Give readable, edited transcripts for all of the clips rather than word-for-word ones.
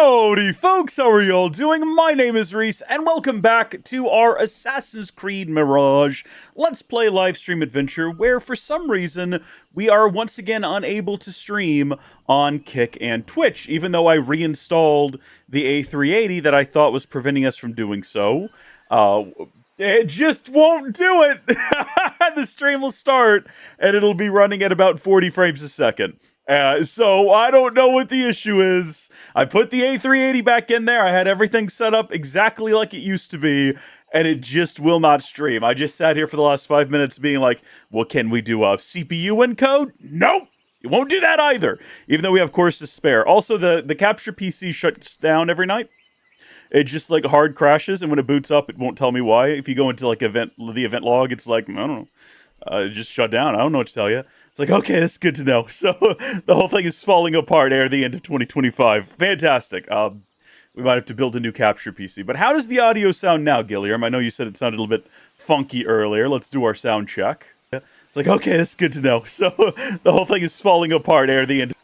Howdy folks, how are y'all doing? My name is Reese, and welcome back to our Assassin's Creed Mirage Let's Play livestream adventure, where for some reason we are once again unable to stream on Kick and Twitch, even though I reinstalled the A380 that I thought was preventing us from doing so. It just won't do it! The stream will start, and it'll be running at about 40 frames a second. So I don't know what the issue is. I put the A380 back in there. I had everything set up exactly like it used to be, and it just will not stream. I just sat here for the last 5 minutes being like, well, can we do a CPU encode? Nope! It won't do that either, even though we have cores to spare. Also, the capture PC shuts down every night. It just like hard crashes, and when it boots up, it won't tell me why. If you go into like the event log, it's like, I don't know. It just shut down. I don't know what to tell you. It's like, okay, that's good to know. So the whole thing is falling apart at the end of 2025. Fantastic. We might have to build a new capture PC. But how does the audio sound now, Gilliam? I know you said it sounded a little bit funky earlier. Let's do our sound check. It's like, okay, that's good to know. So the whole thing is falling apart at the end.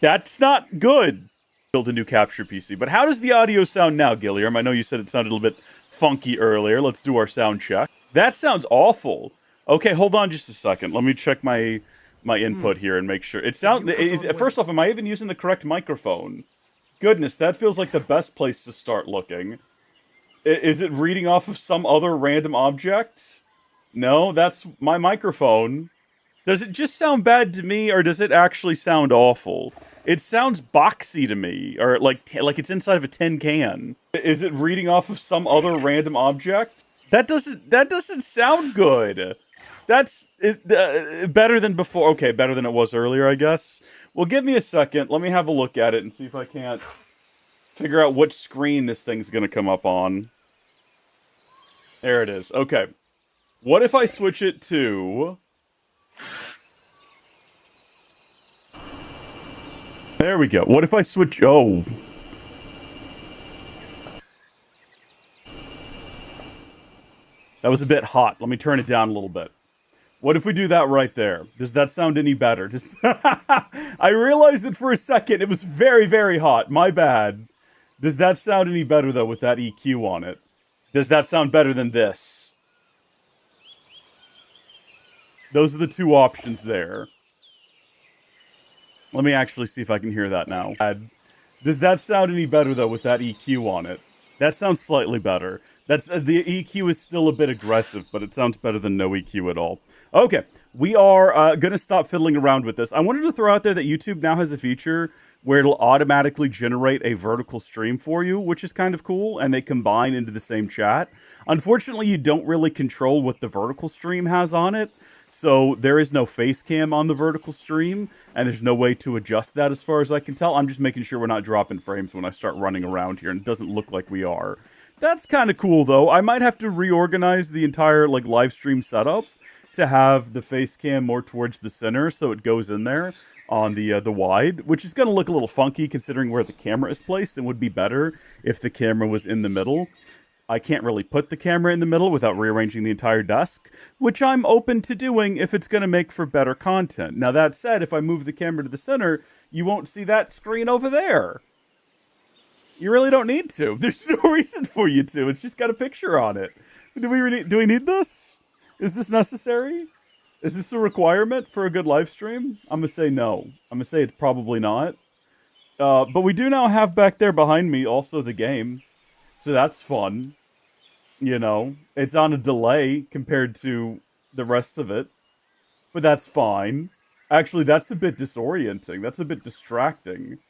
That's not good. Build a new capture PC. But how does the audio sound now, Gilliam? I know you said it sounded a little bit funky earlier. Let's do our sound check. That sounds awful. Okay, hold on just a second. Let me check my input here and make sure. It sounds. First off, am I even using the correct microphone? Goodness, that feels like the best place to start looking. Is it reading off of some other random object? No, that's my microphone. Does it just sound bad to me, or does it actually sound awful? It sounds boxy to me, or like it's inside of a tin can. Is it reading off of some other random object? That doesn't sound good. That's better than before. Okay, better than it was earlier, I guess. Well, give me a second. Let me have a look at it and see if I can't figure out what screen this thing's going to come up on. There it is. Okay. What if I switch it to... There we go. What if I switch... Oh... That was a bit hot. Let me turn it down a little bit. What if we do that right there? Does that sound any better? I realized that for a second it was very, very hot. My bad. Does that sound any better, though, with that EQ on it? Does that sound better than this? Those are the two options there. Let me actually see if I can hear that now. Does that sound any better, though, with that EQ on it? That sounds slightly better. That's the EQ is still a bit aggressive, but it sounds better than no EQ at all. Okay, we are going to stop fiddling around with this. I wanted to throw out there that YouTube now has a feature where it'll automatically generate a vertical stream for you, which is kind of cool, and they combine into the same chat. Unfortunately, you don't really control what the vertical stream has on it, so there is no face cam on the vertical stream, and there's no way to adjust that as far as I can tell. I'm just making sure we're not dropping frames when I start running around here, and it doesn't look like we are. That's kind of cool, though. I might have to reorganize the entire live stream setup to have the face cam more towards the center, so it goes in there on the wide, which is going to look a little funky considering where the camera is placed, and would be better if the camera was in the middle. I can't really put the camera in the middle without rearranging the entire desk, which I'm open to doing if it's going to make for better content. Now, that said, if I move the camera to the center, you won't see that screen over there. You really don't need to. There's no reason for you to. It's just got a picture on it. Do we need this? Is this necessary? Is this a requirement for a good live stream? I'm going to say no. I'm going to say it's probably not. But we do now have back there behind me also the game. So that's fun. You know, it's on a delay compared to the rest of it. But that's fine. Actually, that's a bit disorienting. That's a bit distracting.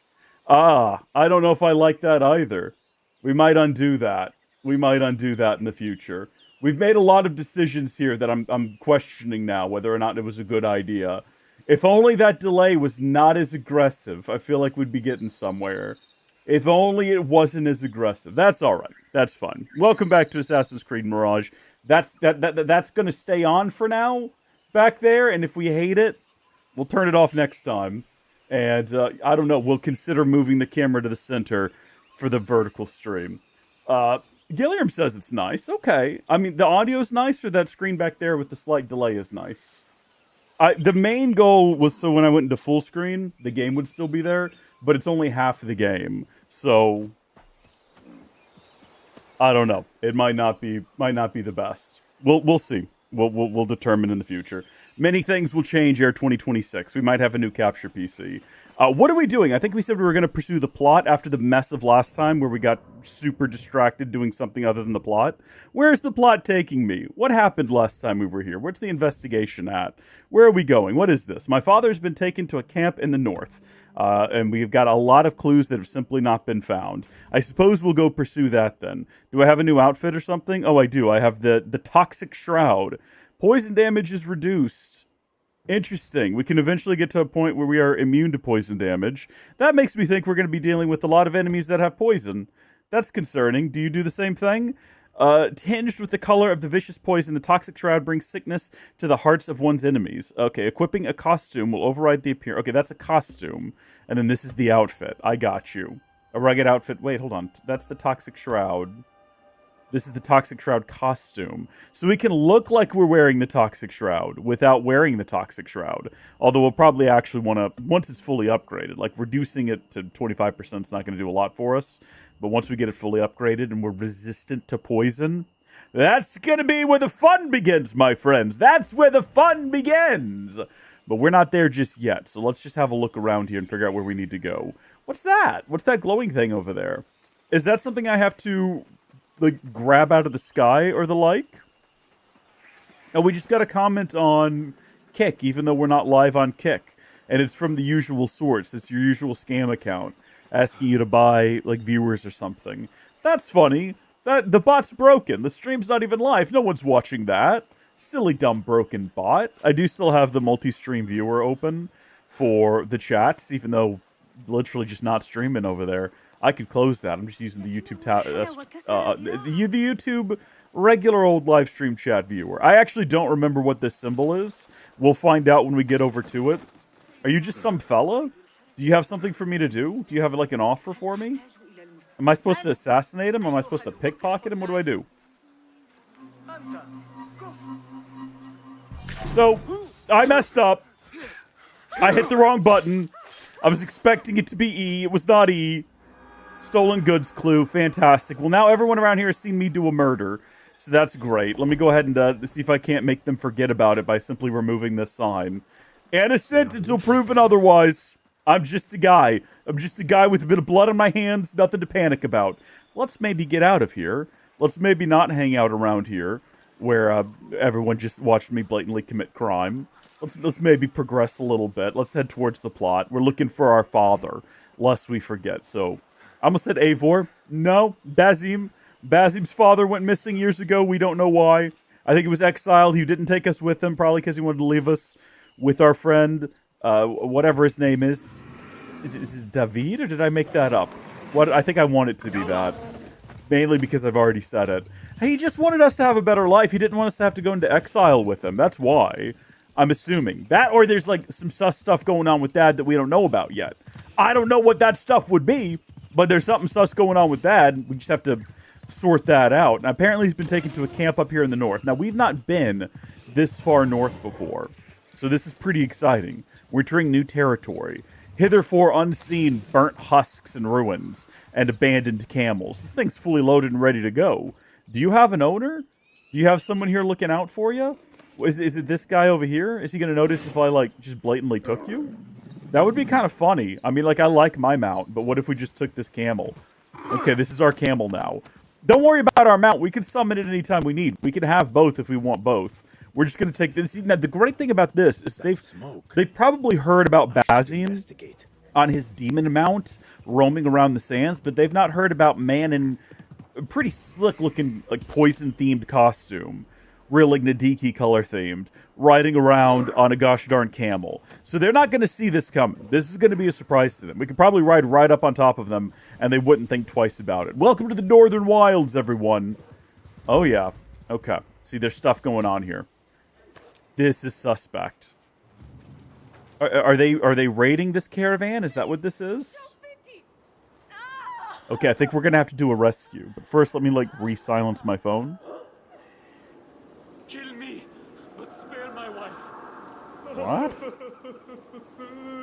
I don't know if I like that either. We might undo that. We might undo that in the future. We've made a lot of decisions here that I'm questioning now whether or not it was a good idea. If only that delay was not as aggressive, I feel like we'd be getting somewhere. If only it wasn't as aggressive. That's alright. That's fun. Welcome back to Assassin's Creed Mirage. That's going to stay on for now back there, and if we hate it, we'll turn it off next time. And, I don't know, we'll consider moving the camera to the center for the vertical stream. Gilliam says it's nice. Okay. I mean, the audio's nice, or that screen back there with the slight delay is nice? The main goal was so when I went into full screen, the game would still be there, but it's only half of the game. So I don't know. It might not be the best. We'll see. We'll determine in the future. Many things will change here 2026. We might have a new capture PC. What are we doing? I think we said we were going to pursue the plot after the mess of last time where we got super distracted doing something other than the plot. Where's the plot taking me? What happened last time we were here? Where's the investigation at? Where are we going? What is this? My father's been taken to a camp in the north. And we've got a lot of clues that have simply not been found. I suppose we'll go pursue that then. Do I have a new outfit or something? Oh, I do. I have the toxic shroud. Poison damage is reduced. Interesting. We can eventually get to a point where we are immune to poison damage. That makes me think we're going to be dealing with a lot of enemies that have poison. That's concerning. Do you do the same thing? Tinged with the color of the vicious poison, the toxic shroud brings sickness to the hearts of one's enemies. Okay, equipping a costume will override the appearance. Okay, that's a costume. And then this is the outfit. I got you. A rugged outfit. Wait, hold on. That's the toxic shroud. This is the toxic shroud costume. So we can look like we're wearing the toxic shroud without wearing the toxic shroud. Although we'll probably actually want to, once it's fully upgraded, like reducing it to 25% is not going to do a lot for us. But once we get it fully upgraded and we're resistant to poison, that's going to be where the fun begins, my friends. That's where the fun begins. But we're not there just yet. So let's just have a look around here and figure out where we need to go. What's that? What's that glowing thing over there? Is that something I have to, like, grab out of the sky or the like? Oh, we just got a comment on Kick, even though we're not live on Kick. And it's from the usual source. It's your usual scam account, asking you to buy, like, viewers or something. That's funny. The bot's broken. The stream's not even live. No one's watching that. Silly, dumb, broken bot. I do still have the multi-stream viewer open for the chats, even though literally just not streaming over there. I could close that. I'm just using the YouTube the YouTube regular old live stream chat viewer. I actually don't remember what this symbol is. We'll find out when we get over to it. Are you just some fella? Do you have something for me to do? Do you have, like, an offer for me? Am I supposed to assassinate him? Am I supposed to pickpocket him? What do I do? So, I messed up. I hit the wrong button. I was expecting it to be E. It was not E. Stolen goods clue. Fantastic. Well, now everyone around here has seen me do a murder. So that's great. Let me go ahead and see if I can't make them forget about it by simply removing this sign. Innocent until proven otherwise. I'm just a guy. I'm just a guy with a bit of blood on my hands. Nothing to panic about. Let's maybe get out of here. Let's maybe not hang out around here where everyone just watched me blatantly commit crime. Let's maybe progress a little bit. Let's head towards the plot. We're looking for our father, lest we forget. So, I almost said Eivor. No, Basim. Basim's father went missing years ago. We don't know why. I think he was exiled. He didn't take us with him, probably because he wanted to leave us with our friend, whatever his name is. Is it David, or did I make that up? What? I think I want it to be that. Mainly because I've already said it. He just wanted us to have a better life. He didn't want us to have to go into exile with him. That's why. I'm assuming. That, or there's, like, some sus stuff going on with Dad that we don't know about yet. I don't know what that stuff would be, but there's something sus going on with Dad. We just have to sort that out. And apparently he's been taken to a camp up here in the north. Now, we've not been this far north before, so this is pretty exciting. We're entering new territory. Hitherefore unseen burnt husks and ruins, and abandoned camels. This thing's fully loaded and ready to go. Do you have an owner? Do you have someone here looking out for you? Is it this guy over here? Is he going to notice if I, like, just blatantly took you? That would be kind of funny. I mean, like, I like my mount, but what if we just took this camel? Okay, this is our camel now. Don't worry about our mount. We can summon it anytime we need. We can have both if we want both. We're just going to take this. Now, the great thing about this is they've probably heard about Basim on his demon mount roaming around the sands, but they've not heard about man in a pretty slick-looking, like, poison-themed costume. Real, like, Nadiki color-themed, riding around on a gosh darn camel. So they're not going to see this coming. This is going to be a surprise to them. We could probably ride right up on top of them, and they wouldn't think twice about it. Welcome to the Northern Wilds, everyone. Oh, yeah. Okay. See, there's stuff going on here. This is suspect. Are they raiding this caravan? Is that what this is? Okay, I think we're going to have to do a rescue. But first, let me, like, re-silence my phone. Kill me, but spare my wife. What?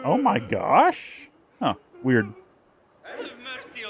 Oh my gosh. Huh, weird. Have mercy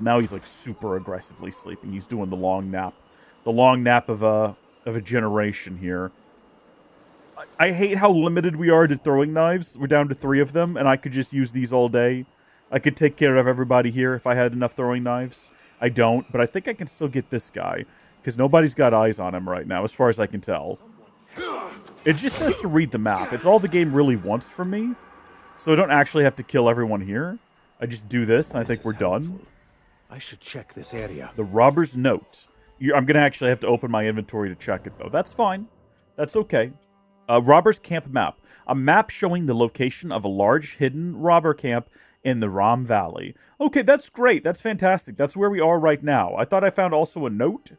Now he's, like, super aggressively sleeping. He's doing the long nap. The long nap of a generation here. I hate how limited we are to throwing knives. We're down to 3 of them, and I could just use these all day. I could take care of everybody here if I had enough throwing knives. I don't, but I think I can still get this guy, because nobody's got eyes on him right now, as far as I can tell. It just says to read the map. It's all the game really wants from me, so I don't actually have to kill everyone here. I just do this, and I think we're done. I should check this area. The Robber's Note. I'm going to actually have to open my inventory to check it, though. That's fine. That's okay. Robber's Camp Map. A map showing the location of a large hidden robber camp in the Ram Valley. Okay, that's great. That's fantastic. That's where we are right now. I thought I found also a note.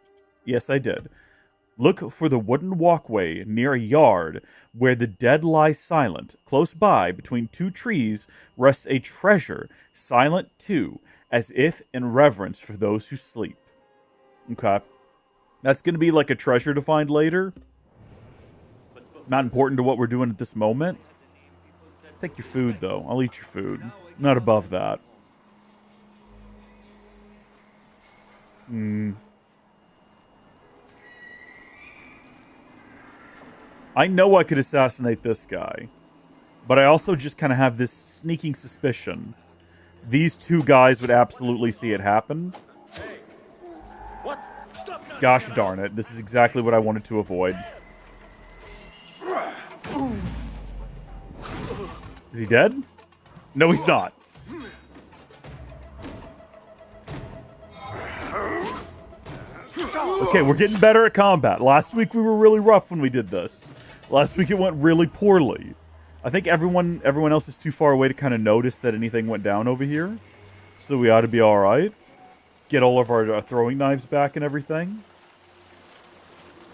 Yes, I did. Look for the wooden walkway near a yard where the dead lie silent. Close by, between 2 trees, rests a treasure, silent too, as if in reverence for those who sleep. Okay. That's going to be like a treasure to find later. Not important to what we're doing at this moment. Take your food, though. I'll eat your food. Not above that. I know I could assassinate this guy. But I also just kind of have this sneaking suspicion. These 2 guys would absolutely see it happen. Gosh darn it. This is exactly what I wanted to avoid. Is he dead? No, he's not. Okay, we're getting better at combat. Last week we were really rough when we did this. Last week it went really poorly. I think everyone else is too far away to kind of notice that anything went down over here. So we ought to be alright. Get all of our throwing knives back and everything.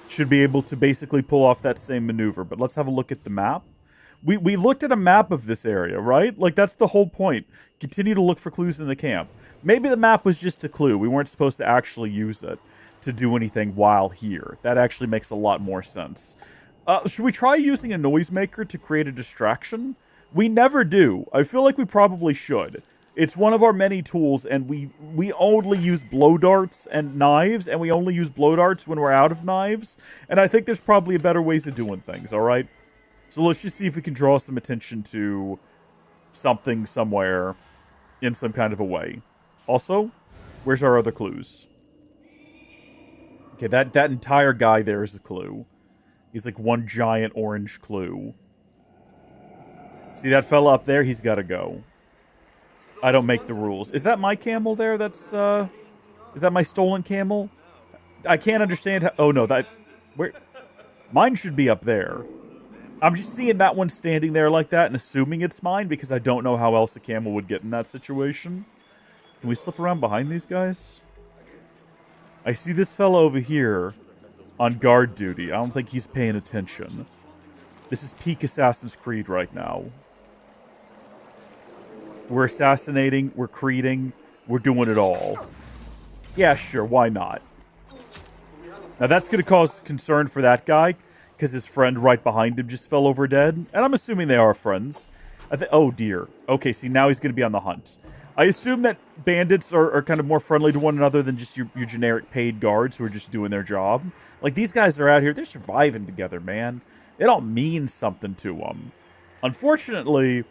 Should be able to basically pull off that same maneuver. But let's have a look at the map. We looked at a map of this area, right? Like, that's the whole point. Continue to look for clues in the camp. Maybe the map was just a clue. We weren't supposed to actually use it to do anything while here. That actually makes a lot more sense. Should we try using a noisemaker to create a distraction? We never do. I feel like we probably should. It's one of our many tools, and we only use blow darts and knives, and we only use blow darts when we're out of knives. And I think there's probably better ways of doing things, alright? So let's just see if we can draw some attention to something somewhere in some kind of a way. Also, where's our other clues? Okay, that entire guy there is a clue. He's like one giant orange clue. See that fella up there? He's got to go. I don't make the rules. Is that my camel there? Is that my stolen camel? I can't understand how... Oh, no, where... Mine should be up there. I'm just seeing that one standing there like that and assuming it's mine because I don't know how else a camel would get in that situation. Can we slip around behind these guys? I see this fellow over here on guard duty. I don't think he's paying attention. This is peak Assassin's Creed right now. We're assassinating, we're creeding, we're doing it all. Yeah, sure, why not? Now that's going to cause concern for that guy, because his friend right behind him just fell over dead. And I'm assuming they are friends. Oh dear. Okay, see, now he's going to be on the hunt. I assume that bandits are kind of more friendly to one another than just your generic paid guards who are just doing their job. Like, these guys are out here, they're surviving together, man. It all means something to them. Unfortunately,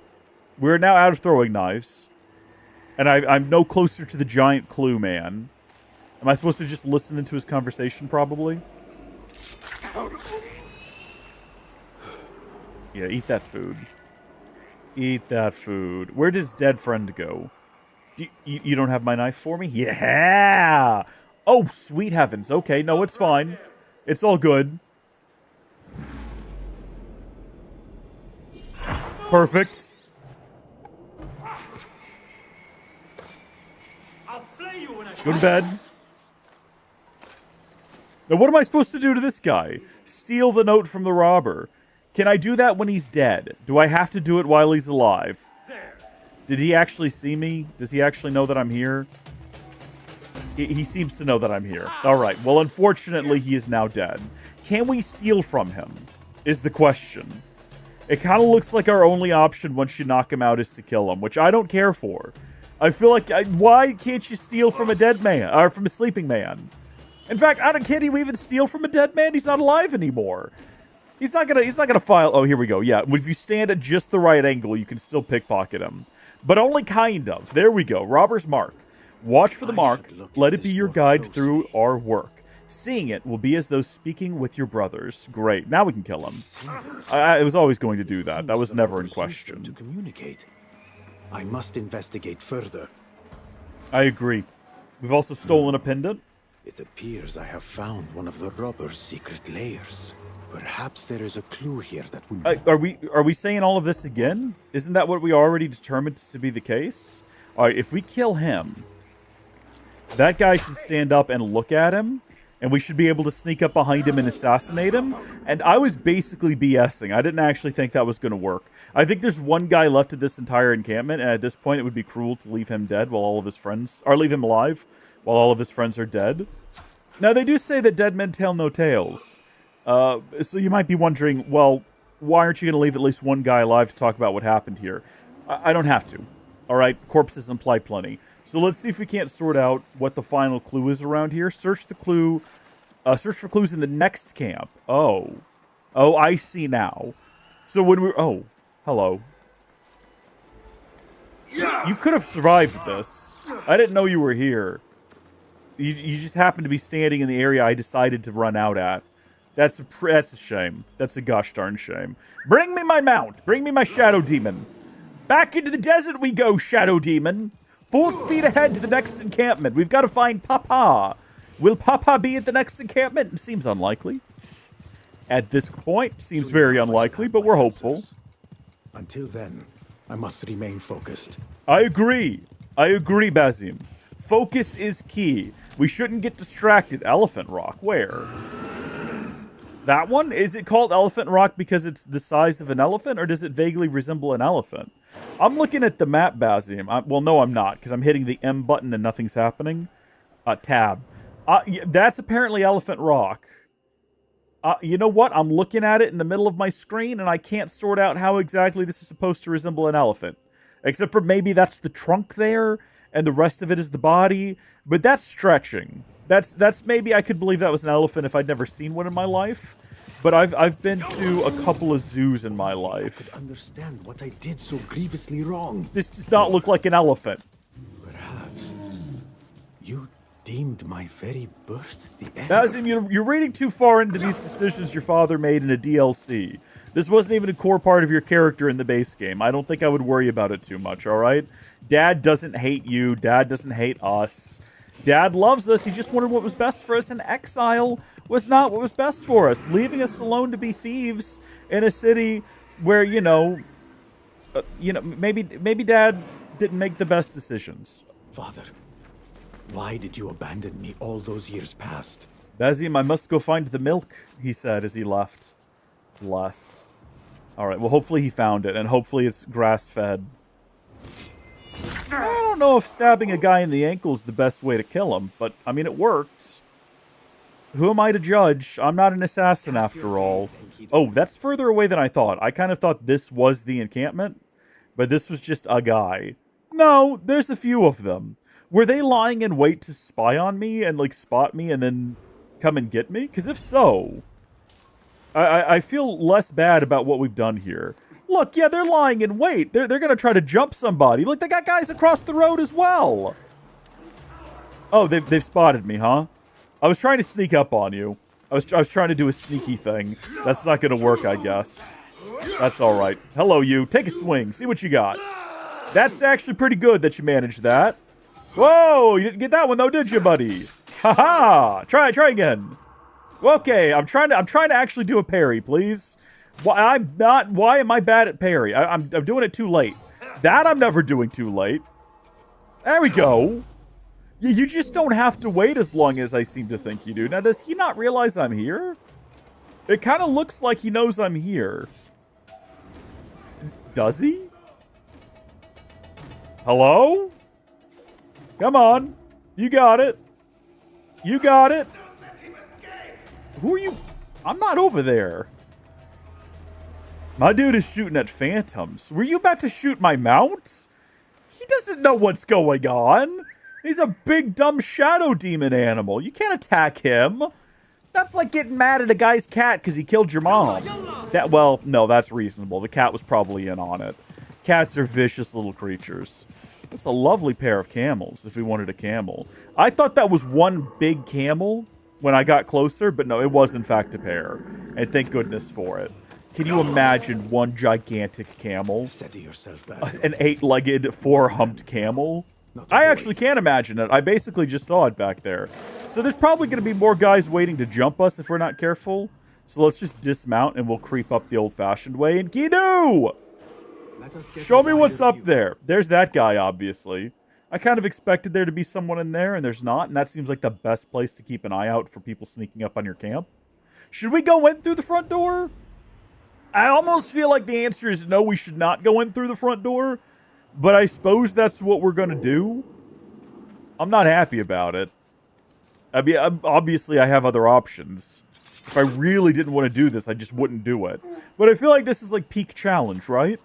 we're now out of throwing knives. And I'm no closer to the giant clue man. Am I supposed to just listen into his conversation, probably? Yeah, eat that food. Eat that food. Where does dead friend go? You don't have my knife for me? Yeah! Oh, sweet heavens. Okay, no, it's fine. It's all good. Perfect. Go to bed. Now, what am I supposed to do to this guy? Steal the note from the robber. Can I do that when he's dead? Do I have to do it while he's alive? Did he actually see me? Does he actually know that I'm here? He seems to know that I'm here. Alright, well, unfortunately, he is now dead. Can we steal from him? Is the question. It kind of looks like our only option once you knock him out is to kill him, which I don't care for. I feel like, why can't you steal from a dead man, or from a sleeping man? In fact, can't you even steal from a dead man? He's not alive anymore. He's not gonna file. Oh, here we go. Yeah, if you stand at just the right angle, you can still pickpocket him, but only kind of. There we go. Robber's mark. Watch for the mark. Let it be your guide through our work. Seeing it will be as though speaking with your brothers. Great. Now we can kill him. I was always going to do that. That was never in question. To communicate. I must investigate further. I agree. We've also stolen a pendant. It appears I have found one of the robber's secret layers. Perhaps there is a clue here that will... Are we saying all of this again? Isn't that what we already determined to be the case? All right, if we kill him, that guy should stand up and look at him, and we should be able to sneak up behind him and assassinate him. And I was basically BSing. I didn't actually think that was going to work. I think there's one guy left at this entire encampment, and at this point it would be cruel to leave him dead while all of his friends... Or leave him alive while all of his friends are dead. Now, they do say that dead men tell no tales. So you might be wondering, well, why aren't you going to leave at least one guy alive to talk about what happened here? I don't have to. All right, corpses imply plenty. So let's see if we can't sort out what the final clue is around here. Search the clue. Search for clues in the next camp. Oh, I see now. So when we... Oh, hello. You could have survived this. I didn't know you were here. You just happened to be standing in the area I decided to run out at. That's a shame. That's a gosh darn shame. Bring me my mount. Bring me my shadow demon. Back into the desert we go, shadow demon. Full speed ahead to the next encampment. We've got to find Papa. Will Papa be at the next encampment? It seems unlikely. At this point, seems very unlikely, but we're hopeful. Until then, I must remain focused. I agree, Basim. Focus is key. We shouldn't get distracted. Elephant Rock, where? That one? Is it called Elephant Rock because it's the size of an elephant, or does it vaguely resemble an elephant? I'm looking at the map, Basim. Well, no, I'm not, because I'm hitting the M button and nothing's happening. Tab. Yeah, that's apparently Elephant Rock. You know what? I'm looking at it in the middle of my screen, and I can't sort out how exactly this is supposed to resemble an elephant. Except for maybe that's the trunk there, and the rest of it is the body. But that's stretching. That's maybe I could believe that was an elephant if I'd never seen one in my life. But I've been to a couple of zoos in my life. I could understand what I did so grievously wrong. This does not look like an elephant. Perhaps you deemed my very birth the end. Basim, you're reading too far into these decisions your father made in a DLC. This wasn't even a core part of your character in the base game. I don't think I would worry about it too much, alright? Dad doesn't hate you. Dad doesn't hate us. Dad loves us. He just wanted what was best for us, and exile was not what was best for us. Leaving us alone to be thieves in a city where, maybe Dad didn't make the best decisions. Father, why did you abandon me all those years past? Basim, I must go find the milk, he said as he left. Bless. Alright, well, hopefully he found it, and hopefully it's grass-fed. I don't know if stabbing a guy in the ankle is the best way to kill him, but, I mean, it worked. Who am I to judge? I'm not an assassin after all. Oh, that's further away than I thought. I kind of thought this was the encampment, but this was just a guy. No, there's a few of them. Were they lying in wait to spy on me and, like, spot me and then come and get me? Because if so, I feel less bad about what we've done here. Look, yeah, they're lying in wait. They're going to try to jump somebody. Look, they got guys across the road as well. Oh, they've spotted me, huh? I was trying to sneak up on you. I was trying to do a sneaky thing. That's not going to work, I guess. That's all right. Hello, you. Take a swing. See what you got. That's actually pretty good that you managed that. Whoa, you didn't get that one though, did you, buddy? Haha! Try again. Okay, I'm trying to actually do a parry, please. Why am I bad at parry? I'm doing it too late. That I'm never doing too late. There we go. You just don't have to wait as long as I seem to think you do. Now, does he not realize I'm here? It kind of looks like he knows I'm here. Does he? Hello? Come on. You got it. You got it. Who are you? I'm not over there. My dude is shooting at phantoms. Were you about to shoot my mount? He doesn't know what's going on. He's a big, dumb shadow demon animal. You can't attack him. That's like getting mad at a guy's cat because he killed your mom. Well, no, that's reasonable. The cat was probably in on it. Cats are vicious little creatures. That's a lovely pair of camels, if we wanted a camel. I thought that was one big camel when I got closer, but no, it was in fact a pair. And thank goodness for it. Can you imagine one gigantic camel? Steady yourself, Basim. An 8-legged, 4-humped camel? I actually can't imagine it. I basically just saw it back there. So there's probably going to be more guys waiting to jump us if we're not careful. So let's just dismount and we'll creep up the old-fashioned way. And Kidu! Show me what's up there. There's that guy, obviously. I kind of expected there to be someone in there, and there's not. And that seems like the best place to keep an eye out for people sneaking up on your camp. Should we go in through the front door? I almost feel like the answer is no, we should not go in through the front door. But I suppose that's what we're going to do. I'm not happy about it. I mean, obviously I have other options. If I really didn't want to do this, I just wouldn't do it. But I feel like this is like peak challenge, right?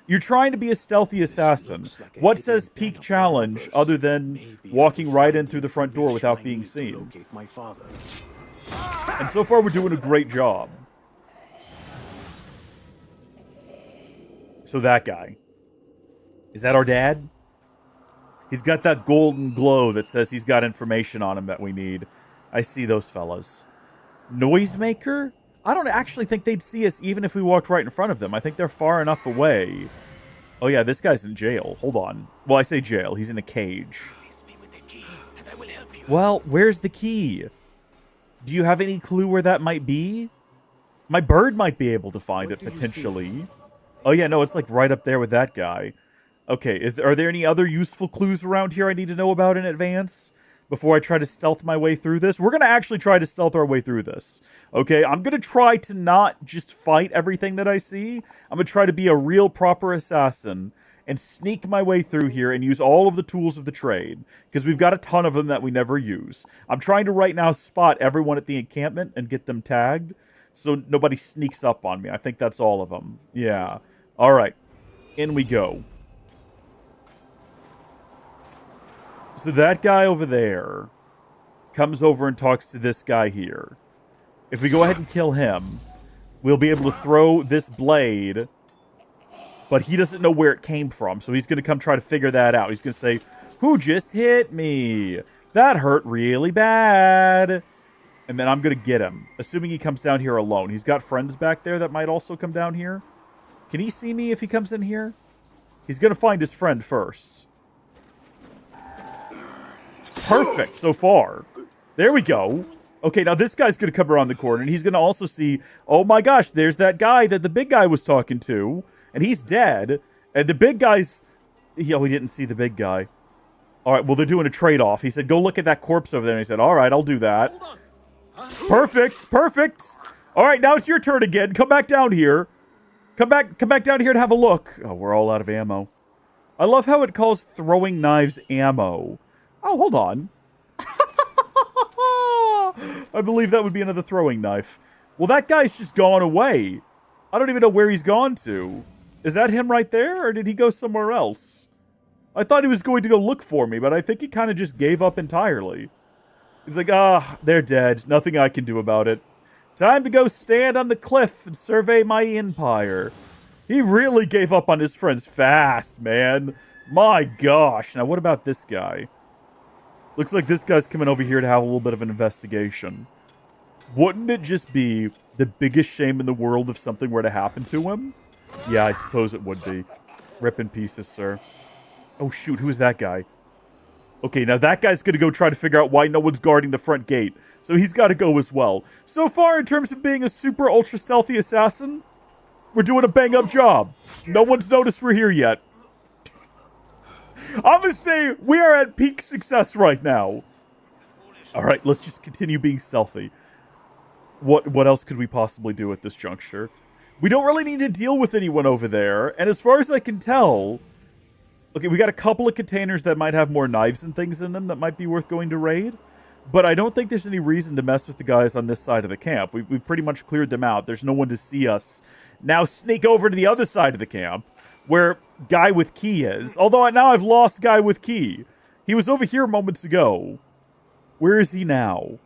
You're trying to be a stealthy assassin. What says peak challenge other than walking right in through the front door without being seen? And so far we're doing a great job. So that guy. Is that our dad? He's got that golden glow that says he's got information on him that we need. I see those fellas. Noisemaker? I don't actually think they'd see us even if we walked right in front of them. I think they're far enough away. Oh yeah, this guy's in jail. Hold on. Well, I say jail. He's in a cage. Well, where's the key? Do you have any clue where that might be? My bird might be able to find it, potentially. Oh yeah, no, it's like right up there with that guy. Okay, are there any other useful clues around here I need to know about in advance? Before I try to stealth my way through this? We're going to actually try to stealth our way through this. Okay, I'm going to try to not just fight everything that I see. I'm going to try to be a real proper assassin and sneak my way through here and use all of the tools of the trade. Because we've got a ton of them that we never use. I'm trying to right now spot everyone at the encampment and get them tagged. So nobody sneaks up on me. I think that's all of them. Yeah. Alright. In we go. So that guy over there comes over and talks to this guy here. If we go ahead and kill him, we'll be able to throw this blade, but he doesn't know where it came from, so he's going to come try to figure that out. He's going to say, "Who just hit me? That hurt really bad." And then I'm going to get him, assuming he comes down here alone. He's got friends back there that might also come down here. Can he see me if he comes in here? He's going to find his friend first. Perfect so far. There we go. Okay, now this guy's going to come around the corner, and he's going to also see, oh my gosh, there's that guy that the big guy was talking to, and he's dead, and the big guy's... Oh, he didn't see the big guy. All right, well, they're doing a trade-off. He said, go look at that corpse over there, and he said, all right, I'll do that. Perfect, perfect. All right, now it's your turn again. Come back down here. Come back down here and have a look. Oh, we're all out of ammo. I love how it calls throwing knives ammo. Oh, hold on. I believe that would be another throwing knife. Well, that guy's just gone away. I don't even know where he's gone to. Is that him right there, or did he go somewhere else? I thought he was going to go look for me, but I think he kind of just gave up entirely. He's like, they're dead. Nothing I can do about it. Time to go stand on the cliff and survey my empire. He really gave up on his friends fast, man. My gosh. Now, what about this guy? Looks like this guy's coming over here to have a little bit of an investigation. Wouldn't it just be the biggest shame in the world if something were to happen to him? Yeah, I suppose it would be. Rip in pieces, sir. Oh, shoot. Who's that guy? Okay, now that guy's going to go try to figure out why no one's guarding the front gate. So he's got to go as well. So far, in terms of being a super ultra stealthy assassin, we're doing a bang-up job. No one's noticed we're here yet. I'm gonna say we are at peak success right now. Alright, let's just continue being stealthy. What else could we possibly do at this juncture? We don't really need to deal with anyone over there, and as far as I can tell... Okay, we got a couple of containers that might have more knives and things in them that might be worth going to raid. But I don't think there's any reason to mess with the guys on this side of the camp. We've pretty much cleared them out. There's no one to see us now sneak over to the other side of the camp. where guy with key is. Although now I've lost guy with key. He was over here moments ago. Where is he now?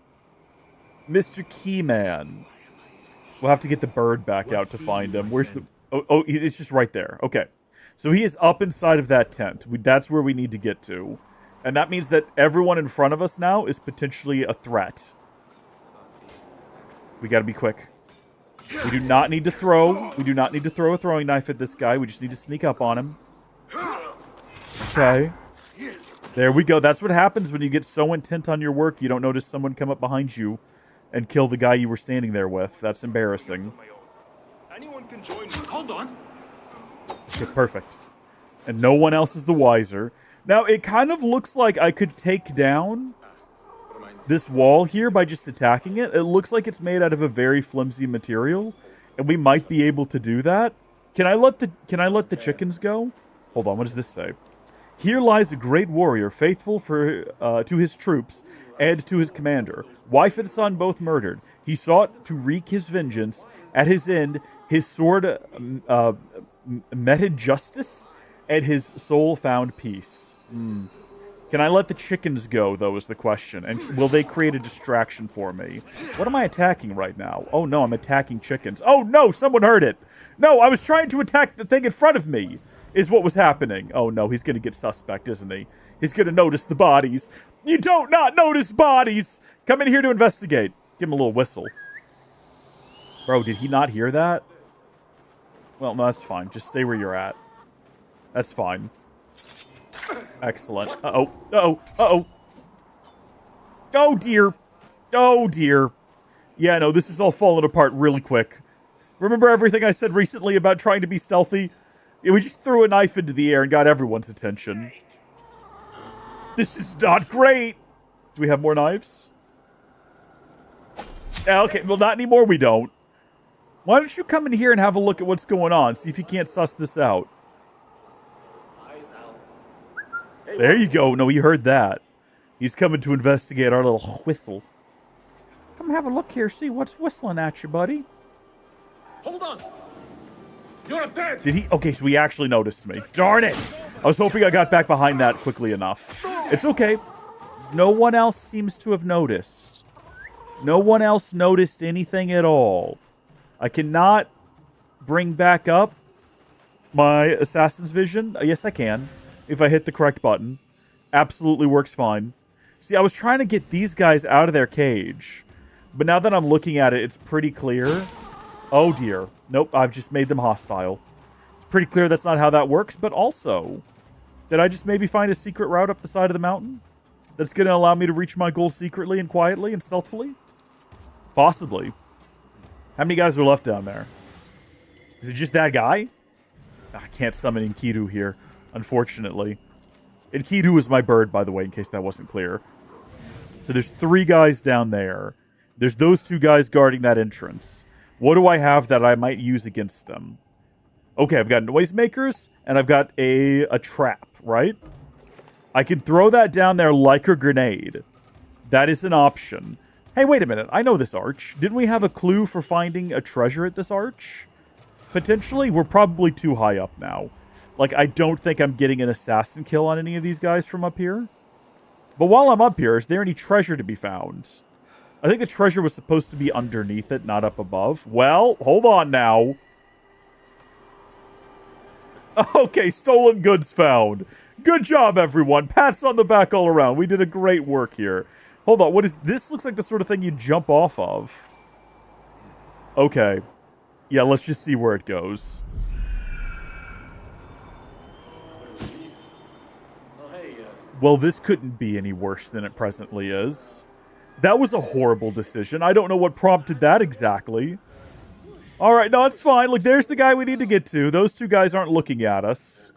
Mr. Keyman. We'll have to get the bird back out to find him. Where's the... Oh, it's just right there. Okay. So he is up inside of that tent. That's where we need to get to. And that means that everyone in front of us now is potentially a threat. We gotta be quick. We do not need to throw. We do not need to throw a throwing knife at this guy. We just need to sneak up on him. Okay. There we go. That's what happens when you get so intent on your work you don't notice someone come up behind you and kill the guy you were standing there with. That's embarrassing. Anyone can join me. Hold on. Okay, perfect. And no one else is the wiser. Now, it kind of looks like I could take down this wall here by just attacking it. It looks like it's made out of a very flimsy material, and we might be able to do that. Can I let the chickens go? Hold on, what does this say? Here lies a great warrior, faithful to his troops and to his commander. Wife and son both murdered. He sought to wreak his vengeance. At his end, his sword meted justice, and his soul found peace. Can I let the chickens go, though, is the question. And will they create a distraction for me? What am I attacking right now? Oh, no, I'm attacking chickens. Oh, no, someone heard it. No, I was trying to attack the thing in front of me, is what was happening. Oh, no, he's going to get suspect, isn't he? He's going to notice the bodies. You don't not notice bodies! Come in here to investigate. Give him a little whistle. Bro, did he not hear that? Well, no, that's fine. Just stay where you're at. That's fine. Excellent. Uh-oh. Uh-oh. Uh-oh. Oh, dear. Oh, dear. Yeah, no, this is all falling apart really quick. Remember everything I said recently about trying to be stealthy? Yeah, we just threw a knife into the air and got everyone's attention. This is not great. Do we have more knives? Okay, well, not anymore, we don't. Why don't you come in here and have a look at what's going on? See if you can't suss this out. There you go. No, he heard that. He's coming to investigate our little whistle. Come have a look here. See what's whistling at you, buddy. Hold on. You're dead. Did he? Okay, so he actually noticed me. Darn it. I was hoping I got back behind that quickly enough. It's okay. No one else seems to have noticed. No one else noticed anything at all. I cannot bring back up my assassin's vision. Yes, I can. If I hit the correct button. Absolutely works fine. See, I was trying to get these guys out of their cage. But now that I'm looking at it, it's pretty clear. Oh, dear. Nope, I've just made them hostile. It's pretty clear that's not how that works, but also... Did I just maybe find a secret route up the side of the mountain? That's going to allow me to reach my goal secretly and quietly and stealthily? Possibly. How many guys are left down there? Is it just that guy? I can't summon Enkidu here, unfortunately. Enkidu is my bird, by the way, in case that wasn't clear. So there's 3 guys down there. There's those 2 guys guarding that entrance. What do I have that I might use against them? Okay, I've got noisemakers, and I've got a trap, right? I can throw that down there like a grenade. That is an option. Hey, wait a minute. I know this arch. Didn't we have a clue for finding a treasure at this arch? Potentially, we're probably too high up now. Like, I don't think I'm getting an assassin kill on any of these guys from up here. But while I'm up here, is there any treasure to be found? I think the treasure was supposed to be underneath it, not up above. Well, hold on now. Okay, stolen goods found. Good job, everyone. Pats on the back all around. We did a great work here. Hold on, what is this? Looks like the sort of thing you jump off of. Okay. Yeah, let's just see where it goes. Well, this couldn't be any worse than it presently is. That was a horrible decision. I don't know what prompted that exactly. Alright, no, it's fine. Look, there's the guy we need to get to. Those 2 guys aren't looking at us.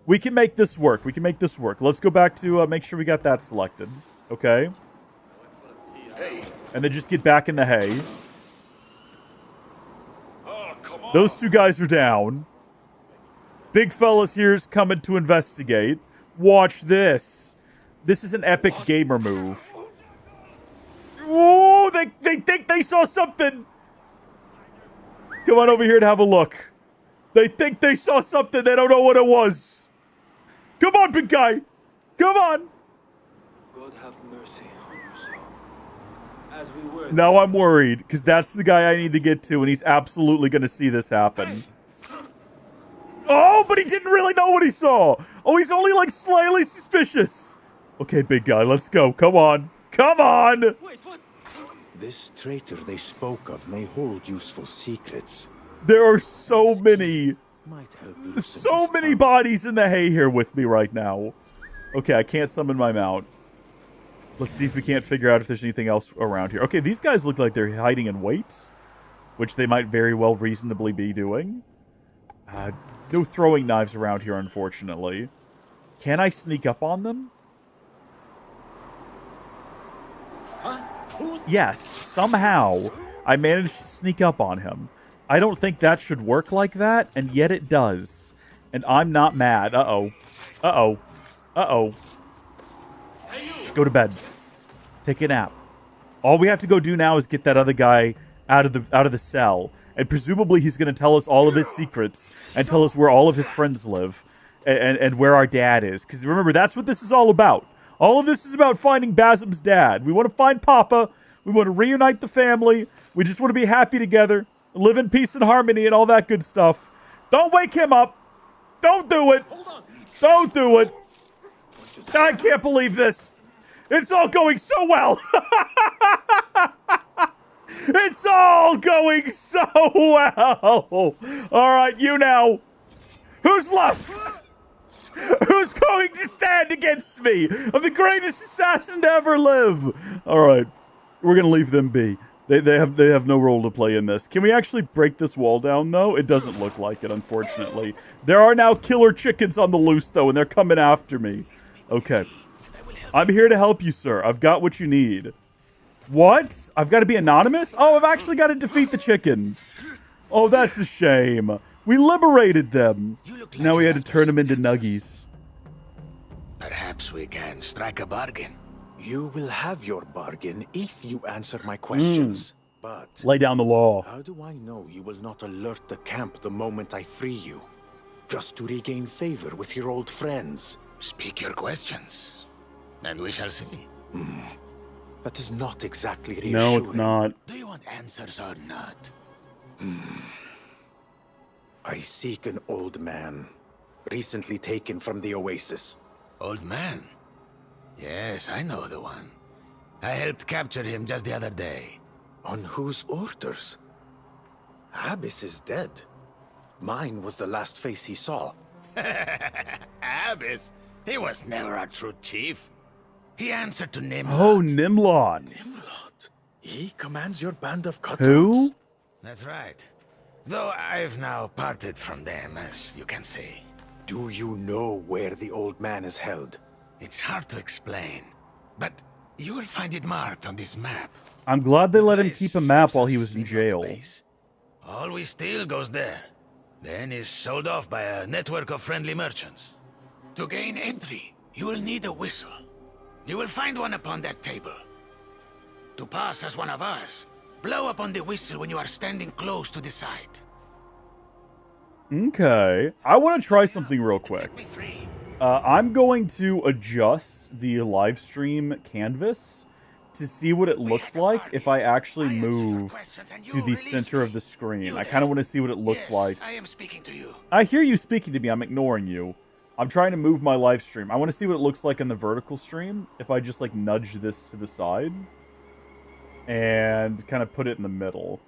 We can make this work. We can make this work. Let's go back to make sure we got that selected. Okay? And then just get back in the hay. Those 2 guys are down. Big fella's here's coming to investigate. Watch this. This is an epic gamer move. Whoa, they think they saw something. Come on over here and have a look. They think they saw something. They don't know what it was. Come on, big guy. Come on. God have mercy on your soul. As we were. Now I'm worried, because that's the guy I need to get to, and he's absolutely going to see this happen. Oh, but he didn't really know what he saw. Oh, he's only, like, slightly suspicious. Okay, big guy, let's go. Come on. Come on. Wait, what? This traitor they spoke of may hold useful secrets. There are so many, Might help loosen so his many tongue. bodies in the hay here with me right now. Okay, I can't summon my mount. Let's see if we can't figure out if there's anything else around here. Okay, these guys look like they're hiding in wait, which they might very well reasonably be doing. No throwing knives around here, unfortunately. Can I sneak up on them? Huh? Who's... Yes, somehow I managed to sneak up on him. I don't think that should work like that, and yet it does. And I'm not mad. Uh-oh. Uh-oh. Uh-oh. Shh, go to bed. Take a nap. All we have to go do now is get that other guy out of the cell. And presumably he's going to tell us all of his secrets and tell us where all of his friends live and where our dad is. Because remember, that's what this is all about. All of this is about finding Basim's dad. We want to find Papa. We want to reunite the family. We just want to be happy together, live in peace and harmony and all that good stuff. Don't wake him up. Don't do it. Hold on. Don't do it. I can't believe this. It's all going so well. It's all going so well. All right, you now. Who's left? Who's going to stand against me? I'm the greatest assassin to ever live. All right, we're gonna leave them be. They have no role to play in this. Can we actually break this wall down though? It doesn't look like it, unfortunately. There are now killer chickens on the loose though, and they're coming after me. Okay, I'm here to help you, sir. I've got what you need. What? I've got to be anonymous? Oh, I've actually got to defeat the chickens. Oh, that's a shame. We liberated them. Now we had to turn them into nuggies. Perhaps we can strike a bargain. You will have your bargain if you answer my questions. But Lay down the law. how do I know you will not alert the camp the moment I free you? Just to regain favor with your old friends. Speak your questions, and we shall see. That is not exactly reassuring. No, it's not. Do you want answers or not? I seek an old man, recently taken from the oasis. Old man? Yes, I know the one. I helped capture him just the other day. On whose orders? Abyss is dead. Mine was the last face he saw. Abyss? He was never our true chief. He answered to Nimrod. Oh, Nimlot. Nimlot. He commands your band of cutthroats. Who? That's right. Though I've now parted from them, as you can see. Do you know where the old man is held? It's hard to explain, but you will find it marked on this map. I'm glad they let him Place keep a map shows while us he was in Nimrod's jail. base. All we steal goes there, then is sold off by a network of friendly merchants. To gain entry, you will need a whistle. You will find one upon that table. To pass as one of us, blow upon the whistle when you are standing close to the site. Okay. I want to try something real quick. Set me free. I'm going to adjust the live stream canvas to see what it looks like if I actually move to the center of the screen. I kind of want to see what it looks Yes, like. I am speaking to you. I hear you speaking to me. I'm ignoring you. I'm trying to move my live stream. I want to see what it looks like in the vertical stream if I just like nudge this to the side and kind of put it in the middle.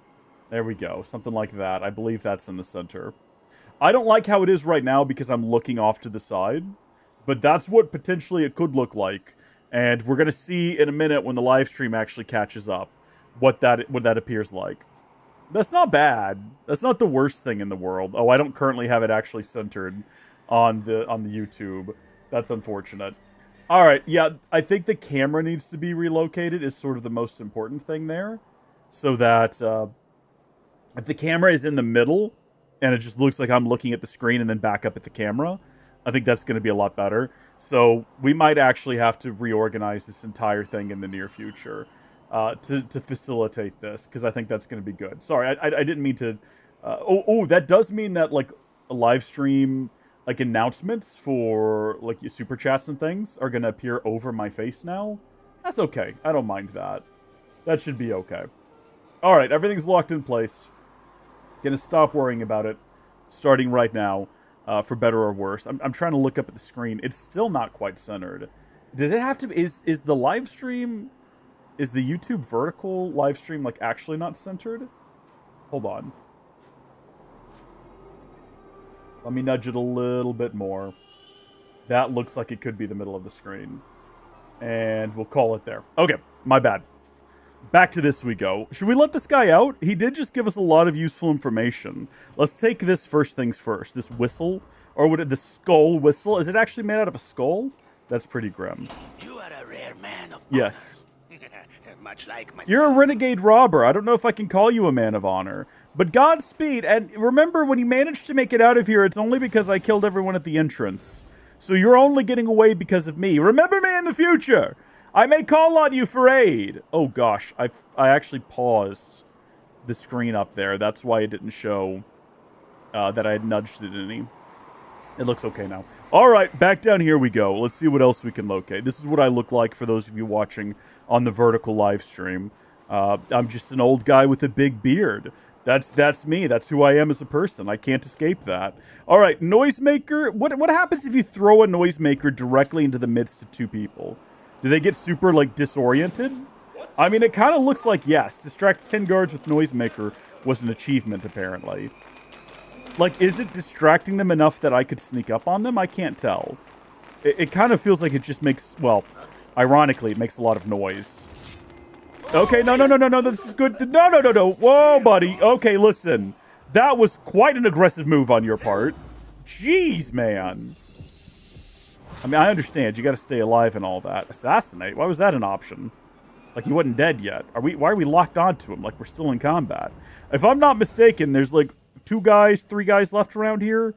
There we go. Something like that. I believe that's in the center. I don't like how it is right now because I'm looking off to the side, but that's what potentially it could look like. And we're going to see in a minute when the live stream actually catches up what that appears like. That's not bad. That's not the worst thing in the world. Oh, I don't currently have it actually centered on the YouTube. That's unfortunate. All right, yeah, I think the camera needs to be relocated is sort of the most important thing there. So that if the camera is in the middle and it just looks like I'm looking at the screen and then back up at the camera, I think that's going to be a lot better. So we might actually have to reorganize this entire thing in the near future to facilitate this, because I think that's going to be good. Sorry, I didn't mean to... that does mean that, like, live stream like announcements for like your super chats and things are gonna appear over my face now. That's okay. I don't mind that. That should be okay. All right, everything's locked in place. Gonna stop worrying about it, starting right now, for better or worse. I'm trying to look up at the screen. It's still not quite centered. Does it have to? Is the live stream? Is the YouTube vertical live stream like actually not centered? Hold on. Let me nudge it a little bit more. That looks like it could be the middle of the screen. And we'll call it there. Okay, my bad. Back to this we go. Should we let this guy out? He did just give us a lot of useful information. Let's take this first things first. This whistle. Or would it the skull whistle? Is it actually made out of a skull? That's pretty grim. You are a rare man of Yes. much like myself. You're a renegade robber. I don't know if I can call you a man of honor. But Godspeed. And remember, when you managed to make it out of here, it's only because I killed everyone at the entrance. So you're only getting away because of me. Remember me in the future. I may call on you for aid. Oh gosh, I actually paused the screen up there. That's why it didn't show that I had nudged it any. It looks okay now. All right, back down here we go. Let's see what else we can locate. This is what I look like for those of you watching on the vertical live stream. I'm just an old guy with a big beard. That's me. That's who I am as a person. I can't escape that. All right, noisemaker. What happens if you throw a noisemaker directly into the midst of two people? Do they get super, like, disoriented? I mean, it kind of looks like, yes. Distract 10 guards with noisemaker was an achievement, apparently. Like, is it distracting them enough that I could sneak up on them? I can't tell. It kind of feels like it just makes, well, ironically, it makes a lot of noise. Okay, no, this is good. No. Whoa, buddy. Okay, listen. That was quite an aggressive move on your part. Jeez, man. I mean, I understand. You gotta stay alive and all that. Assassinate? Why was that an option? Like, he wasn't dead yet. Why are we locked onto him? Like, we're still in combat. If I'm not mistaken, there's, like, 3 guys left around here.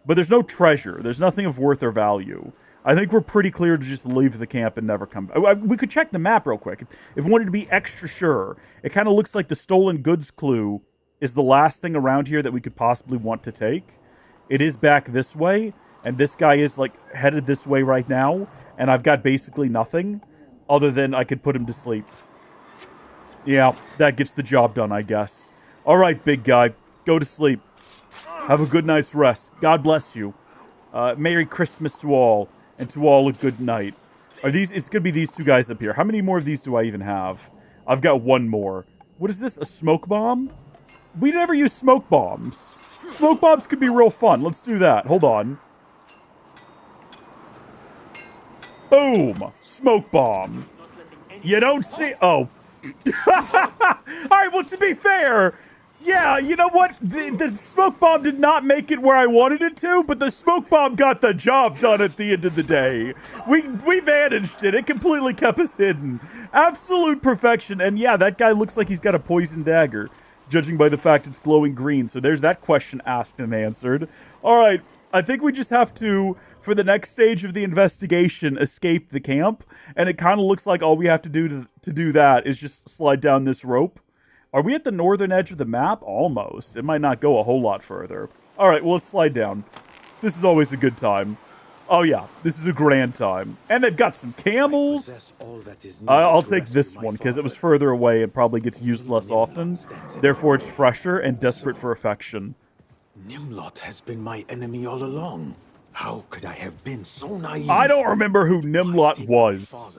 But there's no treasure. There's nothing of worth or value. I think we're pretty clear to just leave the camp and never come back. We could check the map real quick. If we wanted to be extra sure. It kind of looks like the stolen goods clue is the last thing around here that we could possibly want to take. It is back this way. And this guy is, like, headed this way right now. And I've got basically nothing. Other than I could put him to sleep. Yeah, that gets the job done, I guess. Alright, big guy. Go to sleep. Have a good night's rest. God bless you. Merry Christmas to all. And to all a good night. It's gonna be these 2 guys up here. How many more of these do I even have? I've got 1 more. What is this? A smoke bomb? We never use smoke bombs. Smoke bombs could be real fun. Let's do that. Hold on. Boom! Smoke bomb. You don't see... Oh. Alright, well, to be fair... Yeah, you know what? The smoke bomb did not make it where I wanted it to, but the smoke bomb got the job done at the end of the day. We managed it. It completely kept us hidden. Absolute perfection. And yeah, that guy looks like he's got a poison dagger, judging by the fact it's glowing green. So there's that question asked and answered. All right. I think we just have to, for the next stage of the investigation, escape the camp. And it kind of looks like all we have to do to do that is just slide down this rope. Are we at the northern edge of the map? Almost. It might not go a whole lot further. All right, well, let's slide down. This is always a good time. Oh, yeah. This is a grand time. And they've got some camels. I'll take this one, because it was further away and probably gets used less often. Therefore, it's fresher and desperate for affection. Nimlot has been my enemy all along. How could I have been so naive? I don't remember who Nimlot was.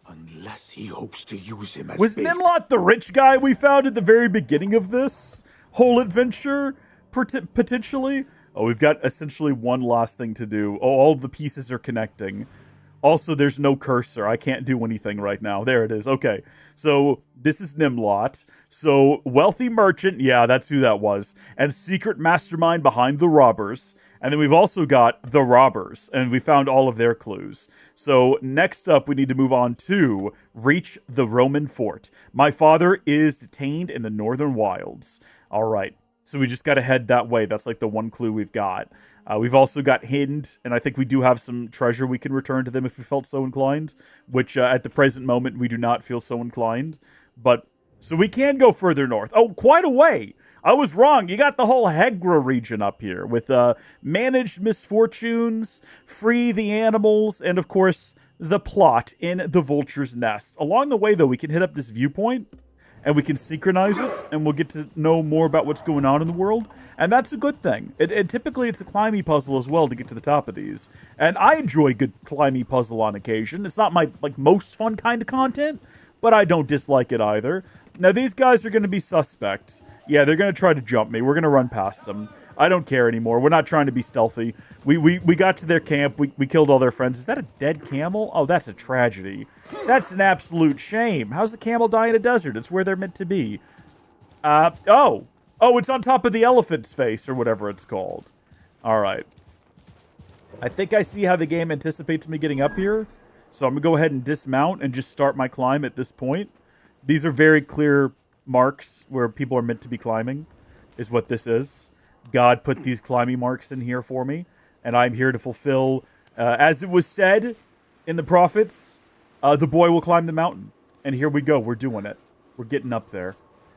Unless he hopes to use him as Was bait. Nimlot the rich guy we found at the very beginning of this whole adventure? Potentially? Oh, we've got essentially one last thing to do. Oh, all the pieces are connecting. Also, there's no cursor. I can't do anything right now. There it is. Okay. So, this is Nimlot. So, wealthy merchant. Yeah, that's who that was. And secret mastermind behind the robbers. And then we've also got the robbers. And we found all of their clues. So, next up, we need to move on to reach the Roman fort. My father is detained in the northern wilds. All right. So, we just got to head that way. That's like the one clue we've got. We've also got hidden, and I think we do have some treasure we can return to them if we felt so inclined, which at the present moment we do not feel so inclined. But So we can go further north. Oh, quite a way. I was wrong. You got the whole Hegra region up here with managed misfortunes, free the animals, and of course, the plot in the Vulture's Nest. Along the way, though, we can hit up this viewpoint and we can synchronize it, and we'll get to know more about what's going on in the world, and that's a good thing. Typically, it's a climby puzzle as well to get to the top of these, and I enjoy good climby puzzle on occasion. It's not my most fun kind of content, but I don't dislike it either. Now, these guys are going to be suspect. Yeah, they're going to try to jump me. We're going to run past them. I don't care anymore. We're not trying to be stealthy. We got to their camp. We killed all their friends. Is that a dead camel? Oh, that's a tragedy. That's an absolute shame. How's a camel die in a desert? It's where they're meant to be. Oh, it's on top of the elephant's face or whatever it's called. All right. I think I see how the game anticipates me getting up here. So I'm going to go ahead and dismount and just start my climb at this point. These are very clear marks where people are meant to be climbing, is what this is. God put these climbing marks in here for me, and I'm here to fulfill, as it was said in the prophets, the boy will climb the mountain. And here we go. We're doing it. We're getting up there.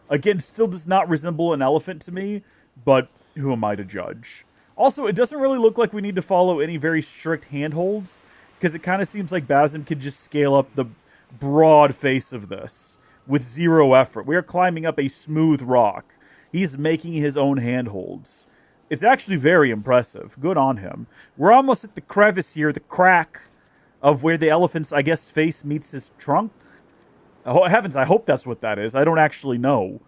Again, still does not resemble an elephant to me, but who am I to judge? Also, it doesn't really look like we need to follow any very strict handholds, because it kind of seems like Basim could just scale up the broad face of this with zero effort. We are climbing up a smooth rock. He's making his own handholds. It's actually very impressive. Good on him. We're almost at the crevice here, the crack of where the elephant's, I guess, face meets his trunk. Oh, heavens, I hope that's what that is. I don't actually know.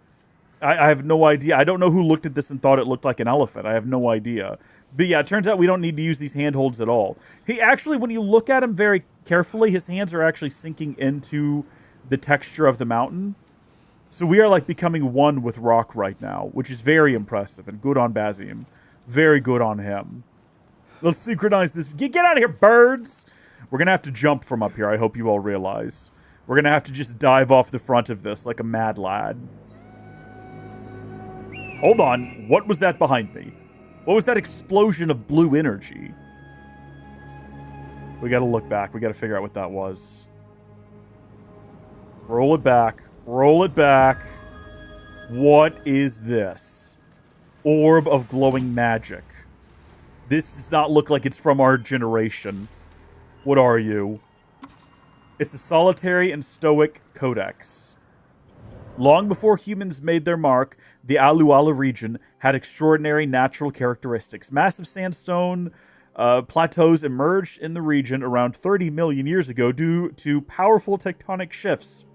I have no idea. I don't know who looked at this and thought it looked like an elephant. I have no idea. But yeah, it turns out we don't need to use these handholds at all. He actually, when you look at him very carefully, his hands are actually sinking into the texture of the mountain. So we are like becoming one with rock right now, which is very impressive and good on Basim. Very good on him. Let's synchronize this. Get out of here, birds! We're going to have to jump from up here, I hope you all realize. We're going to have to just dive off the front of this like a mad lad. Hold on. What was that behind me? What was that explosion of blue energy? We got to look back. We got to figure out what that was. Roll it back. Roll it back. What is this? Orb of glowing magic. This does not look like it's from our generation. What are you? It's a solitary and stoic codex. Long before humans made their mark, the Aluala region had extraordinary natural characteristics. Massive sandstone plateaus emerged in the region around 30 million years ago due to powerful tectonic shifts.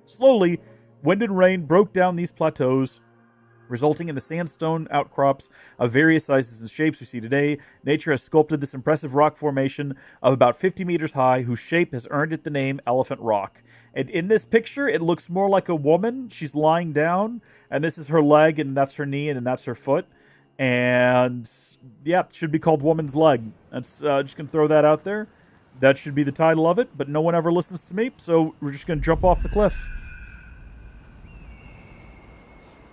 Slowly, wind and rain broke down these plateaus, resulting in the sandstone outcrops of various sizes and shapes we see today. Nature has sculpted this impressive rock formation of about 50 meters high, whose shape has earned it the name Elephant Rock. And in this picture, it looks more like a woman. She's lying down, and this is her leg, and that's her knee, and then that's her foot. And, yeah, it should be called Woman's Leg. That's just going to throw that out there. That should be the title of it, but no one ever listens to me, so we're just going to jump off the cliff.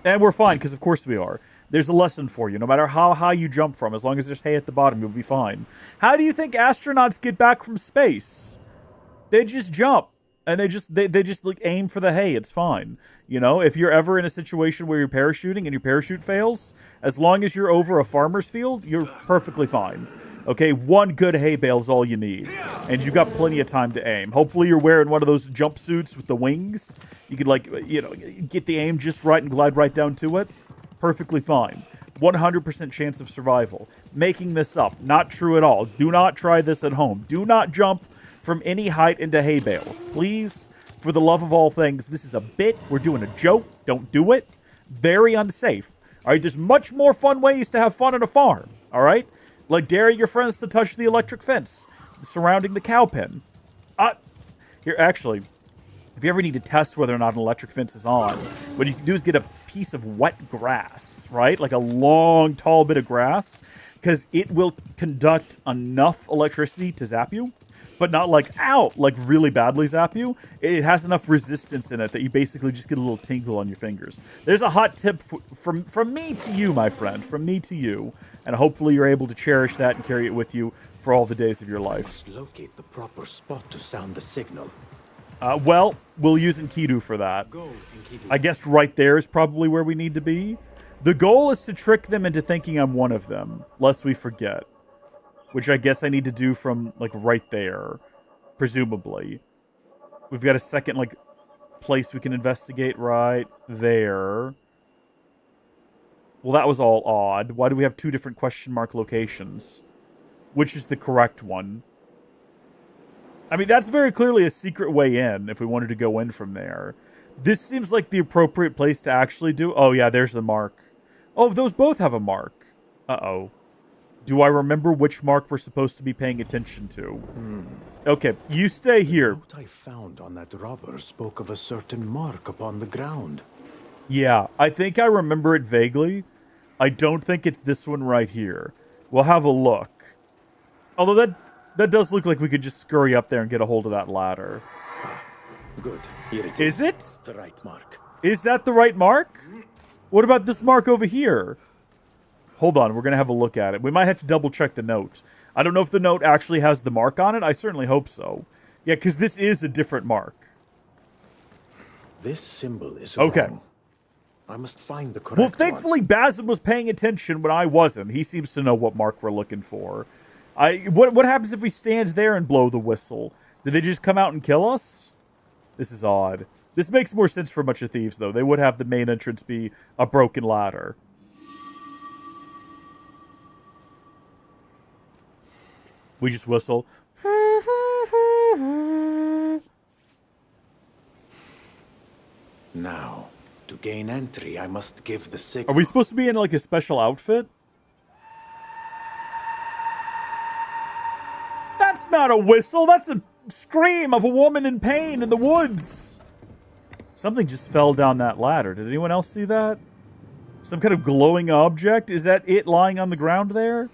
And we're fine, because of course we are. There's a lesson for you. No matter how high you jump from, as long as there's hay at the bottom, you'll be fine. How do you think astronauts get back from space? They just jump. And they just like aim for the hay. It's fine. You know, if you're ever in a situation where you're parachuting and your parachute fails, as long as you're over a farmer's field, you're perfectly fine. Okay, one good hay bale is all you need. And you've got plenty of time to aim. Hopefully you're wearing one of those jumpsuits with the wings. You could, like, you know, get the aim just right and glide right down to it. Perfectly fine. 100% chance of survival. Making this up. Not true at all. Do not try this at home. Do not jump from any height into hay bales. Please, for the love of all things, this is a bit. We're doing a joke. Don't do it. Very unsafe. All right, there's much more fun ways to have fun on a farm. All right? Like daring your friends to touch the electric fence surrounding the cow pen. Here, actually, if you ever need to test whether or not an electric fence is on, what you can do is get a piece of wet grass, right? Like a long, tall bit of grass, because it will conduct enough electricity to zap you, but not like, ow, like really badly zap you. It has enough resistance in it that you basically just get a little tingle on your fingers. There's a hot tip from me to you, my friend, from me to you. And hopefully you're able to cherish that and carry it with you for all the days of your life. Must locate the proper spot to sound the signal. Well, we'll use Enkidu for that. Go, Enkidu. I guess right there is probably where we need to be. The goal is to trick them into thinking I'm one of them, lest we forget. Which I guess I need to do from, like, right there. Presumably. We've got a second, like, place we can investigate right there. Well, that was all odd. Why do we have 2 different question mark locations? Which is the correct one? I mean, that's very clearly a secret way in, if we wanted to go in from there. This seems like the appropriate place to actually do... Oh, yeah, there's the mark. Oh, those both have a mark. Uh-oh. Do I remember which mark we're supposed to be paying attention to? Okay, you stay here. The note I found on that robber spoke of a certain mark upon the ground. Yeah, I think I remember it vaguely. I don't think it's this one right here. We'll have a look. Although that does look like we could just scurry up there and get a hold of that ladder. Good. Here it Is it? The right mark. Is that the right mark? What about this mark over here? Hold on, we're going to have a look at it. We might have to double check the note. I don't know if the note actually has the mark on it. I certainly hope so. Yeah, because this is a different mark. This symbol is Okay. wrong. I must find the correct Well, one. thankfully, Basim was paying attention when I wasn't. He seems to know what mark we're looking for. What happens if we stand there and blow the whistle? Did they just come out and kill us? This is odd. This makes more sense for a bunch of thieves, though. They would have the main entrance be a broken ladder. We just whistle. Now, to gain entry, I must give the signal. Are we supposed to be in, like, a special outfit? That's not a whistle. That's a scream of a woman in pain in the woods. Something just fell down that ladder. Did anyone else see that? Some kind of glowing object? Is that it lying on the ground there?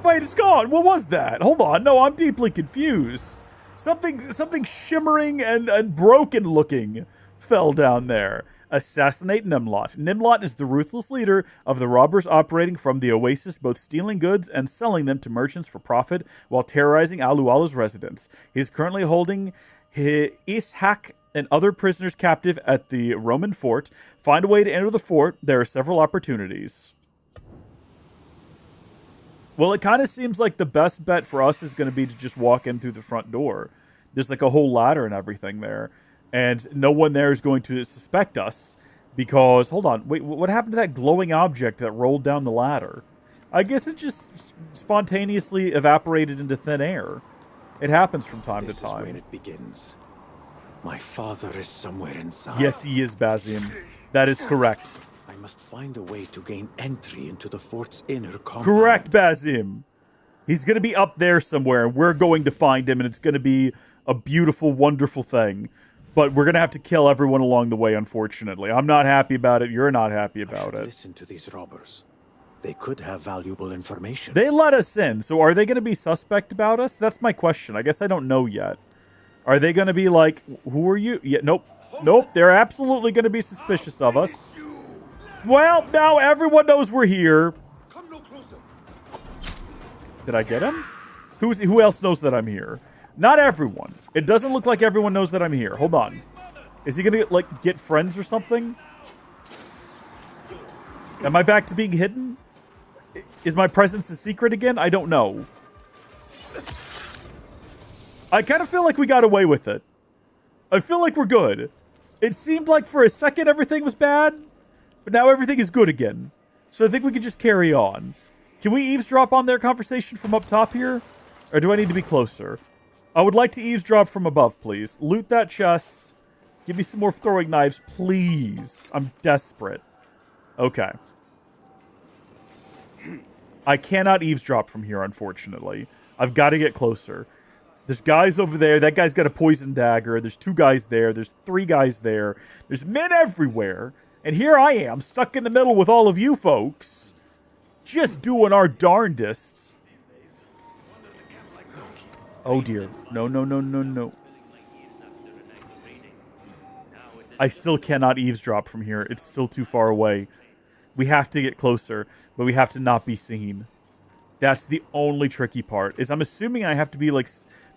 Wait, it's gone. What was that? Hold on. No, I'm deeply confused. Something shimmering and broken looking fell down there. Assassinate Nimlot. Nimlot is the ruthless leader of the robbers operating from the oasis, both stealing goods and selling them to merchants for profit while terrorizing Aluala's residents. He is currently holding Ishak and other prisoners captive at the Roman fort. Find a way to enter the fort. There are several opportunities. Well, it kind of seems like the best bet for us is going to be to just walk in through the front door. There's like a whole ladder and everything there. And no one there is going to suspect us because... Hold on. Wait, what happened to that glowing object that rolled down the ladder? I guess it just spontaneously evaporated into thin air. It happens from time This to time. is where it begins. My father is somewhere inside. Yes, he is, Basim. That is correct. I must find a way to gain entry into the fort's inner compound. Correct, Basim. He's going to be up there somewhere, and we're going to find him, and it's going to be a beautiful, wonderful thing. But we're going to have to kill everyone along the way, unfortunately. I'm not happy about it. You're not happy I about should it. listen to these robbers. They could have valuable information. They let us in, so are they going to be suspect about us? That's my question. I guess I don't know yet. Are they going to be like, who are you? Yeah, nope. Nope, they're absolutely going to be suspicious of us. Well, now everyone knows we're here. Did I get him? Who else knows that I'm here? Not everyone. It doesn't look like everyone knows that I'm here. Hold on. Is he gonna, like, get friends or something? Am I back to being hidden? Is my presence a secret again? I don't know. I kind of feel like we got away with it. I feel like we're good. It seemed like for a second everything was bad, but now everything is good again. So I think we can just carry on. Can we eavesdrop on their conversation from up top here? Or do I need to be closer? I would like to eavesdrop from above, please. Loot that chest. Give me some more throwing knives, please. I'm desperate. Okay. I cannot eavesdrop from here, unfortunately. I've got to get closer. There's guys over there. That guy's got a poison dagger. There's 2 guys there. There's 3 guys there. There's men everywhere. And here I am, stuck in the middle with all of you folks. Just doing our darndest. Oh dear. No, no, no, no, no. I still cannot eavesdrop from here. It's still too far away. We have to get closer, but we have to not be seen. That's the only tricky part. Is I'm assuming I have to be like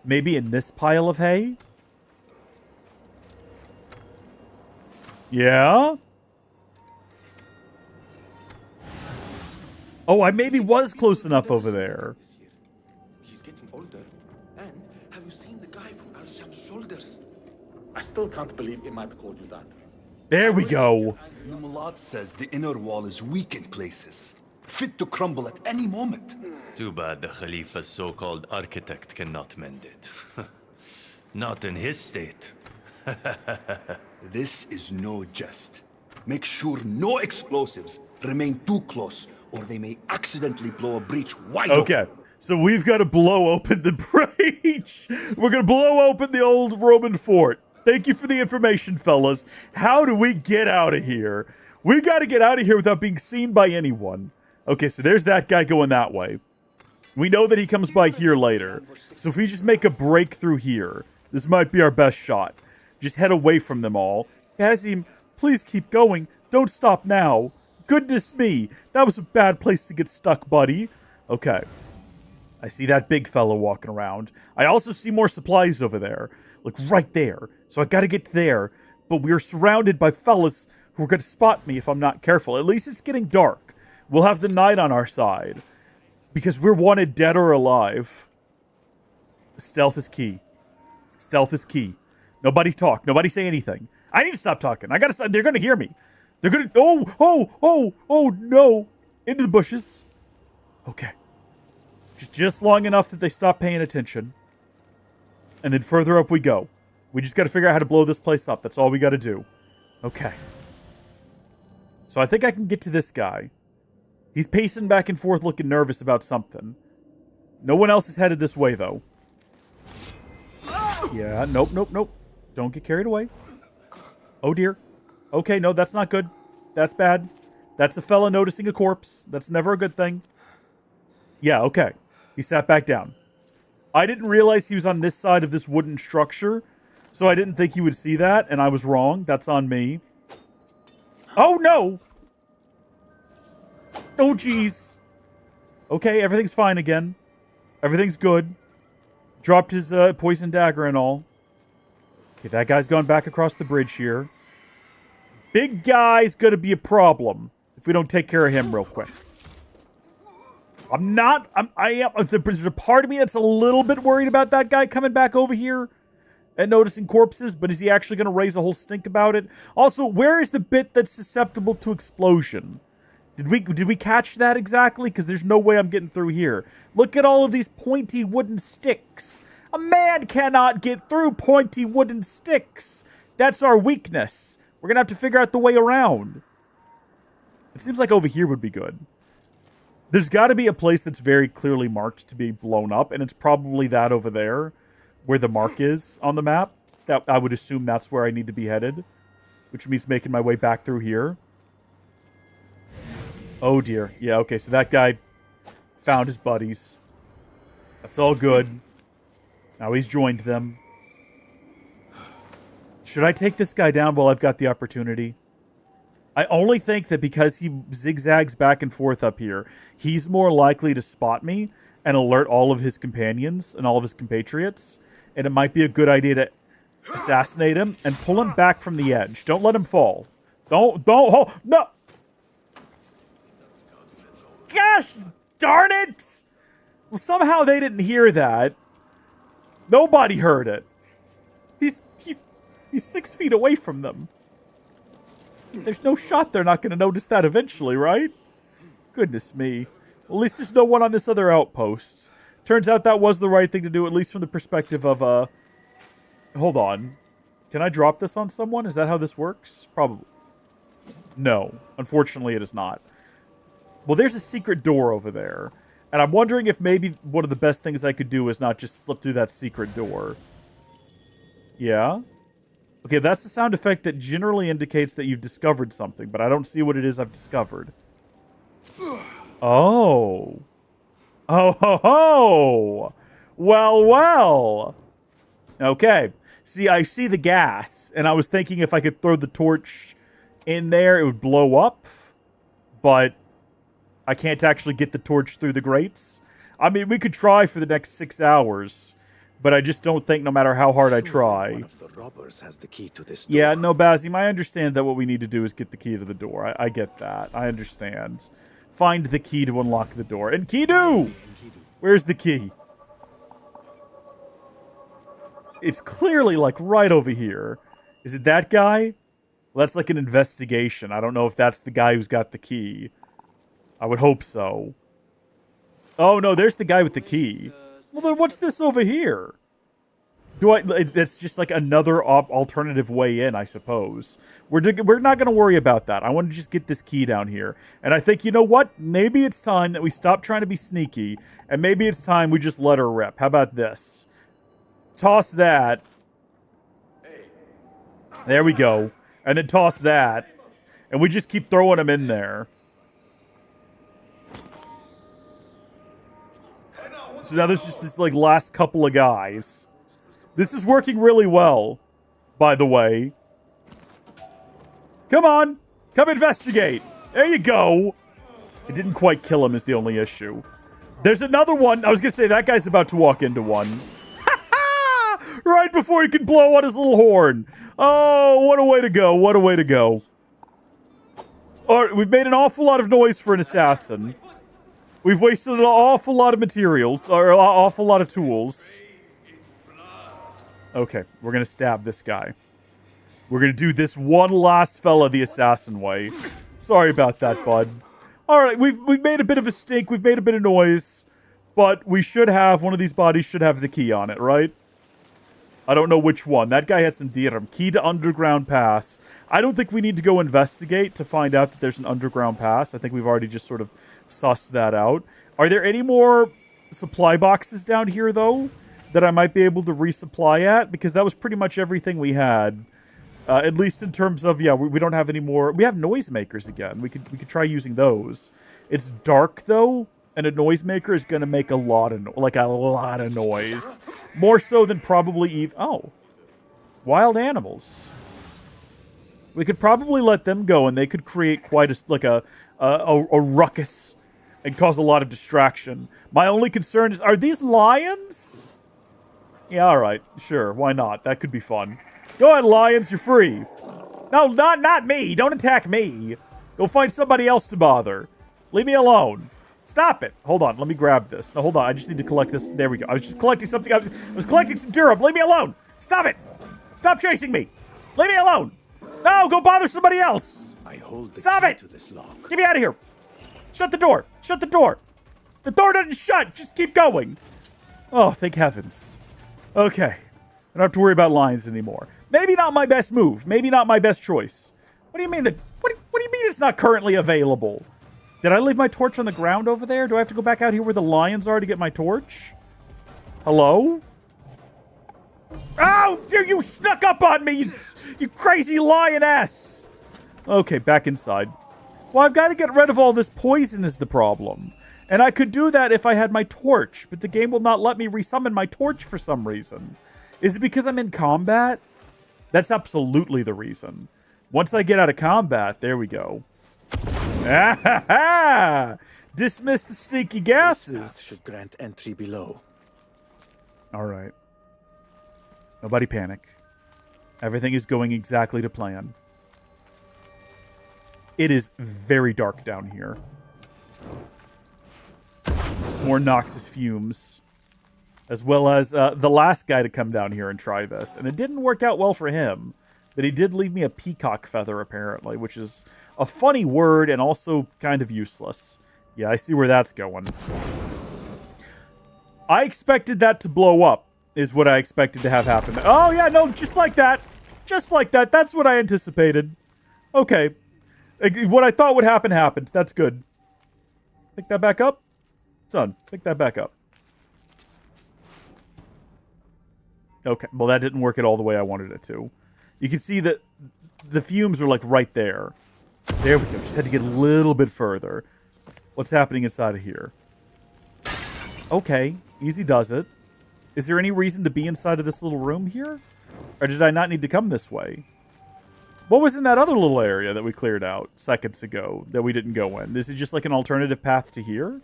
maybe in this pile of hay. Yeah? Oh, I maybe was close enough over there. He's getting older. And have you seen the guy from Al-Sham's shoulders? I still can't believe Imad called you that. There we go. The Mulad says the inner wall is weak in places, fit to crumble at any moment. Too bad the Khalifa's so-called architect cannot mend it. Not in his state. This is no jest. Make sure no explosives remain too close, or they may accidentally blow a breach wide open. Okay, so we've got to blow open the breach. We're going to blow open the old Roman fort. Thank you for the information, fellas. How do we get out of here? We got to get out of here without being seen by anyone. Okay, so there's that guy going that way. We know that he comes by here later. So if we just make a break through here, this might be our best shot. Just head away from them all. Basim, please keep going. Don't stop now. Goodness me. That was a bad place to get stuck, buddy. Okay. I see that big fellow walking around. I also see more supplies over there. Like right there. So I gotta get there. But we're surrounded by fellas who are gonna spot me if I'm not careful. At least it's getting dark. We'll have the night on our side. Because we're wanted dead or alive. Stealth is key. Stealth is key. Nobody talk. Nobody say anything. I need to stop talking. I gotta stop. They're gonna hear me. They're gonna... Oh, no. Into the bushes. Okay. Just long enough that they stop paying attention. And then further up we go. We just gotta figure out how to blow this place up. That's all we gotta do. Okay. So I think I can get to this guy. He's pacing back and forth looking nervous about something. No one else is headed this way, though. Yeah, nope. Don't get carried away. Oh, dear. Okay, no, that's not good. That's bad. That's a fella noticing a corpse. That's never a good thing. Yeah, okay. He sat back down. I didn't realize he was on this side of this wooden structure, so I didn't think he would see that, and I was wrong. That's on me. Oh, no! Oh, jeez. Okay, everything's fine again. Everything's good. Dropped his poison dagger and all. Okay, that guy's gone back across the bridge here. Big guy's gonna be a problem if we don't take care of him real quick. There's a part of me that's a little bit worried about that guy coming back over here and noticing corpses, but is he actually gonna raise a whole stink about it? Also, where is the bit that's susceptible to explosion? Did we catch that exactly? Because there's no way I'm getting through here. Look at all of these pointy wooden sticks. A man cannot get through pointy wooden sticks. That's our weakness. We're gonna have to figure out the way around. It seems like over here would be good. There's got to be a place that's very clearly marked to be blown up, and it's probably that over there, where the mark is on the map. That I would assume that's where I need to be headed, which means making my way back through here. Oh dear. Yeah, okay, so that guy found his buddies. That's all good. Now he's joined them. Should I take this guy down while I've got the opportunity? I only think that because he zigzags back and forth up here, he's more likely to spot me and alert all of his companions and all of his compatriots. And it might be a good idea to assassinate him and pull him back from the edge. Don't let him fall. Don't, no! Gosh darn it! Well, somehow they didn't hear that. Nobody heard it. He's 6 feet away from them. There's no shot they're not going to notice that eventually, right? Goodness me. At least there's no one on this other outpost. Turns out that was the right thing to do, at least from the perspective of, Hold on. Can I drop this on someone? Is that how this works? Probably. No. Unfortunately, it is not. Well, there's a secret door over there. And I'm wondering if maybe one of the best things I could do is not just slip through that secret door. Yeah? Okay, that's the sound effect that generally indicates that you've discovered something, but I don't see what it is I've discovered. Oh. Oh, ho, ho. Well. Okay. See, I see the gas, and I was thinking if I could throw the torch in there, it would blow up, but I can't actually get the torch through the grates. I mean, we could try for the next 6 hours, but I just don't think no matter how hard I try. One of the robbers has the key to this Yeah, door. no, Basim, I understand that what we need to do is get the key to the door. I get that. I understand. Find the key to unlock the door. And Kidu! Where's the key? It's clearly, like, right over here. Is it that guy? Well, that's like an investigation. I don't know if that's the guy who's got the key. I would hope so. Oh, no, there's the guy with the key. Well, then what's this over here? That's just like another alternative way in, I suppose. We're not going to worry about that. I want to just get this key down here. And I think, you know what? Maybe it's time that we stop trying to be sneaky. And maybe it's time we just let her rip. How about this? Toss that. There we go. And then toss that. And we just keep throwing them in there. So now there's just this, like, last couple of guys. This is working really well, by the way. Come on. Come investigate. There you go. It didn't quite kill him is the only issue. There's another one. I was going to say, that guy's about to walk into one. Right before he could blow on his little horn. Oh, what a way to go. What a way to go. All right, we've made an awful lot of noise for an assassin. We've wasted an awful lot of materials, or an awful lot of tools. Okay, we're going to stab this guy. We're going to do this one last fella the assassin way. Sorry about that, bud. All right, we've made a bit of a stink. We've made a bit of noise. But we should have, one of these bodies should have the key on it, right? I don't know which one. That guy has some dirham. Key to underground pass. I don't think we need to go investigate to find out that there's an underground pass. I think we've already just sort of sussed that out. Are there any more supply boxes down here, though, that I might be able to resupply at? Because that was pretty much everything we had. At least in terms of, yeah, we don't have any more. We have noisemakers again. We could try using those. It's dark, though. And a noisemaker is going to make a lot of noise. More so than probably even... Oh. Wild animals. We could probably let them go, and they could create quite a ruckus and cause a lot of distraction. My only concern is, are these lions? Yeah, all right. Sure, why not? That could be fun. Go ahead, lions. You're free. No, not me. Don't attack me. Go find somebody else to bother. Leave me alone. Stop it. Hold on. Let me grab this. No, hold on. I just need to collect this. There we go. I was just collecting something. I was collecting some dirham. Leave me alone. Stop it. Stop chasing me. Leave me alone. No, go bother somebody else. I hold the Stop key it. to this lock. Get me out of here. Shut the door. Shut the door. The door doesn't shut. Just keep going. Oh, thank heavens. Okay. I don't have to worry about lions anymore. Maybe not my best move. Maybe not my best choice. What do you mean that? What do you mean it's not currently available? Did I leave my torch on the ground over there? Do I have to go back out here where the lions are to get my torch? Hello? Oh, you snuck up on me, you crazy lioness! Okay, back inside. Well, I've got to get rid of all this poison is the problem. And I could do that if I had my torch, but the game will not let me resummon my torch for some reason. Is it because I'm in combat? That's absolutely the reason. Once I get out of combat, there we go. Ah ha ha! Dismiss the stinky gases. Should grant entry below. All right. Nobody panic. Everything is going exactly to plan. It is very dark down here. There's more noxious fumes. As well as the last guy to come down here and try this. And it didn't work out well for him. But he did leave me a peacock feather, apparently. Which is a funny word and also kind of useless. Yeah, I see where that's going. I expected that to blow up, is what I expected to have happen. Oh, yeah, no, just like that. Just like that. That's what I anticipated. Okay. What I thought would happen, happened. That's good. Pick that back up. Son, pick that back up. Okay, well, that didn't work at all the way I wanted it to. You can see that the fumes are, like, right there. There we go. Just had to get a little bit further. What's happening inside of here? Okay, easy does it. Is there any reason to be inside of this little room here? Or did I not need to come this way? What was in that other little area that we cleared out seconds ago that we didn't go in? Is it just like an alternative path to here?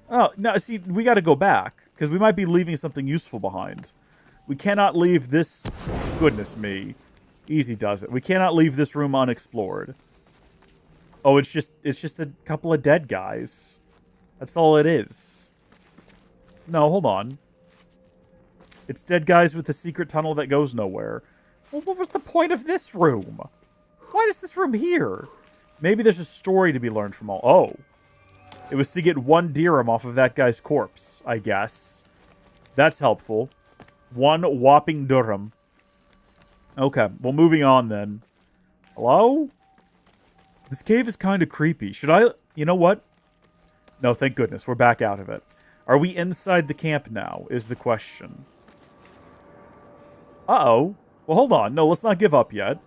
Oh, no, see, we got to go back, because we might be leaving something useful behind. We cannot leave this... Goodness me. Easy does it. We cannot leave this room unexplored. Oh, it's just a couple of dead guys. That's all it is. No, hold on. It's dead guys with a secret tunnel that goes nowhere. Well, what was the point of this room? Why is this room here? Maybe there's a story to be learned from all... Oh. It was to get 1 dirham off of that guy's corpse, I guess. That's helpful. 1 whopping dirham. Okay, well, moving on then. Hello? This cave is kind of creepy. Should I... You know what? No, thank goodness. We're back out of it. Are we inside the camp now, is the question. Uh-oh. Well, hold on. No, let's not give up yet.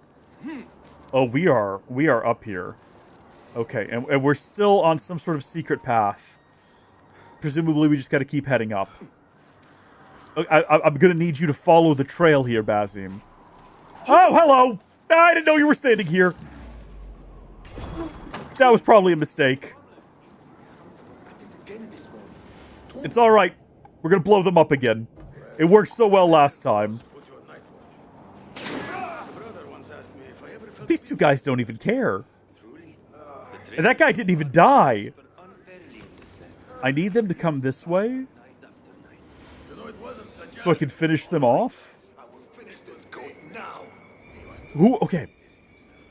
Oh, we are up here. Okay, and we're still on some sort of secret path. Presumably, we just got to keep heading up. I'm going to need you to follow the trail here, Basim. Oh, hello! I didn't know you were standing here. That was probably a mistake. It's alright. We're going to blow them up again. It worked so well last time. These 2 guys don't even care. And that guy didn't even die. I need them to come this way. So I can finish them off. Who? Okay.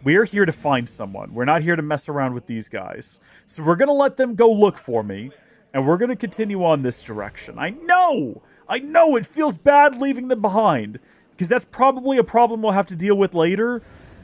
We're here to find someone. We're not here to mess around with these guys. So we're going to let them go look for me. And we're going to continue on this direction. I know it feels bad leaving them behind. Because that's probably a problem we'll have to deal with later.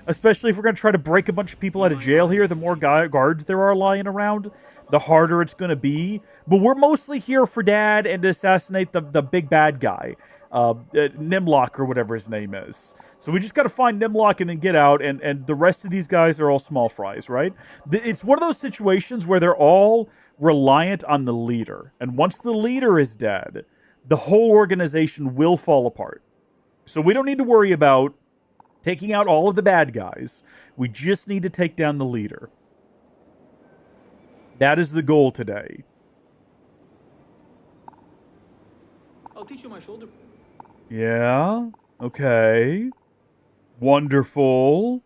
Especially if we're going to try to break a bunch of people out of jail here. The more guards there are lying around, the harder it's going to be. But we're mostly here for Dad and to assassinate the big bad guy. Nimlock or whatever his name is. So we just got to find Nimlock and then get out. And the rest of these guys are all small fries, right? It's one of those situations where they're all reliant on the leader. And once the leader is dead, the whole organization will fall apart. So we don't need to worry about taking out all of the bad guys. We just need to take down the leader. That is the goal today. I'll teach you my shoulder. Yeah. Okay. Wonderful.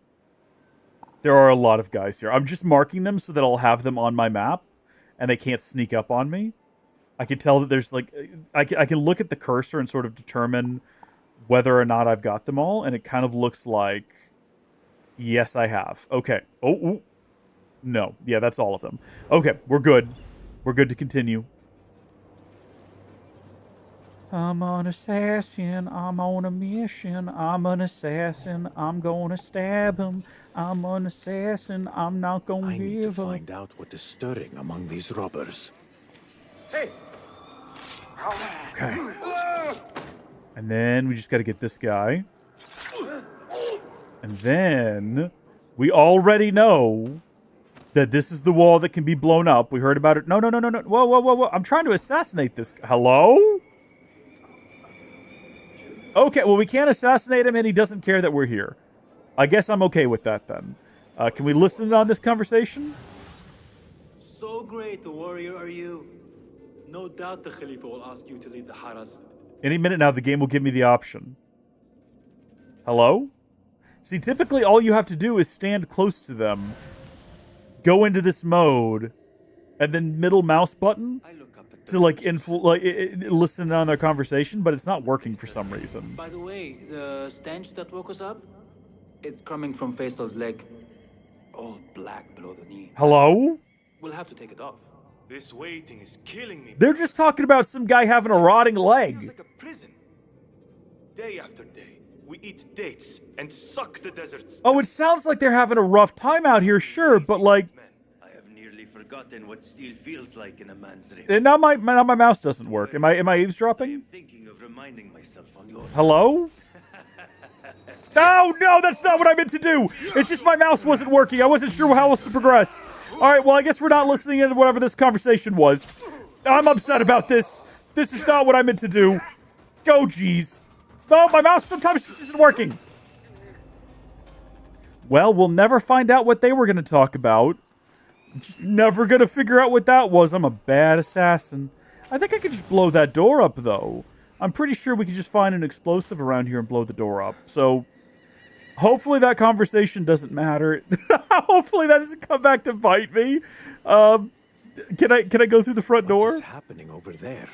There are a lot of guys here. I'm just marking them so that I'll have them on my map and they can't sneak up on me. I can tell that there's like... I can look at the cursor and sort of determine whether or not I've got them all, and it kind of looks like, yes, I have. Okay. Oh, ooh. No. Yeah, that's all of them. Okay, we're good. We're good to continue. I'm an assassin. I'm on a mission. I'm an assassin. I'm gonna stab him. I'm an assassin. I'm not gonna give up. I need to find out what is stirring among these robbers. Hey! Okay. And then we just got to get this guy. And then we already know that this is the wall that can be blown up. We heard about it. No. Whoa. I'm trying to assassinate this. Hello? Okay, well, we can't assassinate him and he doesn't care that we're here. I guess I'm okay with that then. Can we listen on this conversation? So great a warrior are you. No doubt the Khalifa will ask you to lead the Haras. Any minute now, the game will give me the option. Hello? See, typically all you have to do is stand close to them, go into this mode, and then middle mouse button to, like, listen on their conversation, but it's not working for some reason. By the way, the stench that woke us up, it's coming from Faisal's leg. All black below the knee. Hello? We'll have to take it off. This waiting is killing me. They're just talking about some guy having a rotting leg. It's like a prison. Day after day, we eat dates and suck the deserts. Oh, it sounds like they're having a rough time out here, sure, but like... I have nearly forgotten what steel feels like in a man's ribs. And now my mouse doesn't work. Am I eavesdropping? I'm thinking of reminding myself on your... Hello? No, that's not what I meant to do. It's just my mouse wasn't working. I wasn't sure how else to progress. All right, well, I guess we're not listening in to whatever this conversation was. I'm upset about this. This is not what I meant to do. Go, jeez. No, my mouse sometimes just isn't working. Well, we'll never find out what they were going to talk about. Just never gonna figure out what that was. I'm a bad assassin. I think I could just blow that door up, though. I'm pretty sure we could just find an explosive around here and blow the door up. So, hopefully that conversation doesn't matter. Hopefully that doesn't come back to bite me. Can I go through the front door? What is happening over there?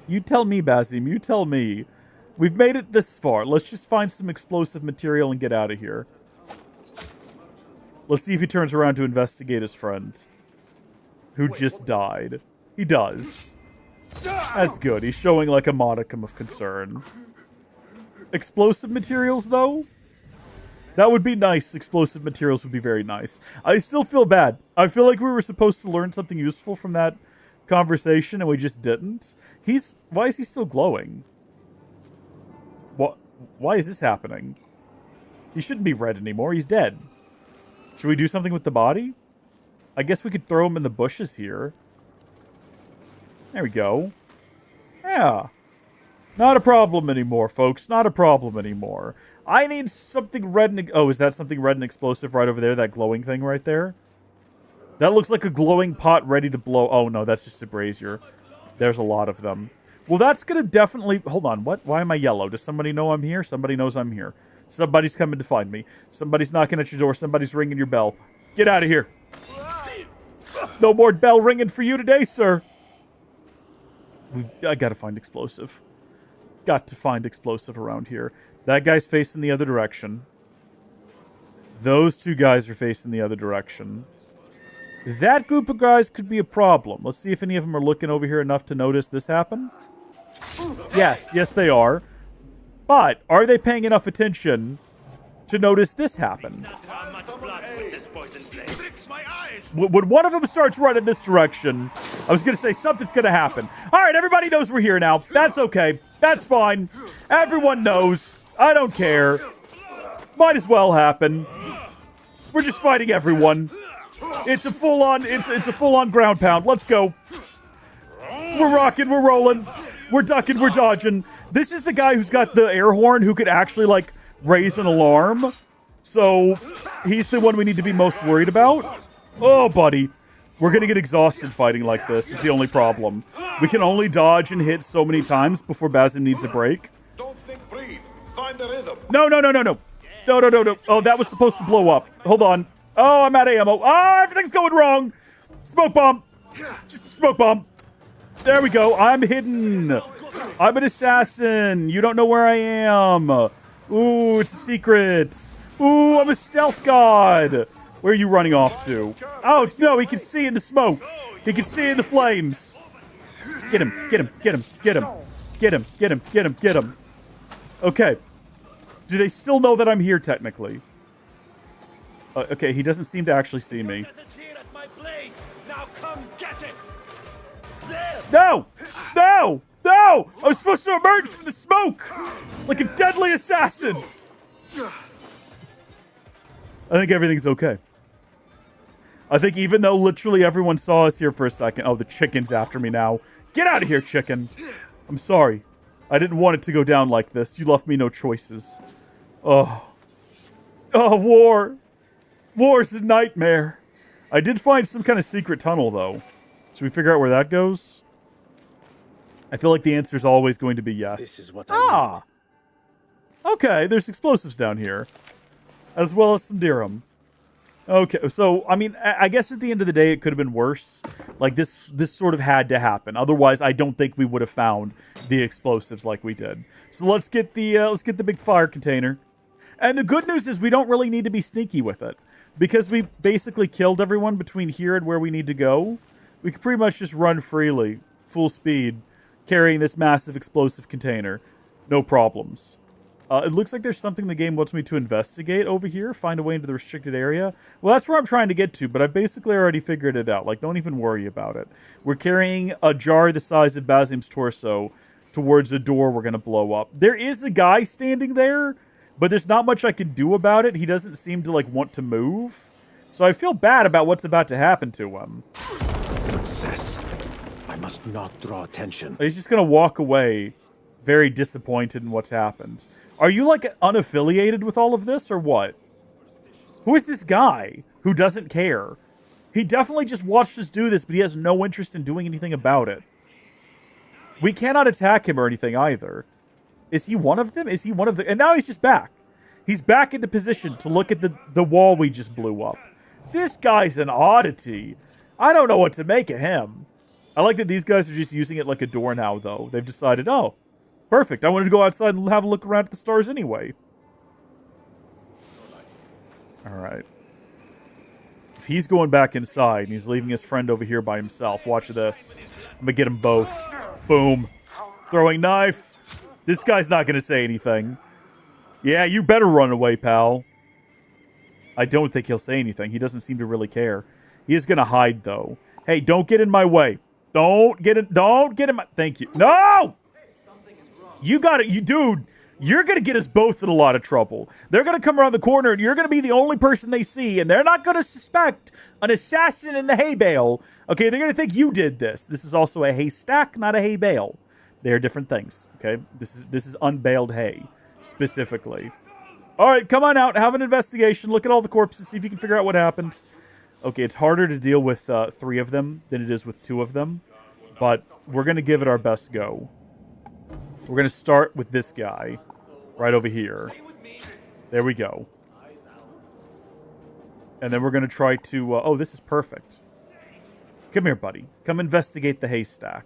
You tell me, Basim. You tell me. We've made it this far. Let's just find some explosive material and get out of here. Let's see if he turns around to investigate his friend, who just died. He does. That's good. He's showing like a modicum of concern. Explosive materials, though? That would be nice. Explosive materials would be very nice. I still feel bad. I feel like we were supposed to learn something useful from that conversation, and we just didn't. Why is he still glowing? What? Why is this happening? He shouldn't be red anymore. He's dead. Should we do something with the body? I guess we could throw him in the bushes here. There we go. Yeah. Not a problem anymore, folks. Not a problem anymore. I need something red and... Oh, is that something red and explosive right over there? That glowing thing right there? That looks like a glowing pot ready to blow... Oh, no, that's just a brazier. There's a lot of them. Well, that's going to definitely... Hold on, what? Why am I yellow? Does somebody know I'm here? Somebody knows I'm here. Somebody's coming to find me. Somebody's knocking at your door. Somebody's ringing your bell. Get out of here. No more bell ringing for you today, sir. I gotta find explosive. Got to find explosive around here. That guy's facing the other direction. Those two guys are facing the other direction. That group of guys could be a problem. Let's see if any of them are looking over here enough to notice this happen. Yes, they are. But are they paying enough attention to notice this happen? When one of them starts running this direction, I was going to say something's going to happen. All right, everybody knows we're here now. That's okay. That's fine. Everyone knows. I don't care. Might as well happen. We're just fighting everyone. It's a full-on ground pound. Let's go. We're rocking. We're rolling. We're ducking. We're dodging. This is the guy who's got the air horn who could actually, like, raise an alarm. So he's the one we need to be most worried about. Oh, buddy. We're going to get exhausted fighting like this is the only problem. We can only dodge and hit so many times before Basim needs a break. Don't think, breathe. Find the rhythm. No. No. Oh, that was supposed to blow up. Hold on. Oh, I'm out of ammo. Oh, everything's going wrong. Smoke bomb. Smoke bomb. There we go. I'm hidden. I'm an assassin. You don't know where I am. Ooh, it's a secret. Ooh, I'm a stealth god. Where are you running off to? Oh, no, he can see in the smoke. He can see in the flames. Get him. Okay. Do they still know that I'm here, technically? Okay, he doesn't seem to actually see me. No! I was supposed to emerge from the smoke! Like a deadly assassin! I think everything's okay. I think even though literally everyone saw us here for a second... Oh, the chicken's after me now. Get out of here, chicken! I'm sorry. I didn't want it to go down like this. You left me no choices. Oh, war. War's a nightmare. I did find some kind of secret tunnel, though. Should we figure out where that goes? I feel like the answer is always going to be yes. This is what I need. Okay, there's explosives down here. As well as some dirham. Okay, so, I mean, I guess at the end of the day, it could have been worse. Like, this sort of had to happen. Otherwise, I don't think we would have found the explosives like we did. So let's get the big fire container. And the good news is we don't really need to be sneaky with it. Because we basically killed everyone between here and where we need to go. We can pretty much just run freely, full speed, carrying this massive explosive container. No problems. It looks like there's something the game wants me to investigate over here. Find a way into the restricted area. Well, that's where I'm trying to get to, but I've basically already figured it out. Like, don't even worry about it. We're carrying a jar the size of Basim's torso towards a door we're going to blow up. There is a guy standing there, but there's not much I can do about it. He doesn't seem to, like, want to move. So I feel bad about what's about to happen to him. Success. I must not draw attention. He's just going to walk away, very disappointed in what's happened. Are you, like, unaffiliated with all of this, or what? Who is this guy who doesn't care? He definitely just watched us do this, but he has no interest in doing anything about it. We cannot attack him or anything either. Is he one of them? Is he one of the... And now he's just back. He's back into position to look at the wall we just blew up. This guy's an oddity. I don't know what to make of him. I like that these guys are just using it like a door now, though. They've decided, oh, perfect. I wanted to go outside and have a look around at the stars anyway. Alright. If he's going back inside and he's leaving his friend over here by himself, watch this. I'm gonna get them both. Boom. Throwing knife. This guy's not gonna say anything. Yeah, you better run away, pal. I don't think he'll say anything. He doesn't seem to really care. He is gonna hide, though. Hey, don't get in my way. Don't get in my... Thank you. No! You got it. You, dude, you're going to get us both in a lot of trouble. They're going to come around the corner, and you're going to be the only person they see, and they're not going to suspect an assassin in the hay bale. Okay, they're going to think you did this. This is also a haystack, not a hay bale. They're different things, okay? This is unbaled hay, specifically. All right, come on out. Have an investigation. Look at all the corpses. See if you can figure out what happened. Okay, it's harder to deal with 3 of them than it is with 2 of them. But we're going to give it our best go. We're going to start with this guy. Right over here. There we go. And then we're going to try to... oh, this is perfect. Come here, buddy. Come investigate the haystack.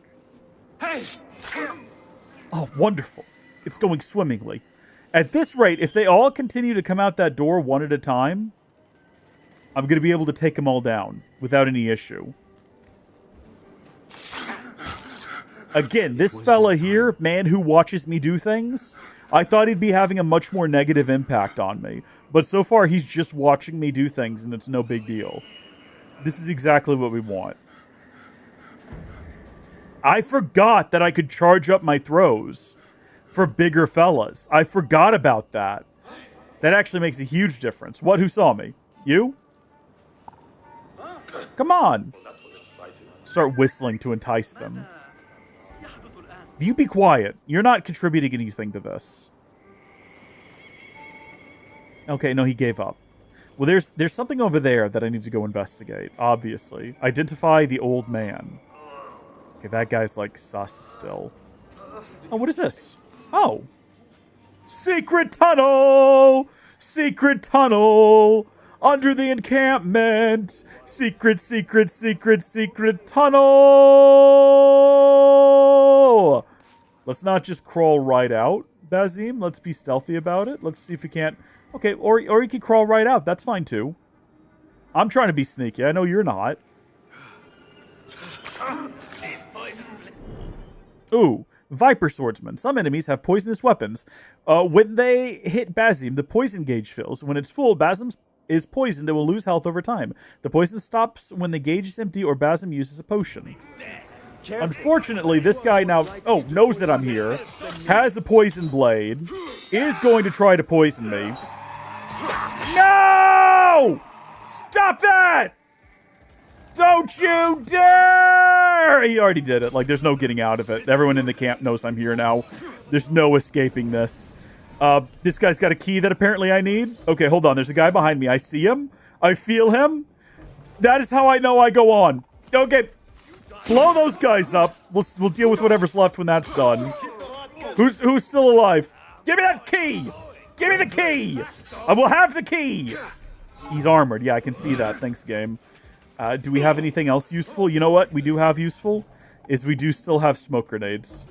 Hey! Oh, wonderful. It's going swimmingly. At this rate, if they all continue to come out that door one at a time... I'm going to be able to take them all down without any issue. Again, this fella here, man who watches me do things, I thought he'd be having a much more negative impact on me. But so far, he's just watching me do things, and it's no big deal. This is exactly what we want. I forgot that I could charge up my throws for bigger fellas. I forgot about that. That actually makes a huge difference. What? Who saw me? You? Come on. Start whistling to entice them. You be quiet. You're not contributing anything to this. Okay, no, he gave up. Well, there's something over there that I need to go investigate, obviously. Identify the old man. Okay, that guy's like sus still. Oh, what is this? Oh. Secret tunnel! Secret tunnel! Under the encampment! Secret, secret, secret, secret tunnel! Let's not just crawl right out, Basim. Let's be stealthy about it. Let's see if we can't... Okay, or you can crawl right out. That's fine, too. I'm trying to be sneaky. I know you're not. Ooh. Viper Swordsman. Some enemies have poisonous weapons. When they hit Basim, the poison gauge fills. When it's full, Basim is poisoned and will lose health over time. The poison stops when the gauge is empty or Basim uses a potion. Unfortunately, this guy now knows that I'm here, has a poison blade, is going to try to poison me. No! Stop that! Don't you dare! He already did it. Like, there's no getting out of it. Everyone in the camp knows I'm here now. There's no escaping this. This guy's got a key that apparently I need. Okay, hold on. There's a guy behind me. I see him. I feel him. That is how I know I go on. Okay. Blow those guys up. We'll deal with whatever's left when that's done. Who's still alive? Give me that key! Give me the key! I will have the key! He's armored. Yeah, I can see that. Thanks, game. Do we have anything else useful? You know what we do have useful? Is we do still have smoke grenades.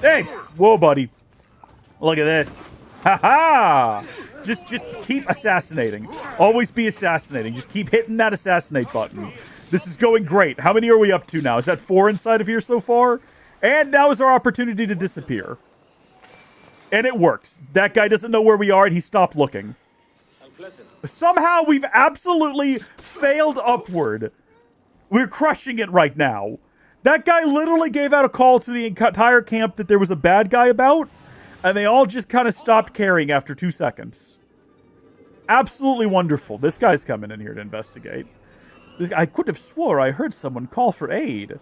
Hey! Whoa, buddy. Look at this. Ha-ha! Just keep assassinating. Always be assassinating. Just keep hitting that assassinate button. This is going great. How many are we up to now? Is that 4 inside of here so far? And now is our opportunity to disappear. And it works. That guy doesn't know where we are and he stopped looking. Somehow we've absolutely failed upward. We're crushing it right now. That guy literally gave out a call to the entire camp that there was a bad guy about, and they all just kind of stopped caring after 2 seconds. Absolutely wonderful. This guy's coming in here to investigate. I could have swore I heard someone call for aid.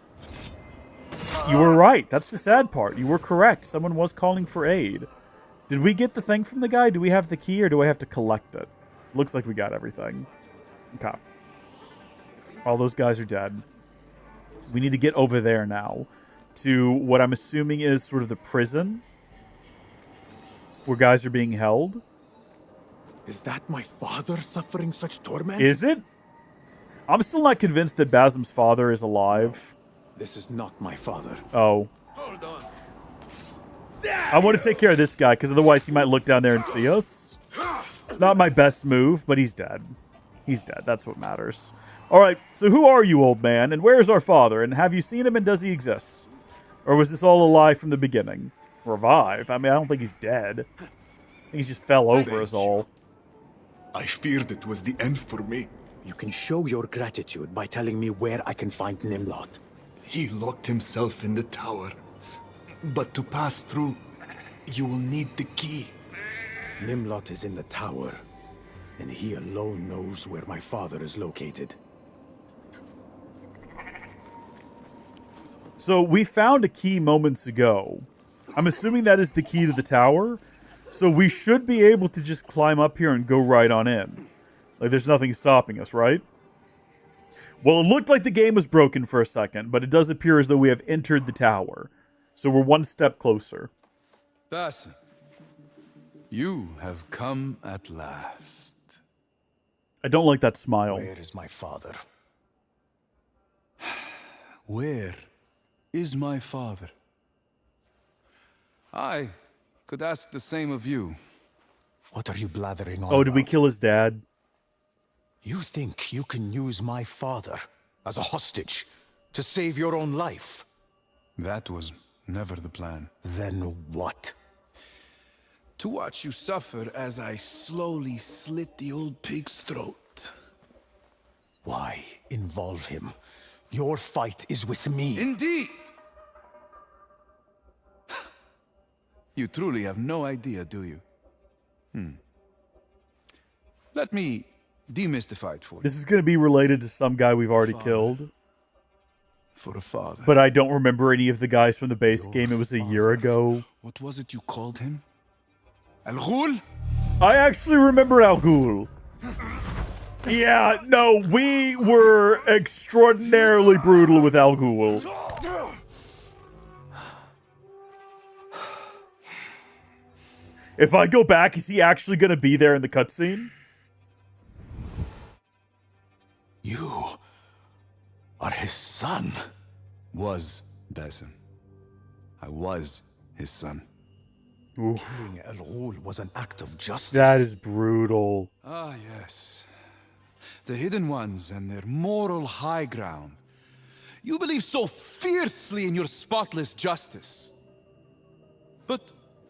You were right. That's the sad part. You were correct. Someone was calling for aid. Did we get the thing from the guy? Do we have the key or do I have to collect it? Looks like we got everything. Okay. All those guys are dead. We need to get over there now. To what I'm assuming is sort of the prison. Where guys are being held. Is that my father suffering such torment? Is it? I'm still not convinced that Basim's father is alive. This is not my father. Oh. Hold on. I want to take care of this guy, because otherwise he might look down there and see us. Not my best move, but he's dead. He's dead. That's what matters. Alright, so who are you, old man? And where is our father? And have you seen him, and does he exist? Or was this all a lie from the beginning? Revive? I mean, I don't think he's dead. I think he just fell over us all. I feared it was the end for me. You can show your gratitude by telling me where I can find Nimlot. He locked himself in the tower. But to pass through, you will need the key. Nimlot is in the tower, and he alone knows where my father is located. So we found a key moments ago. I'm assuming that is the key to the tower. So we should be able to just climb up here and go right on in. Like there's nothing stopping us, right? Well, it looked like the game was broken for a second, but it does appear as though we have entered the tower. So we're one step closer. Basim, you have come at last. I don't like that smile. Where is my father? Where is my father? I could ask the same of you. What are you blathering on Oh, did we about? kill his dad? You think you can use my father as a hostage to save your own life? That was never the plan. Then what? To watch you suffer as I slowly slit the old pig's throat. Why involve him? Your fight is with me. Indeed! You truly have no idea, do you? Let me demystify it for you. This is going to be related to some guy we've already killed. For a father. But I don't remember any of the guys from the base game. It was a year ago. What was it you called him? Al-Ghul? I actually remember Al Ghul. Yeah, no, we were extraordinarily brutal with Al Ghul. If I go back, is he actually going to be there in the cutscene? You are his son. Was Basim. I was his son. Killing El Ghul was an act of justice. That is brutal. Ah, yes. The Hidden Ones and their moral high ground. You believe so fiercely in your spotless justice. But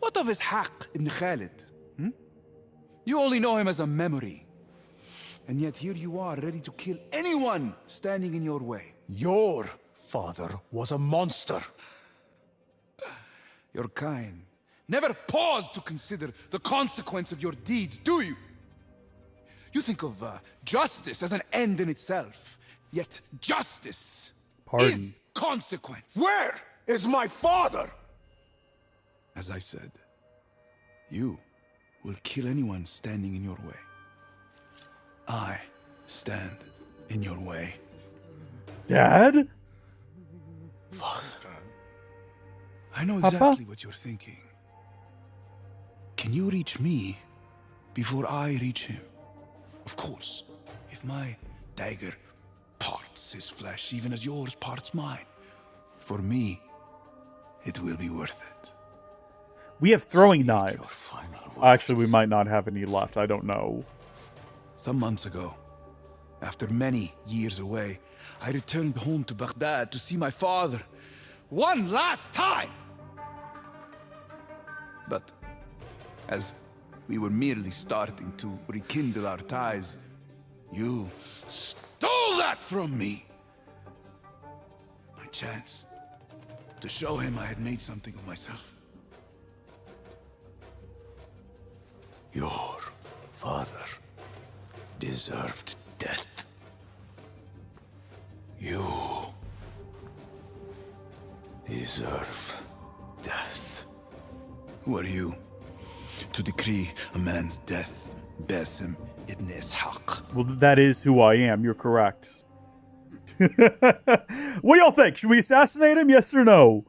what of his Haq ibn Khalid? You only know him as a memory. And yet here you are, ready to kill anyone standing in your way. Your father was a monster. Your kind never pause to consider the consequence of your deeds, do you? You think of justice as an end in itself, yet justice is consequence. Where is my father? As I said, you will kill anyone standing in your way. I stand in your way. Dad? Father. I know exactly what you're thinking. Can you reach me before I reach him? Of course, if my dagger parts his flesh even as yours parts mine, for me, it will be worth it. We have throwing knives. Actually, we might not have any left. I don't know. Some months ago, after many years away, I returned home to Baghdad to see my father one last time. But as we were merely starting to rekindle our ties, you stole that from me. My chance to show him I had made something of myself. Your father deserved death. You deserve death. Who are you to decree a man's death, Basim ibn Ishaq? Well, that is who I am. You're correct. What do y'all think? Should we assassinate him? Yes or no?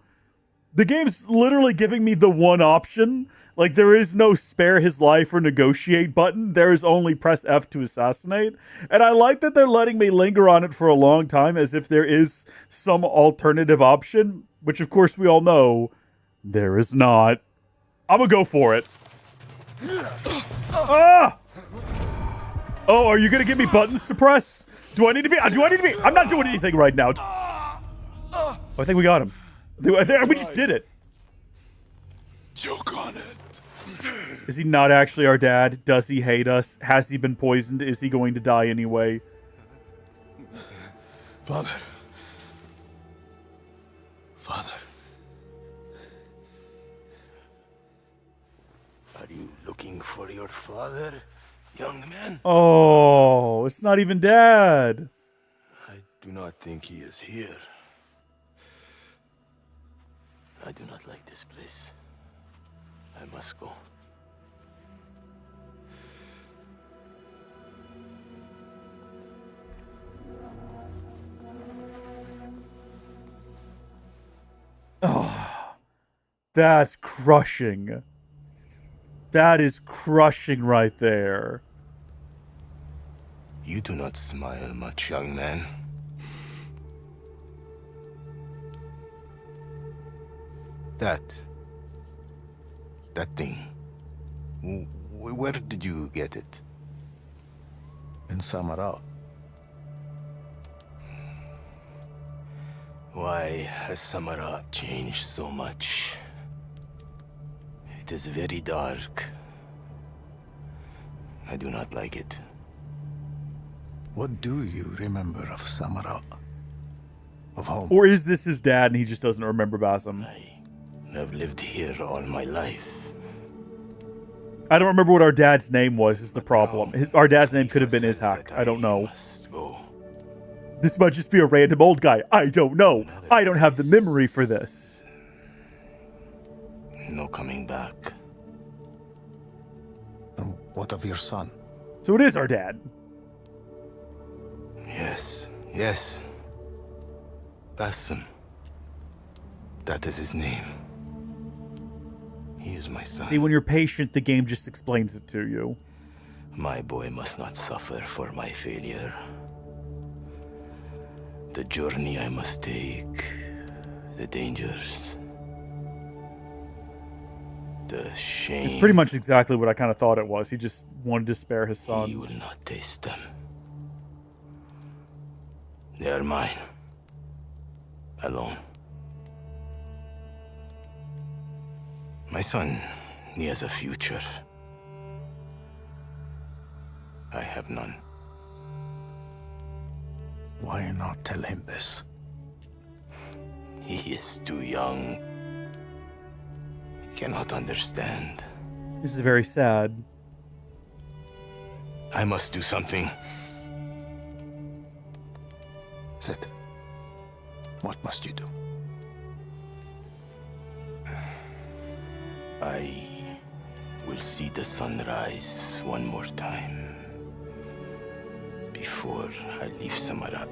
The game's literally giving me the one option. Like, there is no spare his life or negotiate button. There is only press F to assassinate. And I like that they're letting me linger on it for a long time as if there is some alternative option, which of course we all know there is not. I'm gonna go for it. Ah! Oh, are you gonna give me buttons to press? Do I need to be? I'm not doing anything right now. Oh, I think we got him. We just did it. Joke on it. Is he not actually our dad? Does he hate us? Has he been poisoned? Is he going to die anyway? Father. Father. Are you looking for your father, young man? Oh, it's not even Dad. I do not think he is here. I do not like this place. I must go. Oh, that's crushing. That is crushing right there. You do not smile much, young man. That thing. Where did you get it? In Samara. Why has Samara changed so much? It is very dark. I do not like it. What do you remember of Samara? Of home? Or is this his dad and he just doesn't remember Basim? I've lived here all my life. I don't remember what our dad's name was, is the problem. Our dad's name could have been Ishak. I don't know. This might just be a random old guy. I don't know. I don't have the memory for this. No coming back. And what of your son? So it is our dad. Yes. Basim. That is his name. He is my son. See, when you're patient, the game just explains it to you. My boy must not suffer for my failure. The journey I must take, the dangers, the shame. It's pretty much exactly what I kind of thought it was. He just wanted to spare his son. He will not taste them. They are mine. Alone. My son, he has a future. I have none. Why not tell him this? He is too young. He cannot understand. This is very sad. I must do something. Sit. What must you do? I will see the sunrise one more time before I leave Samara.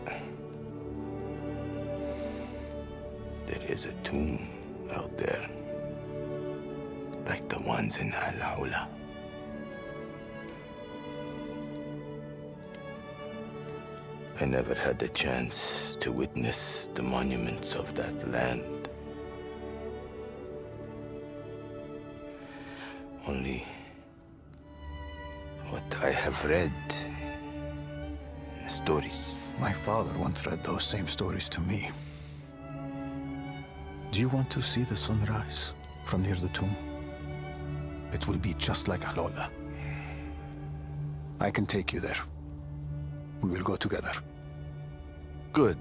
There is a tomb out there, like the ones in Al-Hula. I never had the chance to witness the monuments of that land. Only what I have read in stories. My father once read those same stories to me. Do you want to see the sunrise from near the tomb? It will be just like Alola. I can take you there. We will go together. Good.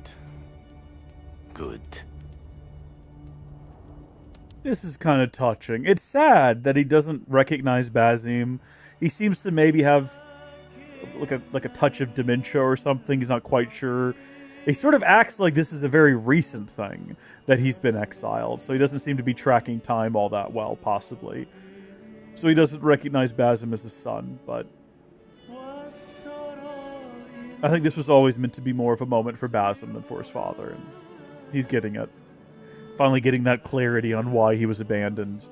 This is kind of touching. It's sad that he doesn't recognize Basim. He seems to maybe have like a touch of dementia or something. He's not quite sure. He sort of acts like this is a very recent thing that he's been exiled. So he doesn't seem to be tracking time all that well, possibly. So he doesn't recognize Basim as his son, but I think this was always meant to be more of a moment for Basim than for his father, and he's getting it. Finally getting that clarity on why he was abandoned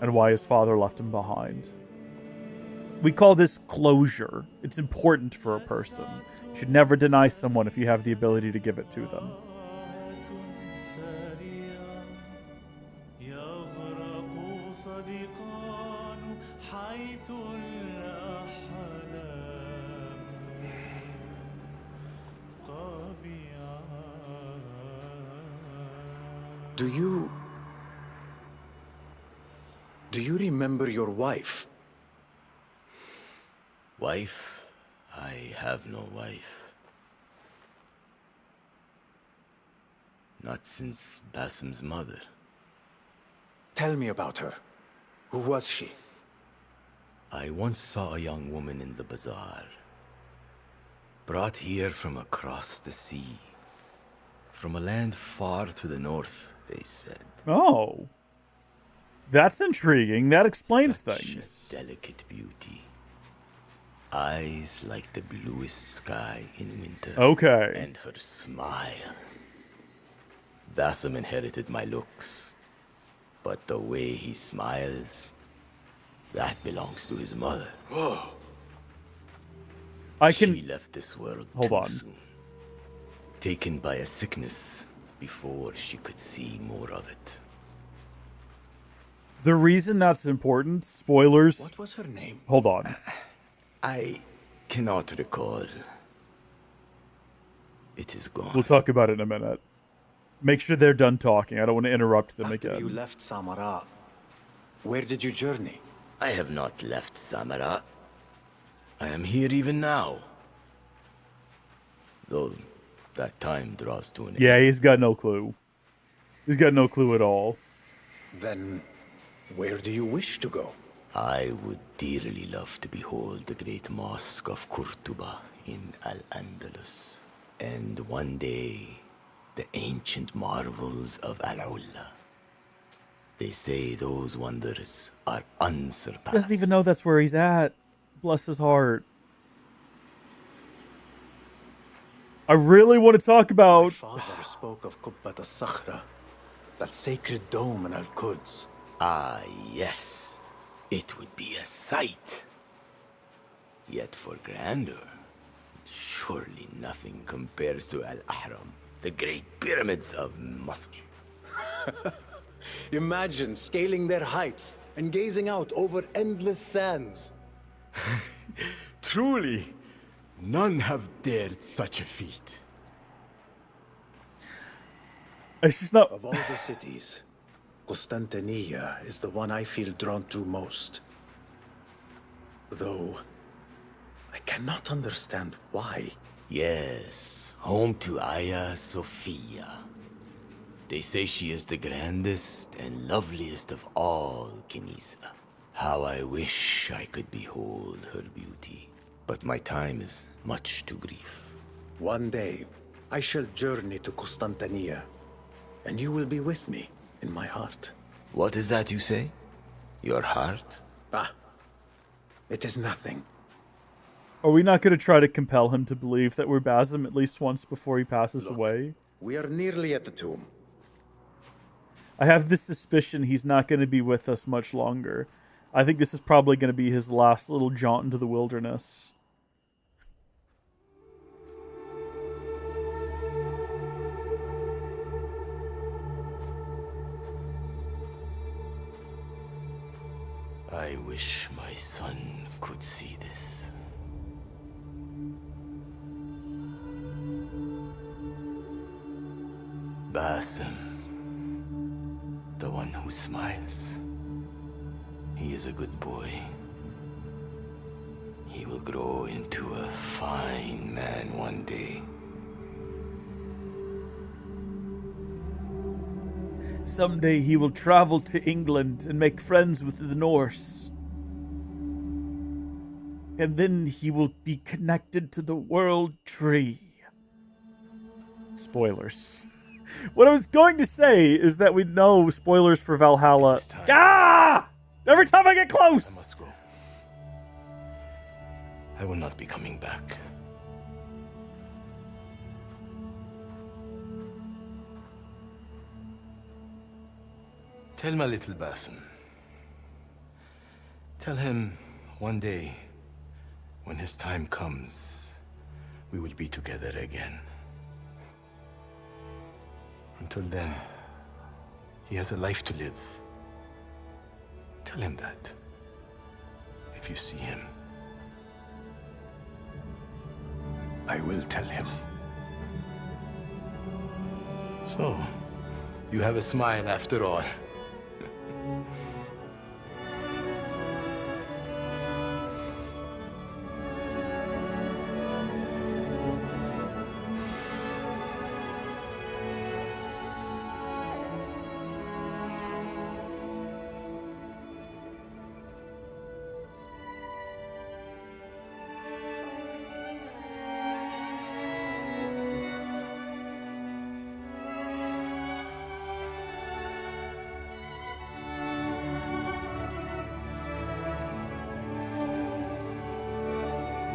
and why his father left him behind. We call this closure. It's important for a person. You should never deny someone if you have the ability to give it to them. Do you remember your wife? Wife? I have no wife. Not since Basim's mother. Tell me about her. Who was she? I once saw a young woman in the bazaar. Brought here from across the sea. From a land far to the north, they said. Oh. That's intriguing. That explains things. Delicate beauty. Eyes like the bluest sky in winter. Okay. And her smile. Basim inherited my looks. But the way he smiles, that belongs to his mother. Whoa. She left this world Hold too on. soon. Taken by a sickness before she could see more of it. The reason that's important, spoilers. What was her name? Hold on. I cannot recall. It is gone. We'll talk about it in a minute. Make sure they're done talking. I don't want to interrupt them After again. you left Samara, where did you journey? I have not left Samara. I am here even now. Though that time draws to an end. Yeah, he's got no clue. He's got no clue at all. Then, where do you wish to go? I would dearly love to behold the great mosque of Cordoba in Al-Andalus. And one day, the ancient marvels of Al-Ula. They say those wonders are unsurpassed. He doesn't even know that's where he's at. Bless his heart. I really want to talk about... My father spoke of Qubbat al-Sakhra, that sacred dome in Al-Quds. Ah, yes. It would be a sight. Yet for grandeur, surely nothing compares to Al-Ahram, the great pyramids of Masr. Imagine scaling their heights and gazing out over endless sands. Truly, none have dared such a feat. It's just not... Of all the cities, Constantinople is the one I feel drawn to most. Though, I cannot understand why. Yes, home to Hagia Sophia. They say she is the grandest and loveliest of all Kenisa. How I wish I could behold her beauty. But my time is much too brief. One day, I shall journey to Constantinople, and you will be with me in my heart. What is that you say? Your heart? Ah, it is nothing. Are we not going to try to compel him to believe that we're Basim at least once before he passes away? We are nearly at the tomb. I have this suspicion he's not going to be with us much longer. I think this is probably going to be his last little jaunt into the wilderness. I wish my son could see this. Basim, the one who smiles. He is a good boy. He will grow into a fine man one day. Someday he will travel to England and make friends with the Norse. And then he will be connected to the World Tree. Spoilers. What I was going to say is that we know spoilers for Valhalla. Ah! Every time I get close! I must go. I will not be coming back. Tell my little Basim. Tell him one day, when his time comes, we will be together again. Until then, he has a life to live. Tell him that, if you see him. I will tell him. So, you have a smile after all.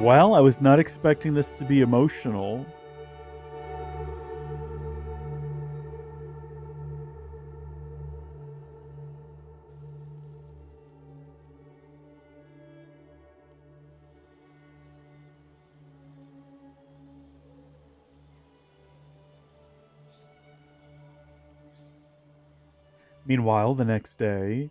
Well, I was not expecting this to be emotional. Meanwhile, the next day...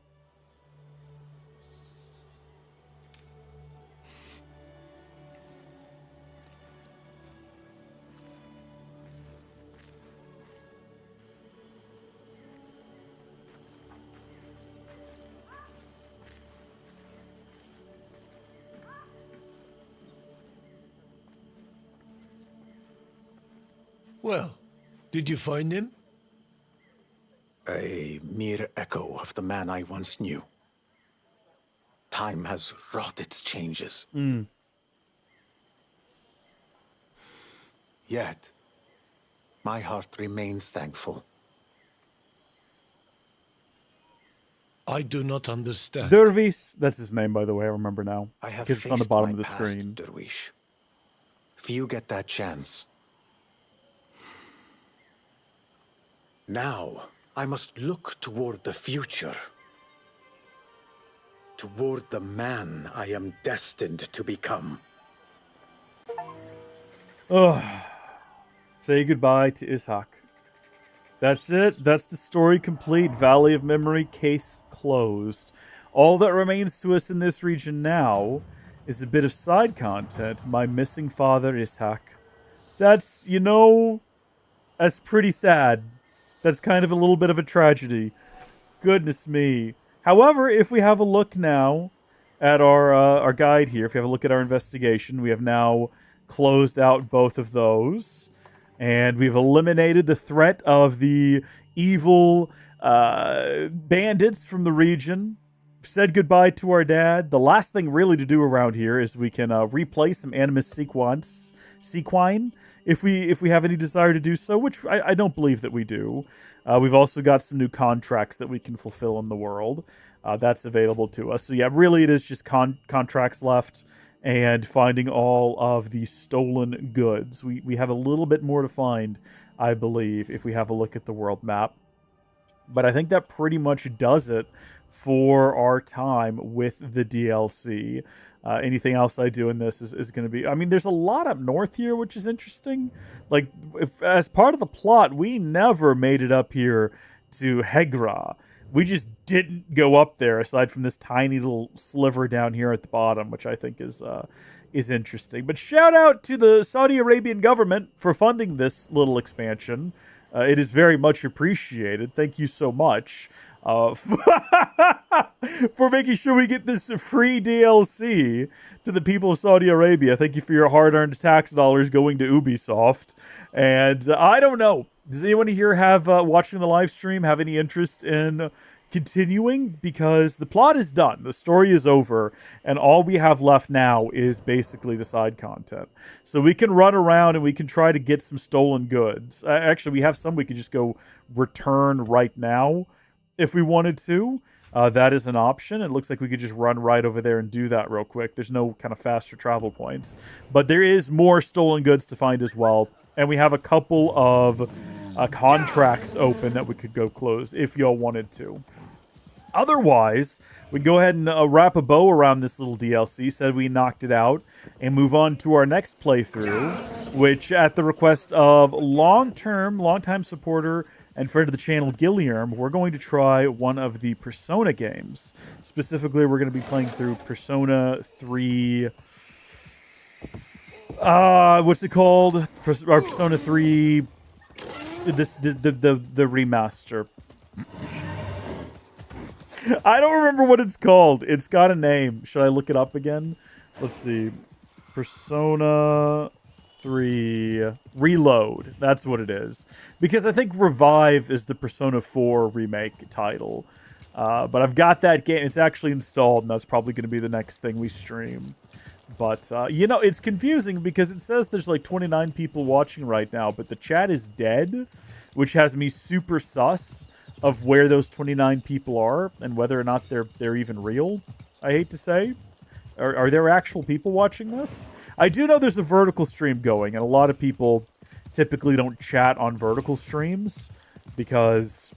Well, did you find him? A mere echo of the man I once knew. Time has wrought its changes. Yet, my heart remains thankful. I do not understand. Dervis, that's his name, by the way, I remember now. I have Because it's on the faced bottom my of the past, screen. Derwish. Few get that chance. Now, I must look toward the future. Toward the man I am destined to become. Ugh. Say goodbye to Ishak. That's it. That's the story complete. Valley of Memory, case closed. All that remains to us in this region now is a bit of side content. My missing father, Ishak. That's, you know, that's pretty sad. That's kind of a little bit of a tragedy. Goodness me. However, if we have a look now at our guide here, if you have a look at our investigation, we have now closed out both of those. And we've eliminated the threat of the evil bandits from the region. Said goodbye to our dad. The last thing really to do around here is we can replay some Animus Sequine if we have any desire to do so, which I don't believe that we do. We've also got some new contracts that we can fulfill in the world. That's available to us. So yeah, really it is just contracts left and finding all of the stolen goods. We have a little bit more to find, I believe, if we have a look at the world map. But I think that pretty much does it for our time with the DLC. Anything else I do in this is going to be... I mean, there's a lot up north here, which is interesting. Like, as part of the plot, we never made it up here to Hegra. We just didn't go up there, aside from this tiny little sliver down here at the bottom, which I think is interesting. But shout out to the Saudi Arabian government for funding this little expansion. It is very much appreciated. Thank you so much for making sure we get this free DLC to the people of Saudi Arabia. Thank you for your hard-earned tax dollars going to Ubisoft. And I don't know. Does anyone here have, watching the live stream, have any interest in continuing? Because the plot is done. The story is over. And all we have left now is basically the side content. So we can run around and we can try to get some stolen goods. Actually, we have some we can just go return right now if we wanted to. That is an option. It looks like we could just run right over there and do that real quick. There's no kind of faster travel points. But there is more stolen goods to find as well. And we have a couple of contracts open that we could go close if y'all wanted to. Otherwise, we go ahead and wrap a bow around this little DLC, said we knocked it out, and move on to our next playthrough, which, at the request of longtime supporter and friend of the channel, Gilliam, we're going to try one of the Persona games. Specifically, we're going to be playing through Persona 3... what's it called? Persona 3... The remaster. I don't remember what it's called. It's got a name. Should I look it up again? Let's see. Persona 3 Reload. That's what it is. Because I think Revive is the Persona 4 remake title. But I've got that game. It's actually installed, and that's probably going to be the next thing we stream. But, you know, it's confusing because it says there's like 29 people watching right now, but the chat is dead, which has me super sus of where those 29 people are and whether or not they're even real, I hate to say. Are there actual people watching this? I do know there's a vertical stream going, and a lot of people typically don't chat on vertical streams because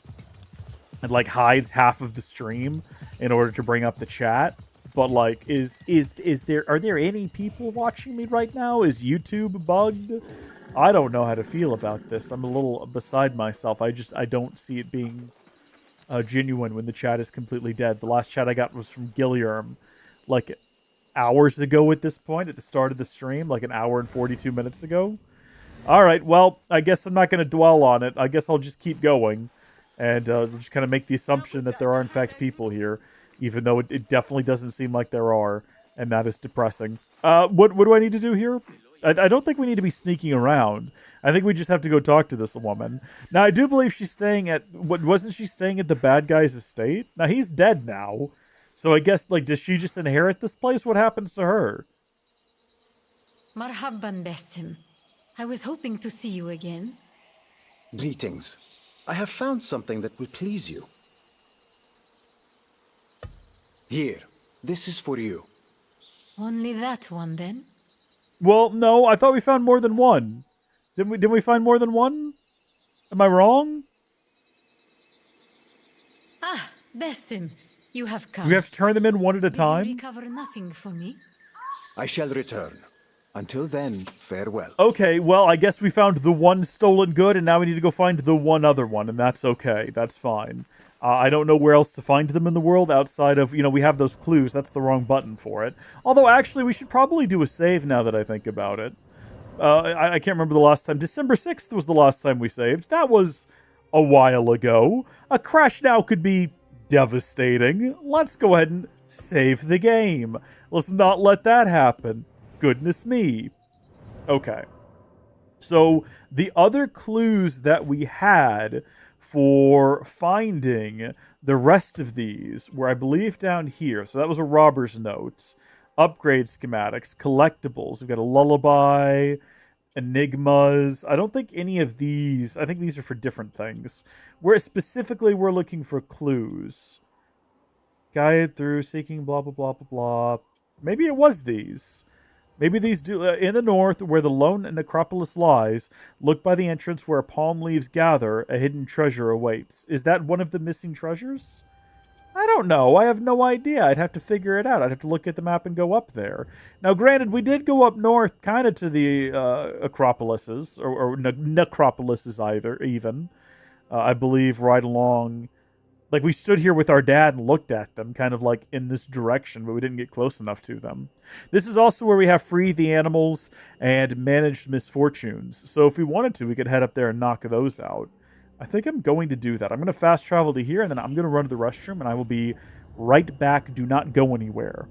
it, like, hides half of the stream in order to bring up the chat. But, like, are there any people watching me right now? Is YouTube bugged? I don't know how to feel about this. I'm a little beside myself. I don't see it being genuine when the chat is completely dead. The last chat I got was from Gilliam, like, hours ago at this point, at the start of the stream, like an hour and 42 minutes ago. Alright, well, I guess I'm not going to dwell on it. I guess I'll just keep going, and we'll just kind of make the assumption that there are, in fact, people here, even though it definitely doesn't seem like there are, and that is depressing. What do I need to do here? I don't think we need to be sneaking around. I think we just have to go talk to this woman. Now, I do believe she's staying at... wasn't she staying at the bad guy's estate? Now, he's dead now. So I guess, like, does she just inherit this place? What happens to her? Marhaban, Basim. I was hoping to see you again. Greetings. I have found something that will please you. Here, this is for you. Only that one, then? Well, no, I thought we found more than one. Didn't we find more than one? Am I wrong? Ah, Basim, you have come. Do we have to turn them in one at a time? Did you recover nothing for me? I shall return. Until then, farewell. Okay, well, I guess we found the one stolen good, and now we need to go find the one other one, and that's okay. That's fine. I don't know where else to find them in the world outside of, you know, we have those clues. That's the wrong button for it. Although, actually, we should probably do a save now that I think about it. I can't remember the last time. December 6th was the last time we saved. That was a while ago. A crash now could be devastating. Let's go ahead and save the game. Let's not let that happen. Goodness me. Okay. So, the other clues that we had for finding the rest of these were, I believe, down here. So that was a robber's note. Upgrade schematics, collectibles. We've got a lullaby, enigmas. I don't think any of these... I think these are for different things. We're looking for clues. Guide through seeking blah, blah, blah, blah, blah. Maybe it was these. Maybe these do... in the north, where the lone necropolis lies, look by the entrance where palm leaves gather, a hidden treasure awaits. Is that one of the missing treasures? I don't know. I have no idea. I'd have to figure it out. I'd have to look at the map and go up there. Now, granted, we did go up north, kind of to the acropolises, or necropolises even. I believe right along... Like, we stood here with our dad and looked at them, kind of like in this direction, but we didn't get close enough to them. This is also where we have Free the Animals and Managed Misfortunes. So if we wanted to, we could head up there and knock those out. I think I'm going to do that. I'm going to fast travel to here, and then I'm going to run to the restroom, and I will be right back. Do not go anywhere.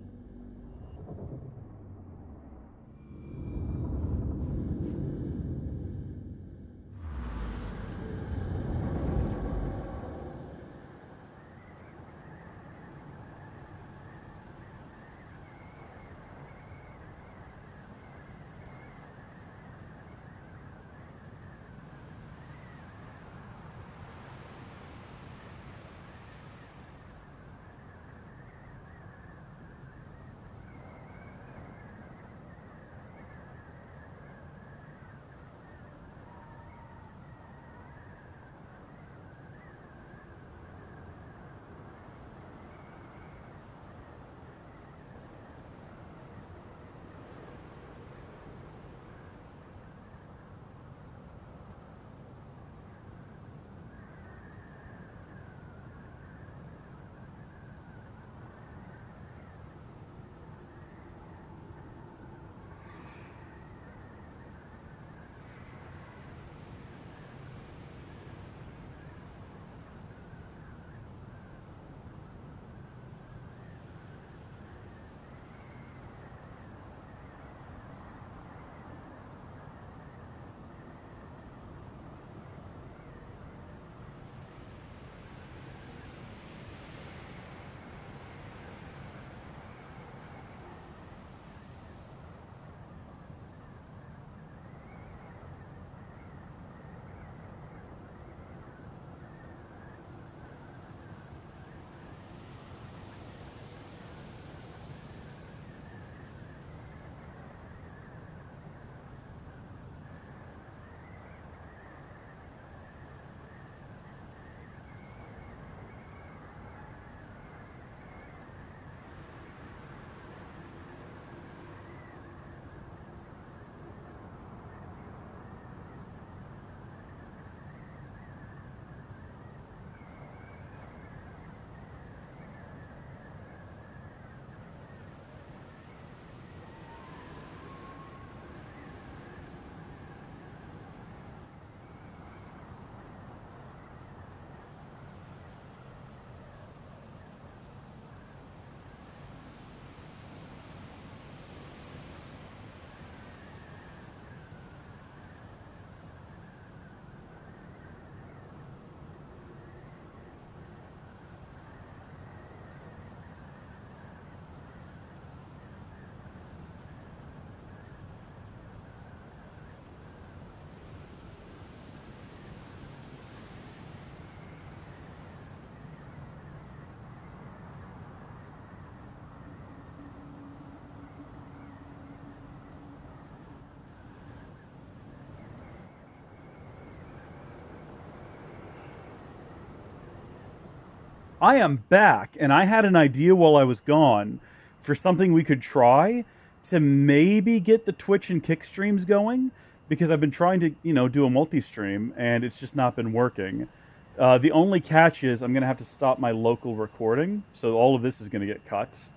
I am back, and I had an idea while I was gone for something we could try to maybe get the Twitch and Kick streams going, because I've been trying to, do a multi-stream, and it's just not been working. The only catch is I'm going to have to stop my local recording, so all of this is going to get cut.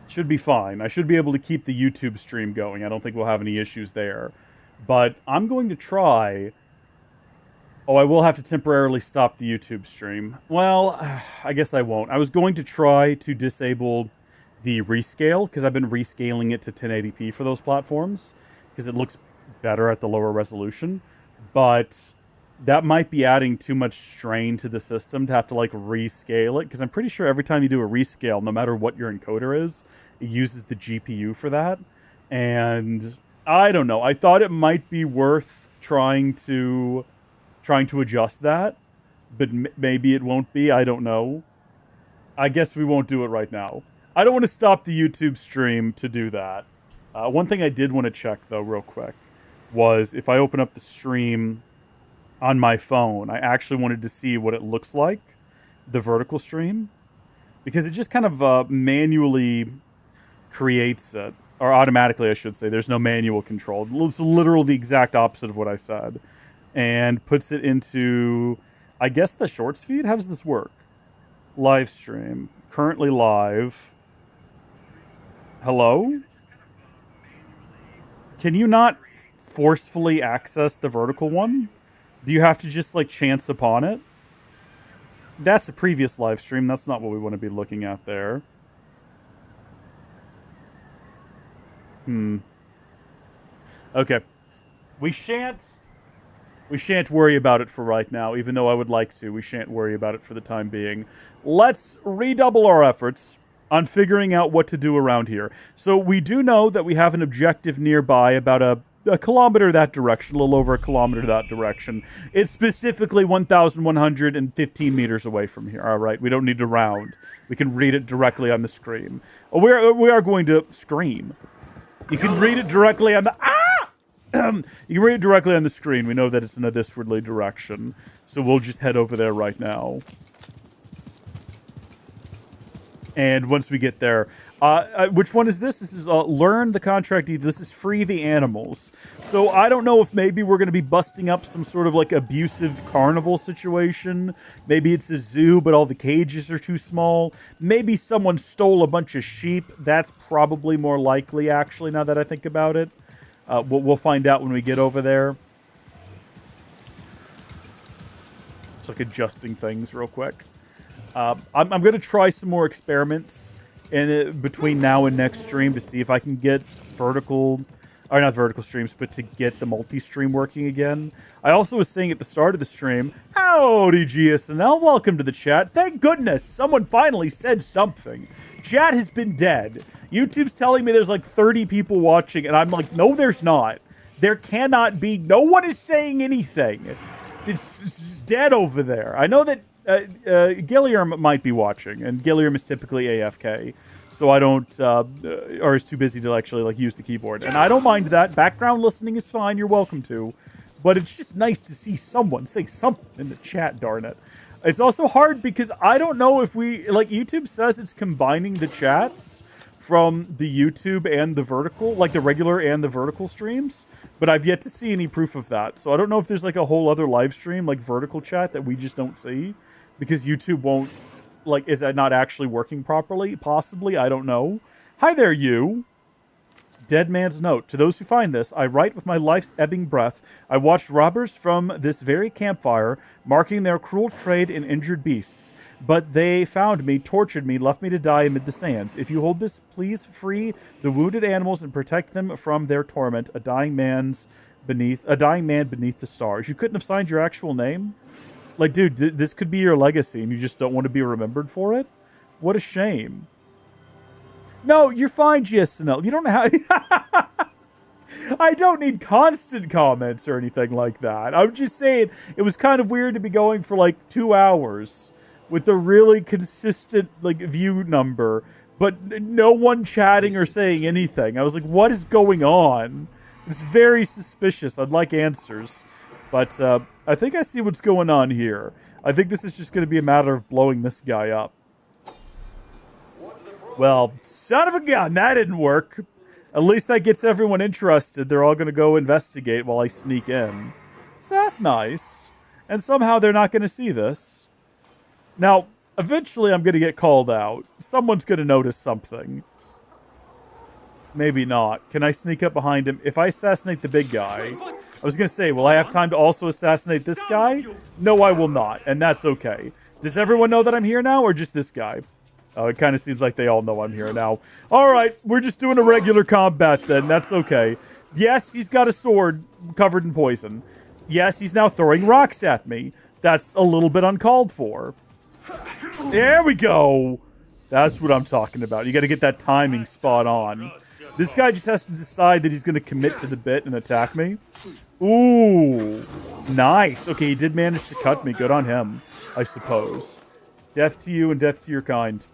Should be fine. I should be able to keep the YouTube stream going. I don't think we'll have any issues there. But I'm going to try... Oh, I will have to temporarily stop the YouTube stream. Well, I guess I won't. I was going to try to disable the rescale, because I've been rescaling it to 1080p for those platforms, because it looks better at the lower resolution. But that might be adding too much strain to the system to have to, rescale it, because I'm pretty sure every time you do a rescale, no matter what your encoder is, it uses the GPU for that. And I don't know. I thought it might be worth trying to adjust that, but maybe it won't be. I don't know. I guess we won't do it right now. I don't want to stop the YouTube stream to do that. One thing I did want to check, though, real quick, was if I open up the stream on my phone, I actually wanted to see what it looks like, the vertical stream, because it just kind of manually creates it, or automatically, I should say. There's no manual control. It's literally the exact opposite of what I said. And puts it into, I guess, the shorts feed? How does this work? Live stream. Currently live. Hello? Can you not forcefully access the vertical one? Do you have to just, chance upon it? That's the previous live stream. That's not what we want to be looking at there. Okay. We shan't worry about it for right now, even though I would like to. We shan't worry about it for the time being. Let's redouble our efforts on figuring out what to do around here. So we do know that we have an objective nearby, about a kilometer that direction, a little over a kilometer that direction. It's specifically 1,115 meters away from here. All right, we don't need to round. We can read it directly on the screen. We are going to scream. You can read it directly on the... You can read it directly on the screen. We know that it's in a thiswardly direction. So we'll just head over there right now. And once we get there... which one is this? This is learn the contract deed. This is free the animals. So I don't know if maybe we're going to be busting up some sort of abusive carnival situation. Maybe it's a zoo, but all the cages are too small. Maybe someone stole a bunch of sheep. That's probably more likely, actually, now that I think about it. We'll find out when we get over there. It's adjusting things real quick. I'm going to try some more experiments between now and next stream to see if I can get not vertical streams, but to get the multi-stream working again. I also was saying at the start of the stream, howdy GSNL, welcome to the chat. Thank goodness someone finally said something. Chat has been dead. YouTube's telling me there's 30 people watching, and I'm like, no, there's not. There cannot be. No one is saying anything. It's dead over there. I know that Gilliam might be watching, and Gilliam is typically AFK, so I don't, or is too busy to actually use the keyboard. And I don't mind that. Background listening is fine. You're welcome to. But it's just nice to see someone say something in the chat, darn it. It's also hard because I don't know if YouTube says it's combining the chats from the YouTube and the vertical, the regular and the vertical streams, but I've yet to see any proof of that. So I don't know if there's a whole other live stream, vertical chat, that we just don't see, because YouTube won't, is that not actually working properly? Possibly, I don't know. Hi there, you. Dead man's note. To those who find this, I write with my life's ebbing breath. I watched robbers from this very campfire, marking their cruel trade in injured beasts. But they found me, tortured me, left me to die amid the sands. If you hold this, please free the wounded animals and protect them from their torment. A dying man beneath the stars. You couldn't have signed your actual name? Dude, this could be your legacy, and you just don't want to be remembered for it? What a shame. No, you're fine, GSNL. You don't have... I don't need constant comments or anything like that. I'm just saying, it was kind of weird to be going for 2 hours with a really consistent view number, but no one chatting or saying anything. I was like, what is going on? It's very suspicious. I'd like answers. But I think I see what's going on here. I think this is just going to be a matter of blowing this guy up. Well, son of a gun, that didn't work. At least that gets everyone interested. They're all going to go investigate while I sneak in. So that's nice. And somehow they're not going to see this. Now, eventually I'm going to get called out. Someone's going to notice something. Maybe not. Can I sneak up behind him? If I assassinate the big guy... I was going to say, will I have time to also assassinate this guy? No, I will not. And that's okay. Does everyone know that I'm here now, or just this guy? Oh, it kind of seems like they all know I'm here now. Alright, we're just doing a regular combat then. That's okay. Yes, he's got a sword covered in poison. Yes, he's now throwing rocks at me. That's a little bit uncalled for. There we go. That's what I'm talking about. You got to get that timing spot on. This guy just has to decide that he's going to commit to the bit and attack me. Ooh. Nice. Okay, he did manage to cut me. Good on him, I suppose. Death to you and death to your kind.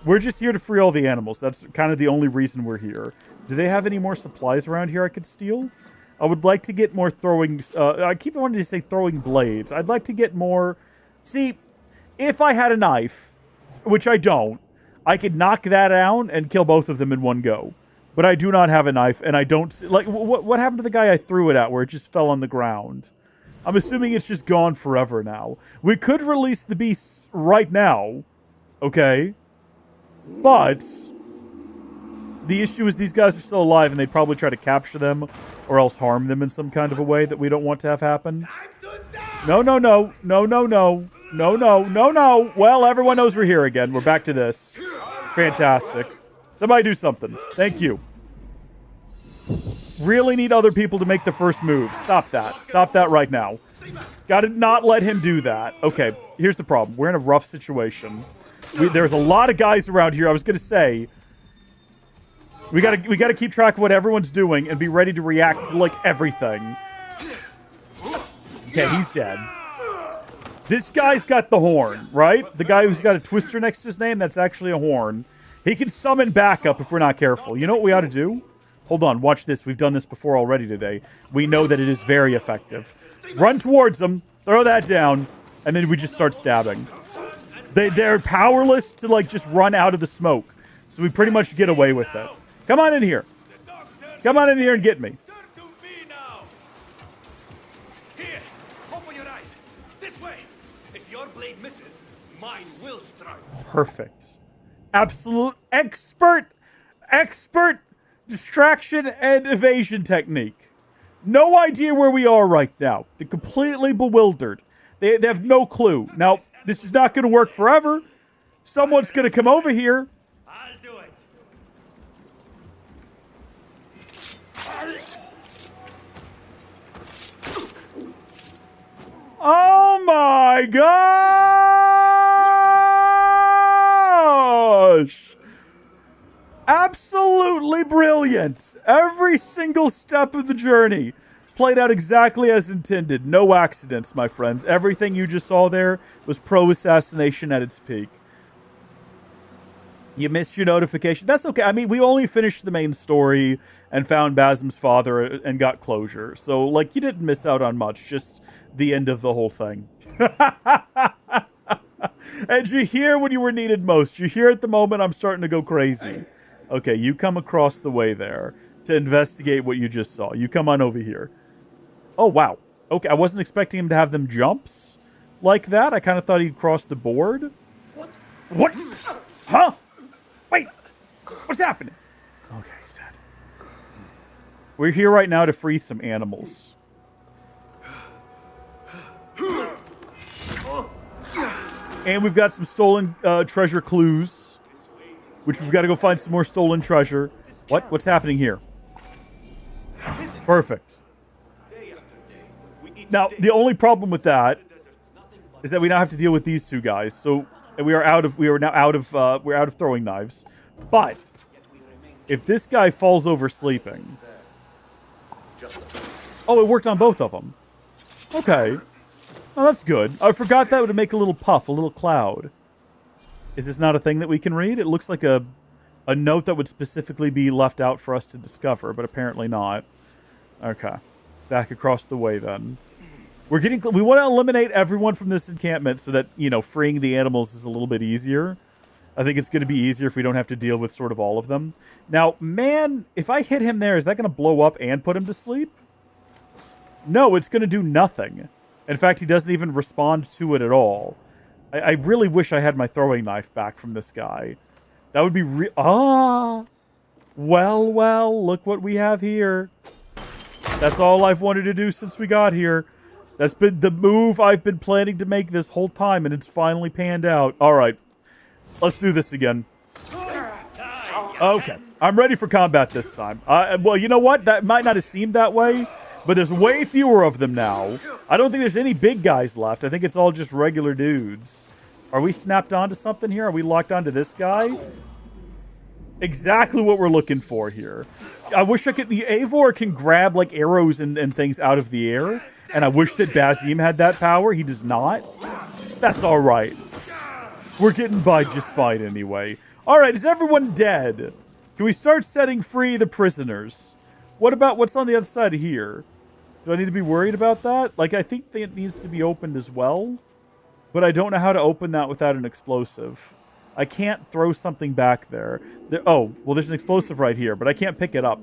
We're just here to free all the animals. That's kind of the only reason we're here. Do they have any more supplies around here I could steal? I would like to get more throwing... I keep wanting to say throwing blades. I'd like to get more... See, if I had a knife, which I don't, I could knock that down and kill both of them in one go. But I do not have a knife, and I don't... Like, what happened to the guy I threw it at where it just fell on the ground? I'm assuming it's just gone forever now. We could release the beasts right now. Okay? But the issue is these guys are still alive, and they'd probably try to capture them or else harm them in some kind of a way that we don't want to have happen. No, no, no. No, no, no. No, no, no, no. Well, everyone knows we're here again. We're back to this. Fantastic. Somebody do something. Thank you. Really need other people to make the first move. Stop that. Stop that right now. Gotta not let him do that. Okay, here's the problem. We're in a rough situation. There's a lot of guys around here. I was gonna say, we gotta keep track of what everyone's doing and be ready to react to like everything. Okay, he's dead. This guy's got the horn, right? The guy who's got a twister next to his name, that's actually a horn. He can summon backup if we're not careful. You know what we ought to do? Hold on, watch this. We've done this before already today. We know that it is very effective. Run towards him, throw that down, and then we just start stabbing. They're powerless to, like, just run out of the smoke. So we pretty much get away with it. Come on in here. Come on in here and get me. Here, open your eyes. This way. If your blade misses, mine will strike. Perfect. Absolute expert distraction and evasion technique. No idea where we are right now. They're completely bewildered. They have no clue. Now, this is not going to work forever. Someone's going to come over here. I'll do it. Oh my gosh! Absolutely brilliant. Every single step of the journey played out exactly as intended. No accidents, my friends. Everything you just saw there was pro assassination at its peak. You missed your notification. That's okay. I mean, we only finished the main story and found Basim's father and got closure. So, like, you didn't miss out on much. Just the end of the whole thing. And you're here when you were needed most. You're here at the moment I'm starting to go crazy. Okay, you come across the way there to investigate what you just saw. You come on over here. Oh, wow. Okay, I wasn't expecting him to have them jumps like that. I kind of thought he'd cross the board. What? Huh? Wait. What's happening? Okay, he's dead. We're here right now to free some animals. And we've got some stolen treasure clues, which we've got to go find some more stolen treasure. What? What's happening here? Perfect. Now, the only problem with that is that we now have to deal with these two guys. So we are now out of throwing knives. But if this guy falls over sleeping, oh, it worked on both of them. Okay. Oh, that's good. I forgot that would make a little puff, a little cloud. Is this not a thing that we can read? It looks like a note that would specifically be left out for us to discover, but apparently not. Okay. Back across the way, then. We want to eliminate everyone from this encampment so that, you know, freeing the animals is a little bit easier. I think it's going to be easier if we don't have to deal with sort of all of them. Now, man, if I hit him there, is that going to blow up and put him to sleep? No, it's going to do nothing. In fact, he doesn't even respond to it at all. I really wish I had my throwing knife back from this guy. That would be well, look what we have here. That's all I've wanted to do since we got here. That's been the move I've been planning to make this whole time, and it's finally panned out. All right. Let's do this again. Okay. I'm ready for combat this time. Well, you know what? That might not have seemed that way, but there's way fewer of them now. I don't think there's any big guys left. I think it's all just regular dudes. Are we snapped onto something here? Are we locked onto this guy? Exactly what we're looking for here. I wish I could... Eivor can grab, like, arrows and things out of the air, and I wish that Basim had that power. He does not. That's all right. We're getting by just fine anyway. All right, is everyone dead? Can we start setting free the prisoners? What about what's on the other side of here? Do I need to be worried about that? Like, I think it needs to be opened as well, but I don't know how to open that without an explosive. I can't throw something back there. Oh, well, there's an explosive right here, but I can't pick it up.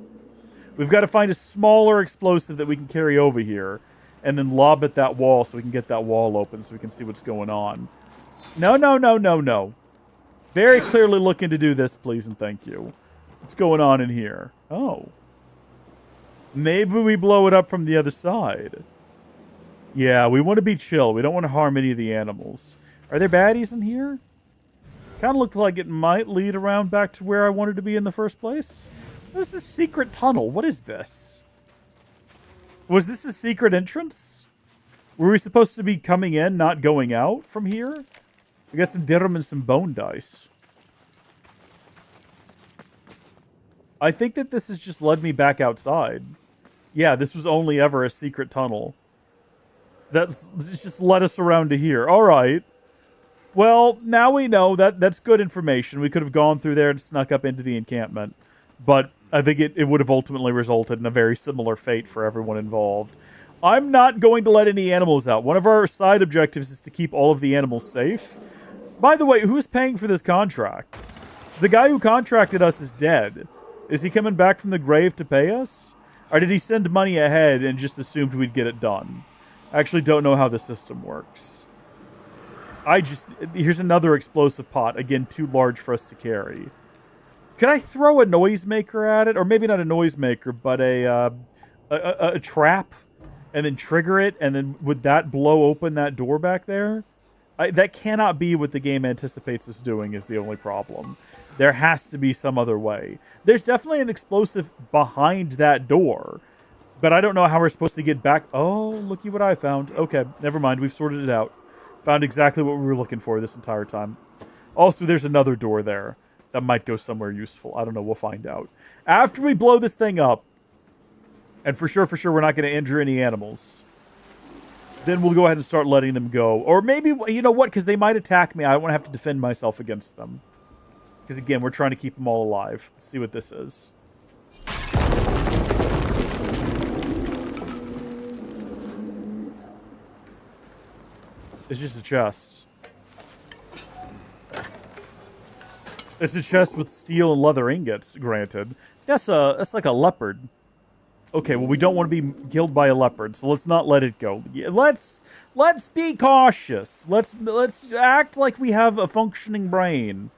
We've got to find a smaller explosive that we can carry over here and then lob at that wall so we can get that wall open so we can see what's going on. No, no, no, no, no. Very clearly looking to do this, please and thank you. What's going on in here? Oh. Maybe we blow it up from the other side. Yeah, we want to be chill. We don't want to harm any of the animals. Are there baddies in here? Kind of looked like it might lead around back to where I wanted to be in the first place. What is this secret tunnel? What is this? Was this a secret entrance? Were we supposed to be coming in, not going out from here? We got some dirham and some bone dice. I think that this has just led me back outside. Yeah, this was only ever a secret tunnel. It's just led us around to here. All right. Well, now we know that's good information. We could have gone through there and snuck up into the encampment. But I think it would have ultimately resulted in a very similar fate for everyone involved. I'm not going to let any animals out. One of our side objectives is to keep all of the animals safe. By the way, who's paying for this contract? The guy who contracted us is dead. Is he coming back from the grave to pay us? Or did he send money ahead and just assumed we'd get it done? I actually don't know how the system works. Here's another explosive pot. Again, too large for us to carry. Could I throw a noisemaker at it? Or maybe not a noisemaker, but a trap? And then trigger it? And then would that blow open that door back there? That cannot be what the game anticipates us doing is the only problem. There has to be some other way. There's definitely an explosive behind that door. But I don't know how we're supposed to get back. Oh, looky what I found. Okay, never mind. We've sorted it out. Found exactly what we were looking for this entire time. Also, there's another door there that might go somewhere useful. I don't know. We'll find out. After we blow this thing up, and for sure, we're not going to injure any animals, then we'll go ahead and start letting them go. Or maybe, you know what? Because they might attack me. I don't want to have to defend myself against them. Because, again, we're trying to keep them all alive. Let's see what this is. It's just a chest. It's a chest with steel and leather ingots, granted. That's like a leopard. Okay, well, we don't want to be killed by a leopard, so let's not let it go. Yeah, let's be cautious. Let's act like we have a functioning brain.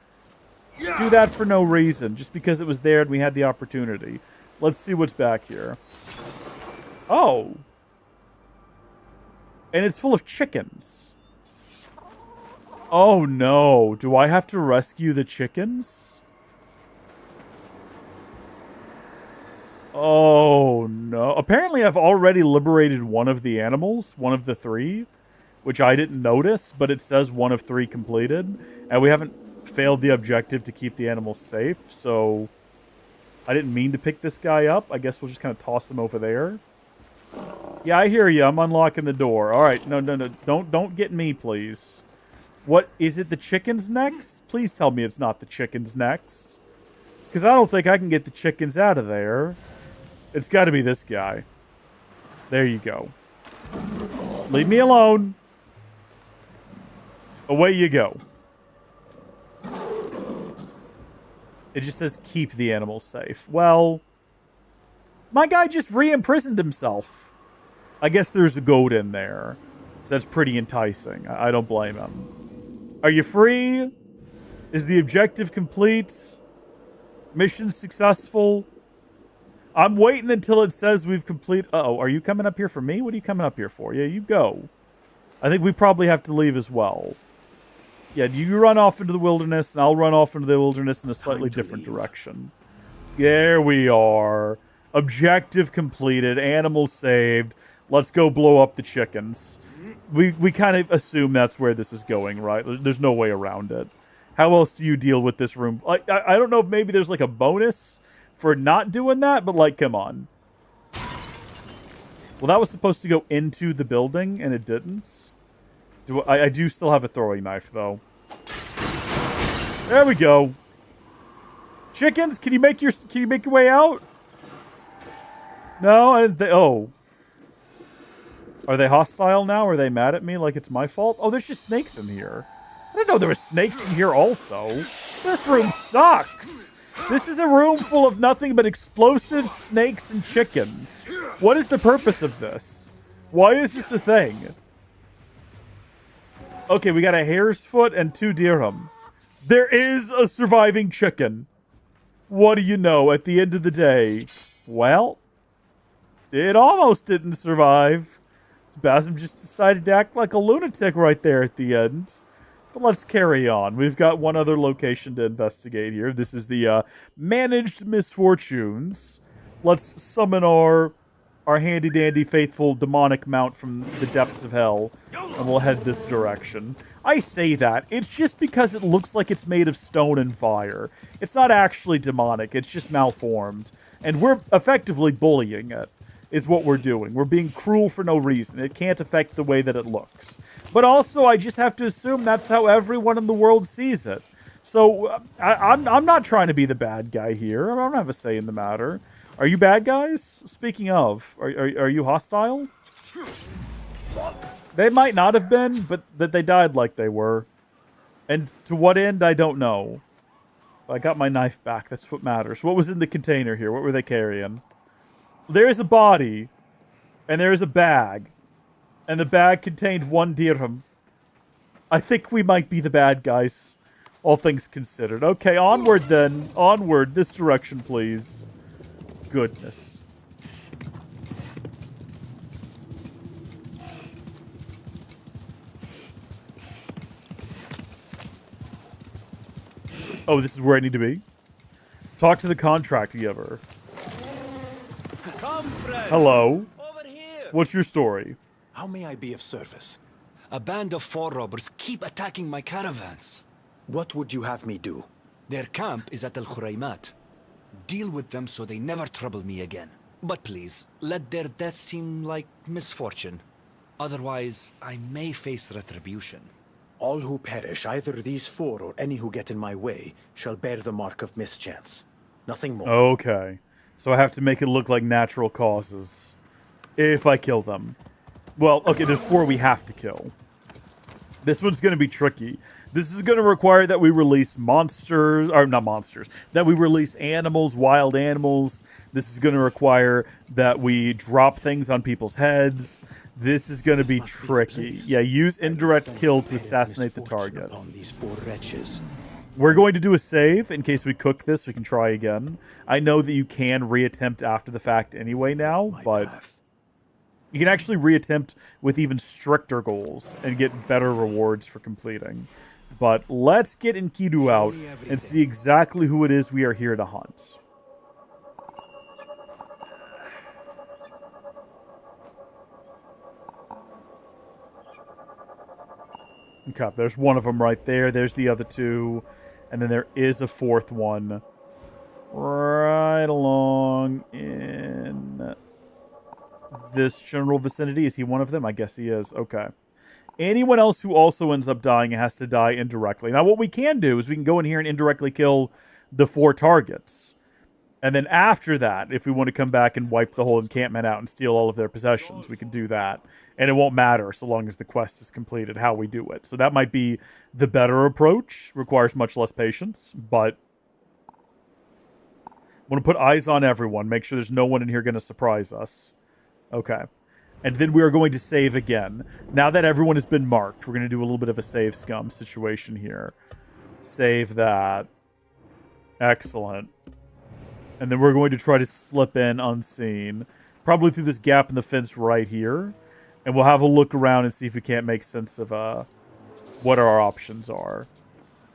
Do that for no reason, just because it was there and we had the opportunity. Let's see what's back here. Oh. And it's full of chickens. Oh no, do I have to rescue the chickens? Oh no. Apparently I've already liberated one of the animals, one of the 3, which I didn't notice, but it says 1 of 3 completed, and we haven't failed the objective to keep the animals safe, so I didn't mean to pick this guy up. I guess we'll just kind of toss him over there. Yeah, I hear you. I'm unlocking the door. All right, no. Don't get me, please. What, is it the chickens next? Please tell me it's not the chickens next. Because I don't think I can get the chickens out of there. It's got to be this guy. There you go. Leave me alone. Away you go. It just says keep the animals safe. Well, my guy just re-imprisoned himself. I guess there's a goat in there. So that's pretty enticing. I don't blame him. Are you free? Is the objective complete? Mission successful? I'm waiting until it says we've completed... Uh-oh, are you coming up here for me? What are you coming up here for? Yeah, you go. I think we probably have to leave as well. Yeah, you run off into the wilderness, and I'll run off into the wilderness in a slightly different direction. There we are. Objective completed. Animals saved. Let's go blow up the chickens. We kind of assume that's where this is going, right? There's no way around it. How else do you deal with this room? I don't know if maybe there's like a bonus for not doing that, but like, come on. Well, that was supposed to go into the building, and it didn't. I do still have a throwing knife, though. There we go. Chickens, can you make your way out? No, oh. Are they hostile now? Are they mad at me like it's my fault? Oh, there's just snakes in here. I didn't know there were snakes in here also. This room sucks. This is a room full of nothing but explosives, snakes, and chickens. What is the purpose of this? Why is this a thing? Okay, we got a hare's foot and 2 dirham. There is a surviving chicken. What do you know at the end of the day? Well, it almost didn't survive. Basim just decided to act like a lunatic right there at the end. But let's carry on. We've got one other location to investigate here. This is the managed misfortunes. Let's summon our handy-dandy faithful demonic mount from the depths of hell, and we'll head this direction. I say that. It's just because it looks like it's made of stone and fire. It's not actually demonic. It's just malformed. And we're effectively bullying it, is what we're doing. We're being cruel for no reason. It can't affect the way that it looks. But also, I just have to assume that's how everyone in the world sees it. So, I'm not trying to be the bad guy here. I don't have a say in the matter. Are you bad guys? Speaking of, are you hostile? They might not have been, but that they died like they were. And to what end, I don't know. I got my knife back. That's what matters. What was in the container here? What were they carrying? There is a body, and there is a bag, and the bag contained 1 dirham. I think we might be the bad guys, all things considered. Okay, onward then. Onward. This direction, please. Goodness. Oh, this is where I need to be? Talk to the contract giver. Come, friend. Hello. Over here. What's your story? How may I be of service? A band of 4 robbers keep attacking my caravans. What would you have me do? Their camp is at Al Khuraymat. Deal with them so they never trouble me again. But please, let their death seem like misfortune. Otherwise, I may face retribution. All who perish, either these 4 or any who get in my way, shall bear the mark of mischance. Nothing more. Okay. So I have to make it look like natural causes. If I kill them. Well, okay, there's 4 we have to kill. This one's going to be tricky. This is going to require that we release monsters, or not monsters, that we release animals, wild animals. This is going to require that we drop things on people's heads. This is going to be tricky. Yeah, use indirect kill to assassinate the target. These 4 wretches. We're going to do a save in case we cook this. We can try again. I know that you can reattempt after the fact anyway now, but you can actually reattempt with even stricter goals and get better rewards for completing. But let's get Enkidu out and see exactly who it is we are here to hunt. Okay, there's one of them right there. There's the other 2. And then there is a 4th one right along in this general vicinity. Is he one of them? I guess he is. Okay. Anyone else who also ends up dying has to die indirectly. Now, what we can do is we can go in here and indirectly kill the 4 targets. And then after that, if we want to come back and wipe the whole encampment out and steal all of their possessions, we can do that. And it won't matter so long as the quest is completed how we do it. So that might be the better approach. Requires much less patience, but I want to put eyes on everyone. Make sure there's no one in here going to surprise us. Okay. And then we are going to save again. Now that everyone has been marked, we're going to do a little bit of a save scum situation here. Save that. Excellent. And then we're going to try to slip in unseen. Probably through this gap in the fence right here. And we'll have a look around and see if we can't make sense of what our options are.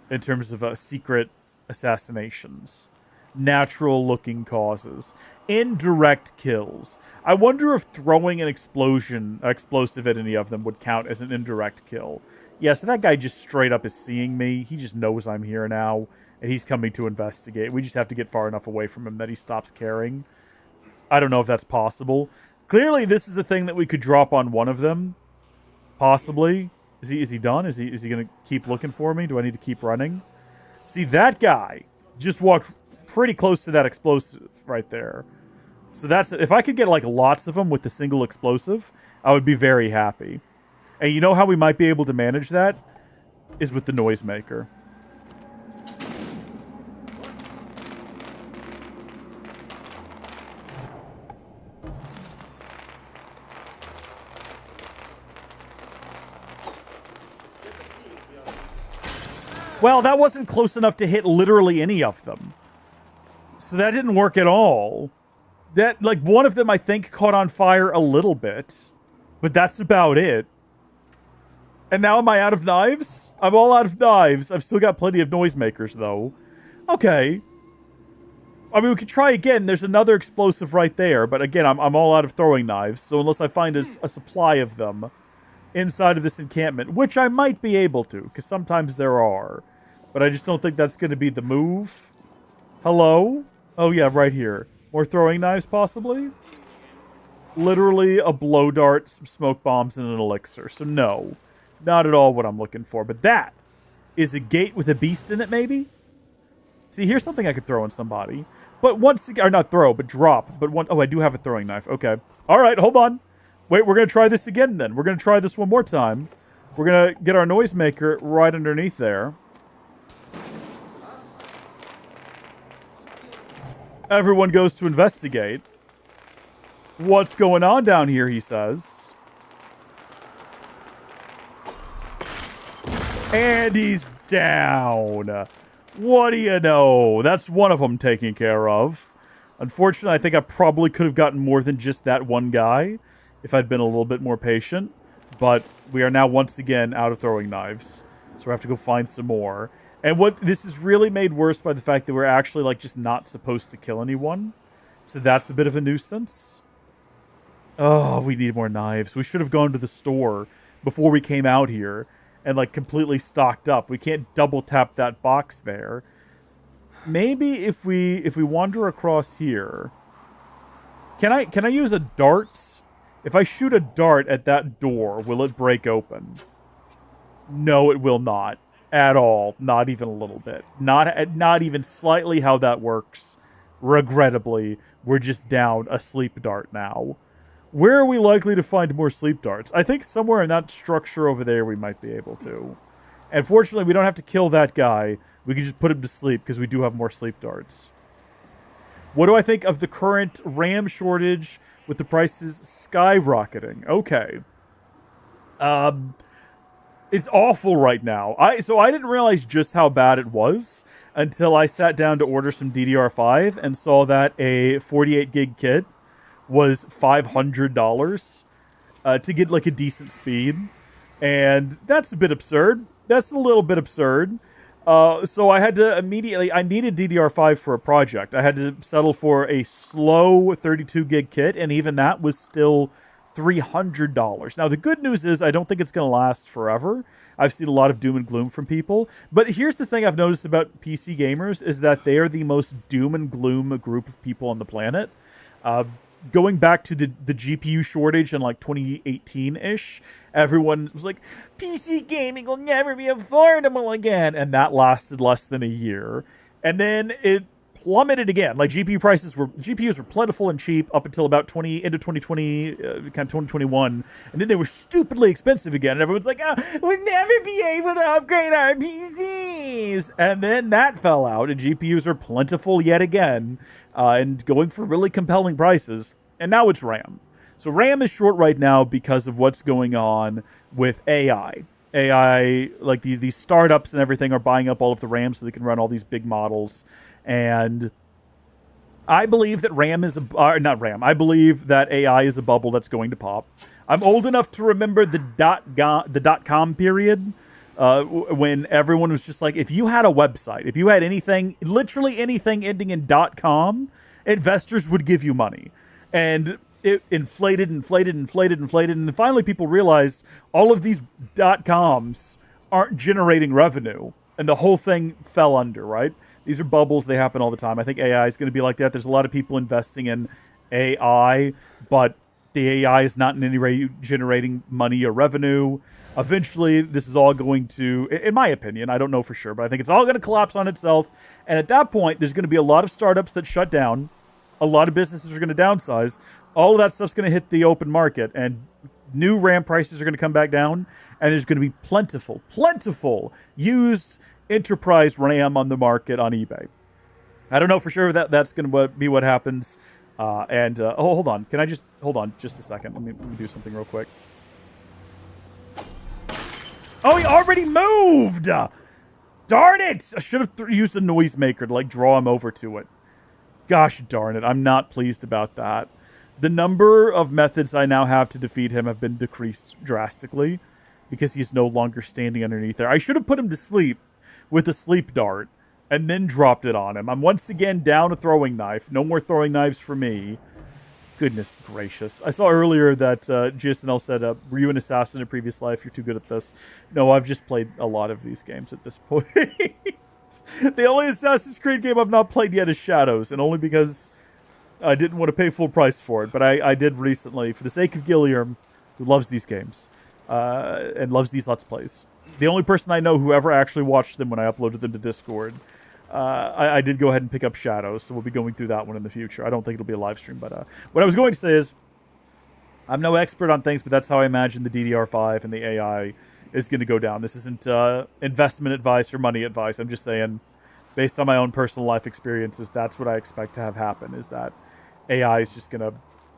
In terms of secret assassinations. Natural-looking causes. Indirect kills. I wonder if throwing an explosive at any of them would count as an indirect kill. Yeah, so that guy just straight up is seeing me. He just knows I'm here now. And he's coming to investigate. We just have to get far enough away from him that he stops caring. I don't know if that's possible. Clearly, this is a thing that we could drop on one of them. Possibly. Is he done? Is he going to keep looking for me? Do I need to keep running? See, that guy just walked pretty close to that explosive right there. So that's... If I could get, like, lots of them with the single explosive, I would be very happy. And you know how we might be able to manage that? Is with the noisemaker. Well, that wasn't close enough to hit literally any of them. So that didn't work at all. That, like, one of them, I think, caught on fire a little bit. But that's about it. And now am I out of knives? I'm all out of knives. I've still got plenty of noisemakers, though. Okay. I mean, we could try again. There's another explosive right there. But again, I'm all out of throwing knives. So unless I find a supply of them inside of this encampment, which I might be able to, because sometimes there are. But I just don't think that's going to be the move. Hello? Oh, yeah, right here. More throwing knives, possibly? Literally a blow dart, some smoke bombs, and an elixir. So no, not at all what I'm looking for. But that is a gate with a beast in it, maybe? See, here's something I could throw on somebody. But once again, or not throw, but drop. But one, oh, I do have a throwing knife. Okay. All right, hold on. Wait, we're going to try this again then. We're going to try this one more time. We're going to get our noisemaker right underneath there. Everyone goes to investigate. What's going on down here, he says. And he's down. What do you know? That's one of them taken care of. Unfortunately, I think I probably could have gotten more than just that one guy if I'd been a little bit more patient. But we are now once again out of throwing knives. So we have to go find some more. And what this is really made worse by the fact that we're actually, like, just not supposed to kill anyone. So that's a bit of a nuisance. Oh, we need more knives. We should have gone to the store before we came out here and, like, completely stocked up. We can't double tap that box there. Maybe if we wander across here. Can I use a dart? If I shoot a dart at that door, will it break open? No, it will not. At all. Not even a little bit. Not even slightly how that works. Regrettably, we're just down a sleep dart now. Where are we likely to find more sleep darts? I think somewhere in that structure over there we might be able to. And fortunately, we don't have to kill that guy. We can just put him to sleep because we do have more sleep darts. What do I think of the current RAM shortage with the prices skyrocketing? Okay. It's awful right now. So I didn't realize just how bad it was until I sat down to order some DDR5 and saw that a 48 gig kit was $500 to get, like, a decent speed. And that's a bit absurd. That's a little bit absurd. So I had to immediately... I needed DDR5 for a project. I had to settle for a slow 32 gig kit, and even that was still $300. Now, the good news is I don't think it's going to last forever. I've seen a lot of doom and gloom from people. But here's the thing I've noticed about PC gamers is that they are the most doom and gloom group of people on the planet. Going back to the GPU shortage in, like, 2018-ish, everyone was like, PC gaming will never be affordable again. And that lasted less than a year. And then it plummeted again. Like GPUs were plentiful and cheap up until about into 2020, kind of 2021, and then they were stupidly expensive again. And everyone's like, "Oh, we'll never be able to upgrade our PCs." And then that fell out, and GPUs are plentiful yet again, and going for really compelling prices. And now it's RAM. So RAM is short right now because of what's going on with AI. AI, like these startups and everything, are buying up all of the RAM so they can run all these big models. And I believe that I believe that AI is a bubble that's going to pop. I'm old enough to remember the dot-com period, when everyone was just like, if you had a website, if you had anything, literally anything ending in .com, investors would give you money. And it inflated, and then finally people realized all of these .coms aren't generating revenue, and the whole thing fell under, right? These are bubbles. They happen all the time. I think AI is going to be like that. There's a lot of people investing in AI, but the AI is not in any way generating money or revenue. Eventually, this is all going to, in my opinion, I don't know for sure, but I think it's all going to collapse on itself. And at that point, there's going to be a lot of startups that shut down. A lot of businesses are going to downsize. All of that stuff's going to hit the open market, and new RAM prices are going to come back down, and there's going to be plentiful used enterprise RAM on the market on eBay. I don't know for sure that's going to be what happens. Hold on. Can I just hold on just a second? Let me do something real quick. Oh, he already moved! Darn it! I should have used a noisemaker to draw him over to it. Gosh darn it! I'm not pleased about that. The number of methods I now have to defeat him have been decreased drastically because he's no longer standing underneath there. I should have put him to sleep with a sleep dart and then dropped it on him. I'm once again down a throwing knife. No more throwing knives for me. Goodness gracious. I saw earlier that GSNL said, were you an assassin in a previous life? You're too good at this. No, I've just played a lot of these games at this point. The only Assassin's Creed game I've not played yet is Shadows, and only because I didn't want to pay full price for it. But I did recently, for the sake of Gilliam, who loves these games, and loves these Let's Plays. The only person I know who ever actually watched them when I uploaded them to Discord. I did go ahead and pick up Shadows, so we'll be going through that one in the future. I don't think it'll be a live stream, but what I was going to say is, I'm no expert on things, but that's how I imagine the DDR5 and the AI is going to go down. This isn't investment advice or money advice. I'm just saying, based on my own personal life experiences, that's what I expect to have happen, is that AI is just going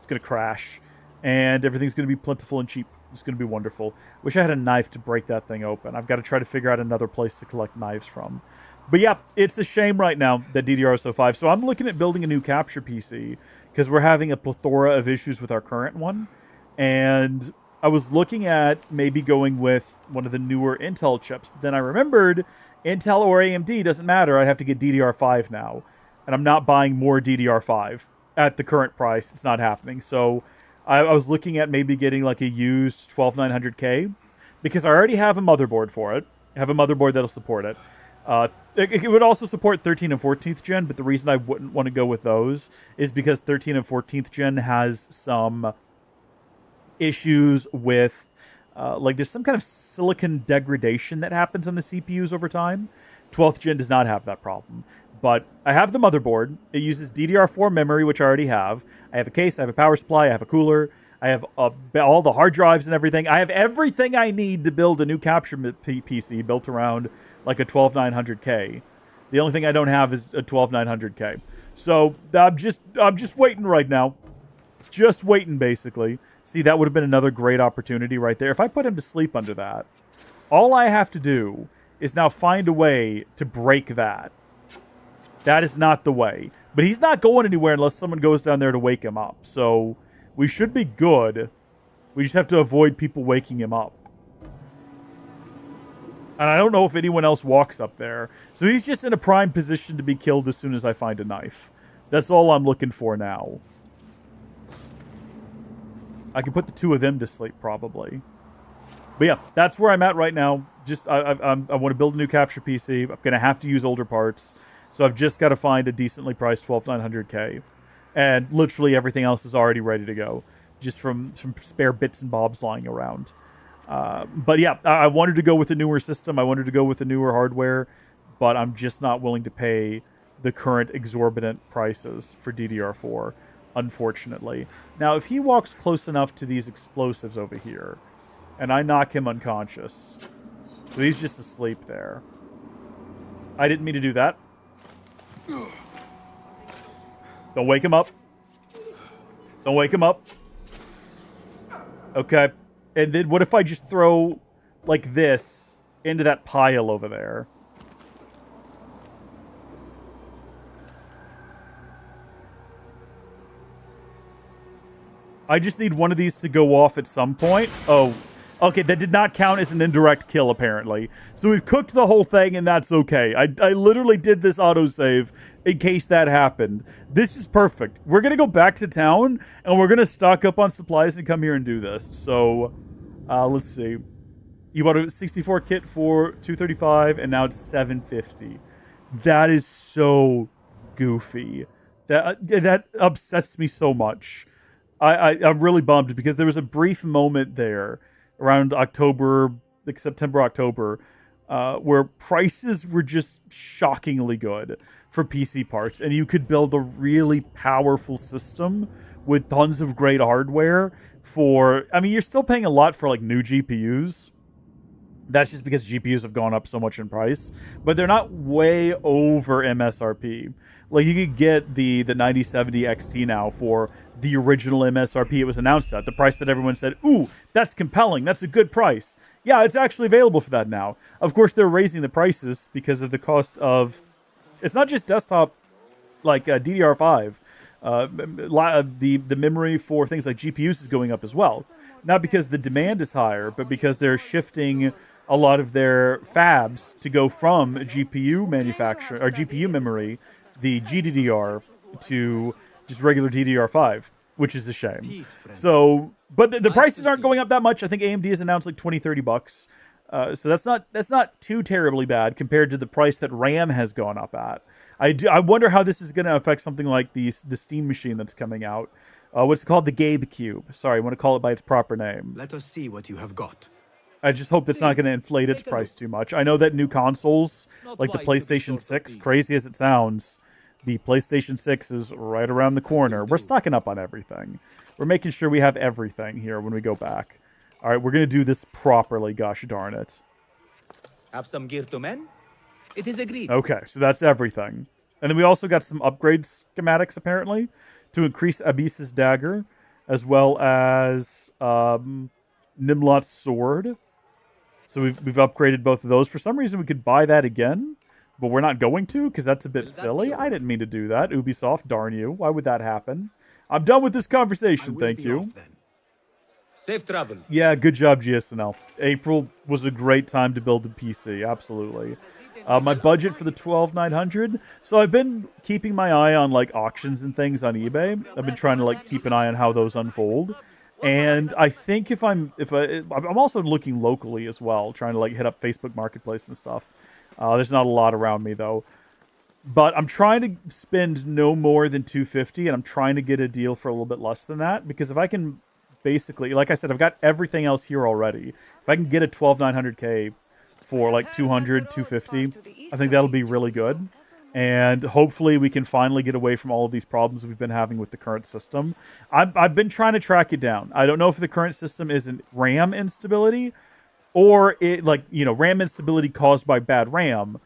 to crash, and everything's going to be plentiful and cheap. It's going to be wonderful. Wish I had a knife to break that thing open. I've got to try to figure out another place to collect knives from. But yeah, it's a shame right now that DDR is so 5. So I'm looking at building a new capture PC because we're having a plethora of issues with our current one. And I was looking at maybe going with one of the newer Intel chips. But then I remembered Intel or AMD doesn't matter. I'd have to get DDR5 now. And I'm not buying more DDR5 at the current price. It's not happening. So I was looking at maybe getting a used 12900K because I already have a motherboard for it. I have a motherboard that'll support it. It would also support 13 and 14th gen, but the reason I wouldn't want to go with those is because 13 and 14th gen has some issues with, there's some kind of silicon degradation that happens on the CPUs over time. 12th gen does not have that problem. But I have the motherboard. It uses DDR4 memory, which I already have. I have a case, I have a power supply, I have a cooler, I have all the hard drives and everything. I have everything I need to build a new capture PC built around a 12900K. The only thing I don't have is a 12900K. So I'm just waiting right now. Just waiting, basically. See, that would have been another great opportunity right there. If I put him to sleep under that, all I have to do is now find a way to break that. That is not the way. But he's not going anywhere unless someone goes down there to wake him up. So we should be good. We just have to avoid people waking him up. And I don't know if anyone else walks up there. So he's just in a prime position to be killed as soon as I find a knife. That's all I'm looking for now. I can put the two of them to sleep, probably. But yeah, that's where I'm at right now. Just I want to build a new capture PC. I'm going to have to use older parts. So I've just got to find a decently priced 12900K. And literally everything else is already ready to go. Just from spare bits and bobs lying around. But yeah, I wanted to go with a newer system. I wanted to go with a newer hardware. But I'm just not willing to pay the current exorbitant prices for DDR4, unfortunately. Now, if he walks close enough to these explosives over here, and I knock him unconscious, so he's just asleep there. I didn't mean to do that. Don't wake him up. Don't wake him up. Okay. And then what if I just throw, like this, into that pile over there? I just need one of these to go off at some point. Oh, okay, that did not count as an indirect kill, apparently. So we've cooked the whole thing, and that's okay. I literally did this autosave in case that happened. This is perfect. We're going to go back to town, and we're going to stock up on supplies and come here and do this. So, let's see. You bought a 64 kit for $235, and now it's $750. That is so goofy. That upsets me so much. I'm really bummed because there was a brief moment there around October, like September, October, where prices were just shockingly good for PC parts, and you could build a really powerful system with tons of great hardware for, I mean, you're still paying a lot for like new GPUs. That's just because GPUs have gone up so much in price, but they're not way over MSRP. Like, you could get the 9070 XT now for the original MSRP it was announced at, the price that everyone said, ooh, that's compelling, that's a good price. Yeah, it's actually available for that now. Of course, they're raising the prices because of the cost of, it's not just desktop, like DDR5. The memory for things like GPUs is going up as well. Not because the demand is higher, but because they're shifting a lot of their fabs to go from GPU manufacturer or GPU memory, the GDDR, to just regular DDR5, which is a shame. So, but the prices aren't going up that much. I think AMD has announced like $20-30. So that's not too terribly bad compared to the price that RAM has gone up at. I wonder how this is going to affect something like the Steam machine that's coming out. What's it called? The Gabe Cube. Sorry, I want to call it by its proper name. Let us see what you have got. I just hope that's not going to inflate its price too much. I know that new consoles, like the PlayStation 6, crazy as it sounds, the PlayStation 6 is right around the corner. We're stocking up on everything. We're making sure we have everything here when we go back. All right, we're going to do this properly, gosh darn it. Have some gear to mend? It is agreed. Okay, so that's everything. And then we also got some upgrade schematics, apparently, to increase Abyss's dagger, as well as Nimlot's sword. So we've upgraded both of those. For some reason, we could buy that again, but we're not going to, because that's a bit silly. I didn't mean to do that. Ubisoft, darn you. Why would that happen? I'm done with this conversation, thank you. Safe travels. Yeah, good job, GSNL. April was a great time to build a PC, absolutely. My budget for the 12,900. So I've been keeping my eye on like auctions and things on eBay. I've been trying to like keep an eye on how those unfold. And I think I'm also looking locally as well, trying to like hit up Facebook Marketplace and stuff. There's not a lot around me though. But I'm trying to spend no more than $250, and I'm trying to get a deal for a little bit less than that, because if I can basically, like I said, I've got everything else here already. If I can get a 12,900K for like 200, 250, I think that'll be really good. And hopefully we can finally get away from all of these problems we've been having with the current system. I've been trying to track it down. I don't know if the current system is an RAM instability or RAM instability caused by bad RAM,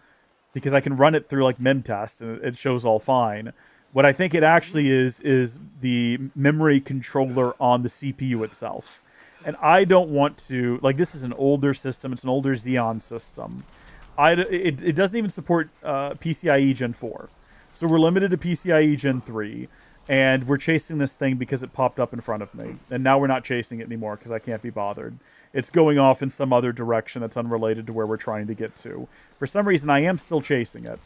because I can run it through like memtest and it shows all fine. What I think it actually is the memory controller on the CPU itself. And I don't want to, like, this is an older system. It's an older Xeon system. It doesn't even support PCIe Gen 4. So we're limited to PCIe Gen 3. And we're chasing this thing because it popped up in front of me. And now we're not chasing it anymore because I can't be bothered. It's going off in some other direction that's unrelated to where we're trying to get to. For some reason, I am still chasing it.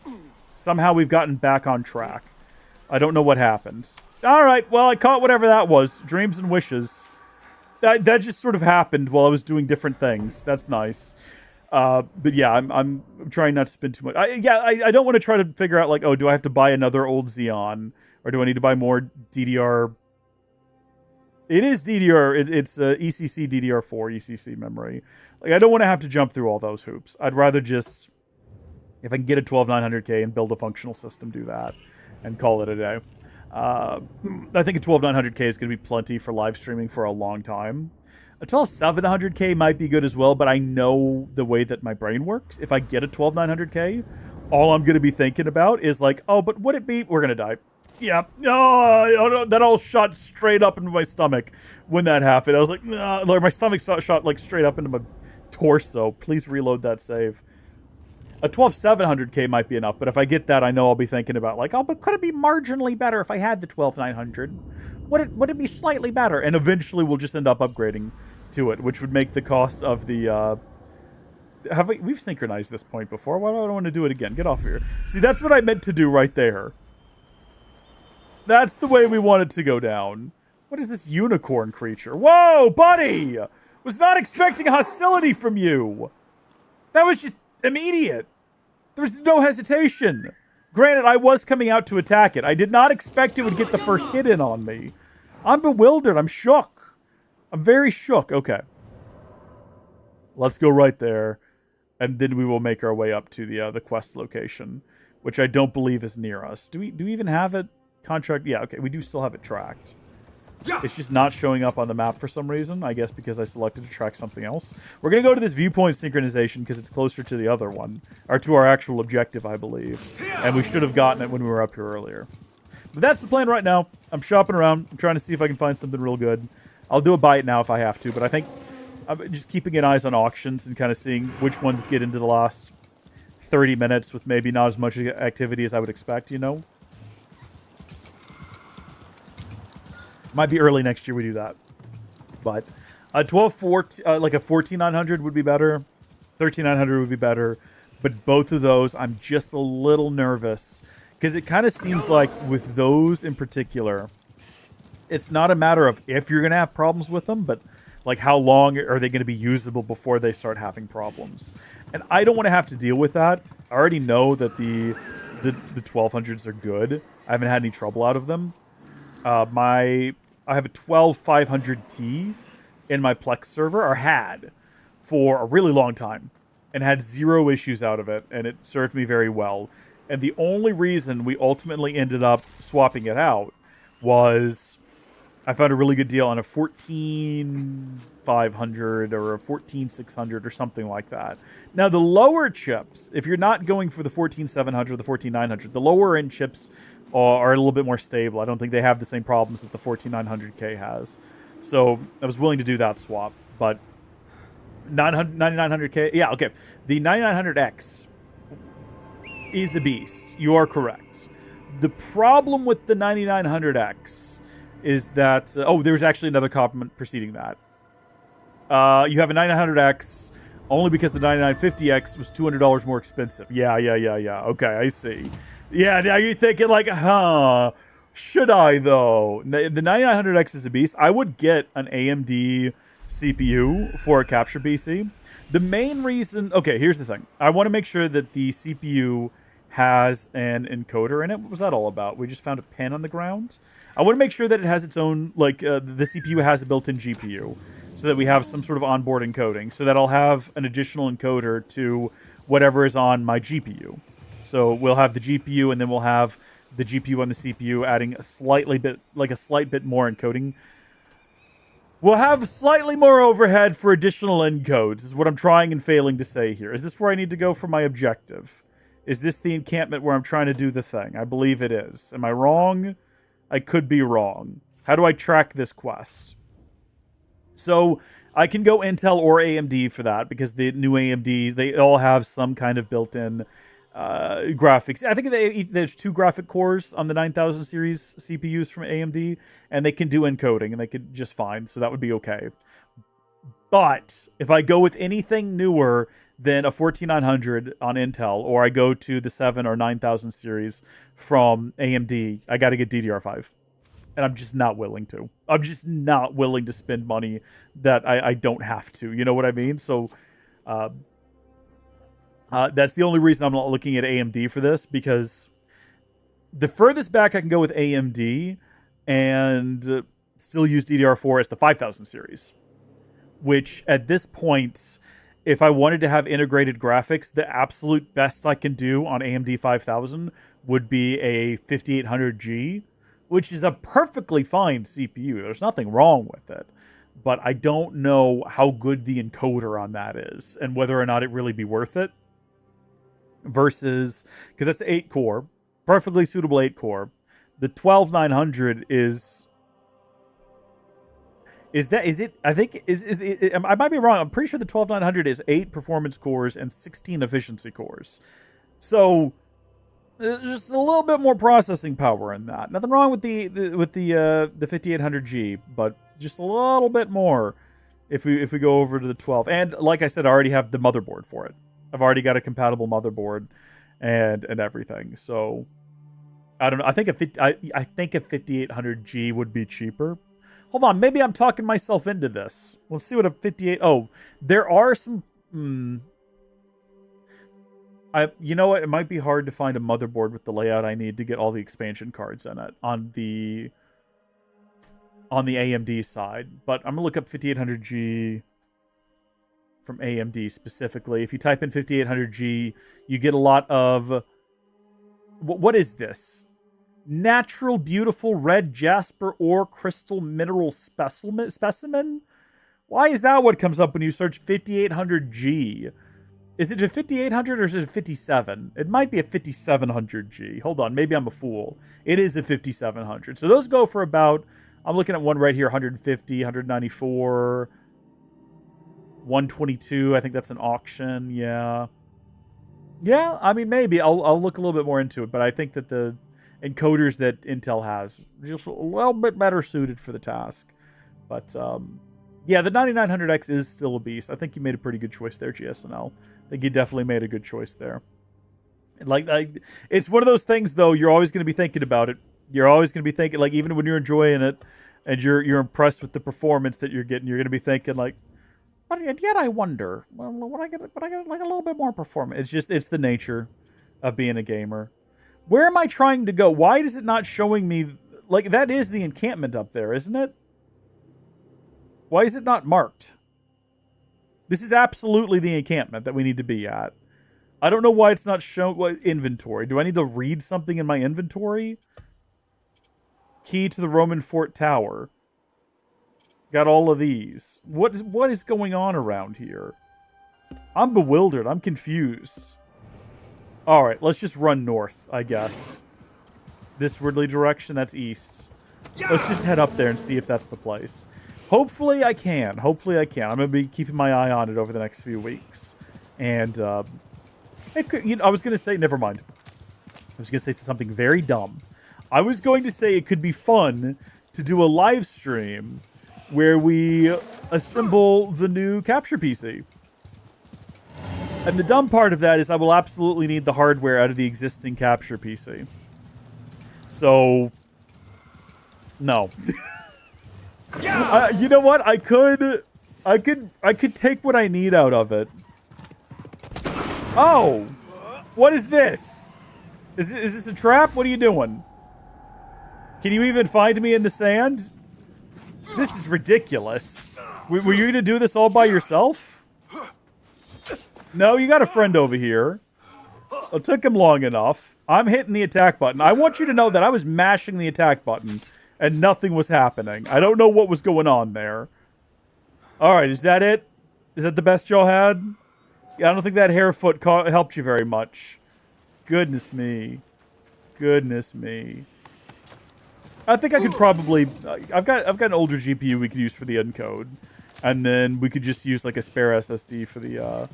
Somehow we've gotten back on track. I don't know what happened. All right, well, I caught whatever that was. Dreams and wishes. That just sort of happened while I was doing different things. That's nice. But yeah, I'm trying not to spend too much. I don't want to try to figure out, like, oh, do I have to buy another old Xeon? Or do I need to buy more DDR? It is DDR. It's ECC DDR4 ECC memory. Like, I don't want to have to jump through all those hoops. I'd rather just If I can get a 12900K and build a functional system, do that, and call it a day. I think a 12900K is going to be plenty for live streaming for a long time. A 12700K might be good as well, but I know the way that my brain works. If I get a 12900K, all I'm going to be thinking about is like, oh, but would it be... We're going to die. Yeah. No, that all shot straight up into my stomach when that happened. I was like, nah. Like my stomach shot like straight up into my torso. Please reload that save. A 12700K might be enough, but if I get that, I know I'll be thinking about like, oh, but could it be marginally better if I had the 12900? Would it be slightly better? And eventually we'll just end up upgrading to it, which would make the cost of the we've synchronized this point before. Why do I want to do it again? Get off here. See, that's what I meant to do right there. That's the way we want it to go down. What is this unicorn creature? Whoa, buddy! Was not expecting hostility from you. That was just immediate. There was no hesitation. Granted, I was coming out to attack it. I did not expect it would get the first hit in on me. I'm bewildered. I'm shook. I'm very shook. Okay. Let's go right there. And then we will make our way up to the quest location, which I don't believe is near us. Do we even have it? Contract? Yeah, okay. We do still have it tracked. It's just not showing up on the map for some reason. I guess because I selected to track something else. We're going to go to this viewpoint synchronization because it's closer to the other one. Or to our actual objective, I believe. And we should have gotten it when we were up here earlier. But that's the plan right now. I'm shopping around. I'm trying to see if I can find something real good. I'll do a bite now if I have to. But I think I'm just keeping an eye on auctions and kind of seeing which ones get into the last 30 minutes with maybe not as much activity as I would expect, you know? Might be early next year we do that. But a 12-4, like a 14900 would be better. 13900 would be better. But both of those, I'm just a little nervous. Because it kind of seems like with those in particular, it's not a matter of if you're going to have problems with them, but like how long are they going to be usable before they start having problems. And I don't want to have to deal with that. I already know that the 1200s are good. I haven't had any trouble out of them. I have a 12500T in my Plex server, or had, for a really long time, and had zero issues out of it, and it served me very well. And the only reason we ultimately ended up swapping it out was I found a really good deal on a 14500 or a 14600 or something like that. Now, the lower chips, if you're not going for the 14700 or the 14900, the lower end chips are a little bit more stable. I don't think they have the same problems that the 14900K has. So I was willing to do that swap. But 9900K, yeah, okay. The 9900X is a beast. You are correct. The problem with the 9900X is that... there's actually another compliment preceding that. You have a 9900X only because the 9950X was $200 more expensive. Yeah. Okay, I see. Yeah, now you're thinking like, should I though? The 9900X is a beast. I would get an AMD CPU for a capture PC. The main reason... Okay, here's the thing. I want to make sure that the CPU has an encoder in it. What was that all about? We just found a pen on the ground? I want to make sure that it has its own, like, the CPU has a built-in GPU, so that we have some sort of onboard encoding, so that I'll have an additional encoder to whatever is on my GPU. So we'll have the GPU, and then we'll have the GPU on the CPU, adding a slight bit more encoding. We'll have slightly more overhead for additional encodes, is what I'm trying and failing to say here. Is this where I need to go for my objective? Is this the encampment where I'm trying to do the thing? I believe it is. Am I wrong? I could be wrong. How do I track this quest? So I can go Intel or AMD for that, because the new AMD, they all have some kind of built-in graphics. I think there's 2 graphic cores on the 9000 series CPUs from AMD, and they can do encoding, and they could just fine, so that would be okay. But if I go with anything newer than a 14900 on Intel, or I go to the 7 or 9000 series from AMD, I got to get DDR5. And I'm just not willing to. I'm just not willing to spend money that I don't have to. You know what I mean? So that's the only reason I'm not looking at AMD for this, because the furthest back I can go with AMD and still use DDR4 is the 5000 series, which at this point if I wanted to have integrated graphics, the absolute best I can do on AMD 5000 would be a 5800G, which is a perfectly fine CPU. There's nothing wrong with it. But I don't know how good the encoder on that is and whether or not it really be worth it. Versus, because that's 8-core, perfectly suitable 8-core. The 12900 is it? I think I might be wrong. I'm pretty sure the 12900 is 8 performance cores and 16 efficiency cores. So just a little bit more processing power in that. Nothing wrong with the 5800G, but just a little bit more if we go over to the 12. And like I said, I already have the motherboard for it. I've already got a compatible motherboard and everything. So I don't know. I think a 5800G would be cheaper. Hold on, maybe I'm talking myself into this. Let's see what a 58... Oh, there are some... you know what? It might be hard to find a motherboard with the layout I need to get all the expansion cards in it on the AMD side. But I'm going to look up 5800G from AMD specifically. If you type in 5800G, you get a lot of... What is this? Natural, beautiful red jasper ore crystal mineral specimen? Why is that what comes up when you search 5800G? Is it a 5800 or is it a 57? It might be a 5700G. Hold on, maybe I'm a fool. It is a 5700. So those go for about, I'm looking at one right here, 150, 194, 122. I think that's an auction. Yeah. Yeah, I mean, maybe. I'll look a little bit more into it, but I think that the encoders that Intel has just a little bit better suited for the task. But yeah, the 9900X is still a beast. I think you made a pretty good choice there, GSNL. I think you definitely made a good choice there. Like it's one of those things, though, you're always going to be thinking about it. You're always going to be thinking, like, even when you're enjoying it and you're impressed with the performance that you're getting, you're going to be thinking, like, but yet I wonder, would I get like a little bit more performance? It's the nature of being a gamer. Where am I trying to go? Why is it not showing me... Like, that is the encampment up there, isn't it? Why is it not marked? This is absolutely the encampment that we need to be at. I don't know why it's not shown... Inventory. Do I need to read something in my inventory? Key to the Roman Fort Tower. Got all of these. What is going on around here? I'm bewildered. I'm confused. Alright, let's just run north, I guess. This Ridley direction, that's east. Let's just head up there and see if that's the place. Hopefully I can. Hopefully I can. I'm going to be keeping my eye on it over the next few weeks. And, it could, I was going to say, never mind. I was going to say something very dumb. I was going to say it could be fun to do a live stream where we assemble the new capture PC. And the dumb part of that is I will absolutely need the hardware out of the existing capture PC. So, no. You know what? I could take what I need out of it. Oh, what is this? Is this a trap? What are you doing? Can you even find me in the sand? This is ridiculous. Were you gonna do this all by yourself? No, you got a friend over here. It took him long enough. I'm hitting the attack button. I want you to know that I was mashing the attack button and nothing was happening. I don't know what was going on there. Alright, is that it? Is that the best y'all had? Yeah, I don't think that hare foot helped you very much. Goodness me. Goodness me. I think I could probably... I've got an older GPU we could use for the encode. And then we could just use like a spare SSD for the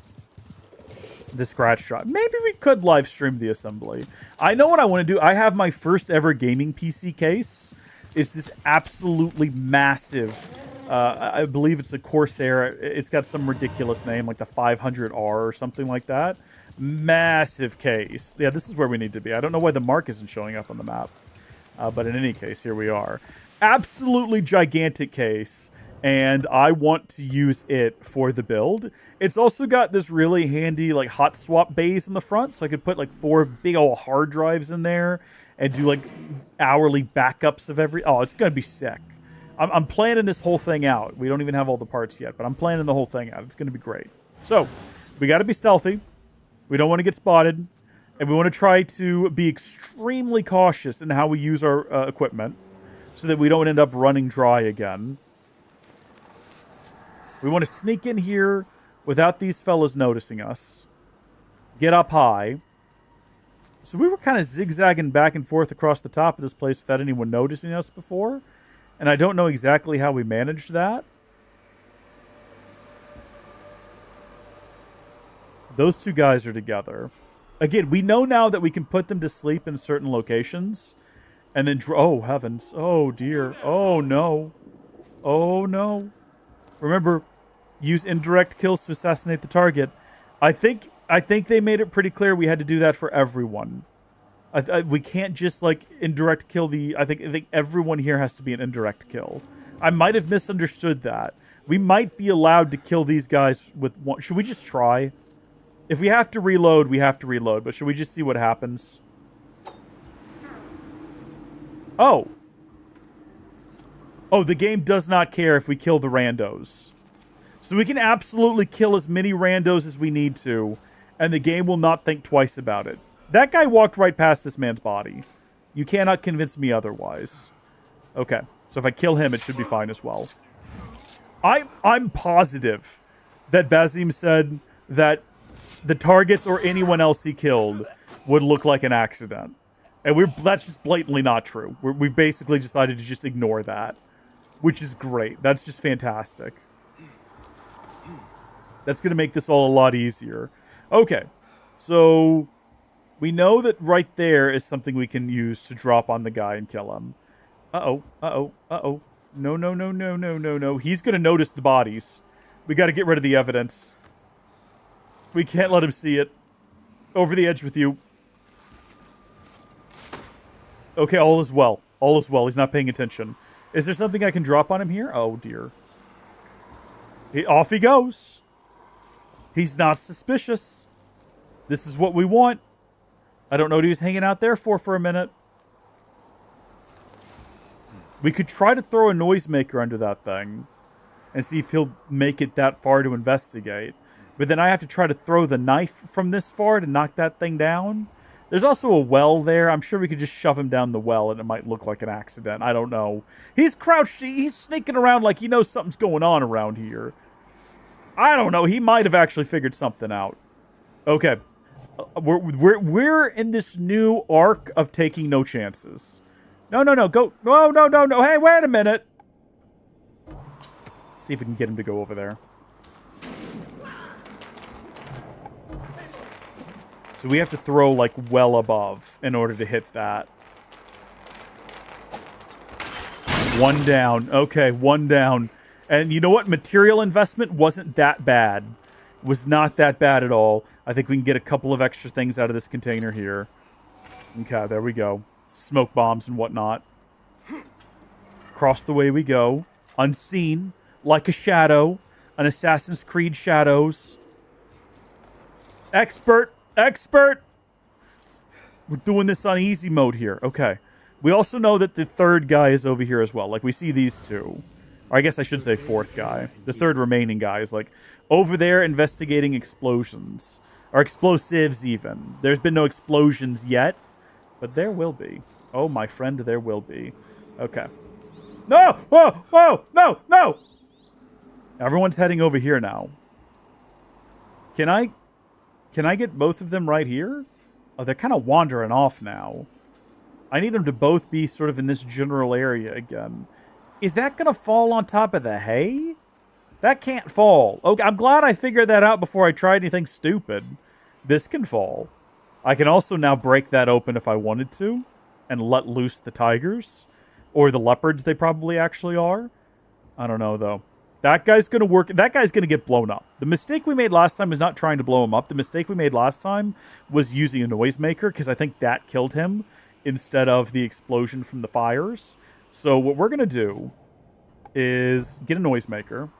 scratch drive. Maybe we could live stream the assembly. I know what I want to do. I have my first ever gaming PC case. It's this absolutely massive... I believe it's a Corsair. It's got some ridiculous name, like the 500R or something like that. Massive case. Yeah, this is where we need to be. I don't know why the mark isn't showing up on the map. But in any case, here we are. Absolutely gigantic case. And I want to use it for the build. It's also got this really handy like hot swap bays in the front. So I could put like 4 big old hard drives in there. And do like hourly backups of every... Oh, it's going to be sick. I'm planning this whole thing out. We don't even have all the parts yet, but I'm planning the whole thing out. It's going to be great. So, we got to be stealthy. We don't want to get spotted. And we want to try to be extremely cautious in how we use our equipment so that we don't end up running dry again. We want to sneak in here without these fellas noticing us. Get up high. So we were kind of zigzagging back and forth across the top of this place without anyone noticing us before. And I don't know exactly how we managed that. Those two guys are together. Again, we know now that we can put them to sleep in certain locations. And then... oh, heavens. Oh, dear. Oh, no. Oh, no. Remember, use indirect kills to assassinate the target. I think they made it pretty clear we had to do that for everyone. We can't just, like, indirect kill the... I think everyone here has to be an indirect kill. I might have misunderstood that. We might be allowed to kill these guys with one... Should we just try? If we have to reload, we have to reload. But should we just see what happens? Oh. Oh, the game does not care if we kill the randos. So we can absolutely kill as many randos as we need to, and the game will not think twice about it. That guy walked right past this man's body. You cannot convince me otherwise. Okay, so if I kill him, it should be fine as well. I'm positive that Basim said that the targets or anyone else he killed would look like an accident. And that's just blatantly not true. We've basically decided to just ignore that, which is great. That's just fantastic. That's going to make this all a lot easier. Okay, so we know that right there is something we can use to drop on the guy and kill him. Uh-oh, uh-oh, uh-oh. No, no, no, no, no, no, no. He's going to notice the bodies. We got to get rid of the evidence. We can't let him see it. Over the edge with you. Okay, all is well. All is well. He's not paying attention. Is there something I can drop on him here? Oh, dear. Off he goes. He's not suspicious. This is what we want. I don't know what he was hanging out there for a minute. We could try to throw a noisemaker under that thing and see if he'll make it that far to investigate. But then I have to try to throw the knife from this far to knock that thing down. There's also a well there. I'm sure we could just shove him down the well and it might look like an accident. I don't know. He's crouched. He's sneaking around like he knows something's going on around here. I don't know. He might have actually figured something out. Okay. We're in this new arc of taking no chances. No, no, no. Go. No, no, no, no. Hey, wait a minute. See if we can get him to go over there. So we have to throw, like, well above in order to hit that. One down. Okay, one down. And you know what? Material investment wasn't that bad. It was not that bad at all. I think we can get a couple of extra things out of this container here. Okay, there we go. Smoke bombs and whatnot. Across the way we go. Unseen. Like a shadow. An Assassin's Creed Shadows. Expert. Expert! We're doing this on easy mode here. Okay. We also know that the third guy is over here as well. Like, we see these two. Or I guess I should say fourth guy. The third remaining guy is, like, over there investigating explosions. Or explosives, even. There's been no explosions yet. But there will be. Oh, my friend, there will be. Okay. No! Whoa! Whoa! No! No! Everyone's heading over here now. Can I get both of them right here? Oh, they're kind of wandering off now. I need them to both be sort of in this general area again. Is that going to fall on top of the hay? That can't fall. Okay, I'm glad I figured that out before I tried anything stupid. This can fall. I can also now break that open if I wanted to and let loose the tigers. Or the leopards they probably actually are. I don't know, though. That guy's going to work. That guy's going to get blown up. The mistake we made last time was not trying to blow him up. The mistake we made last time was using a noisemaker, because I think that killed him instead of the explosion from the fires. So what we're going to do is get a noisemaker.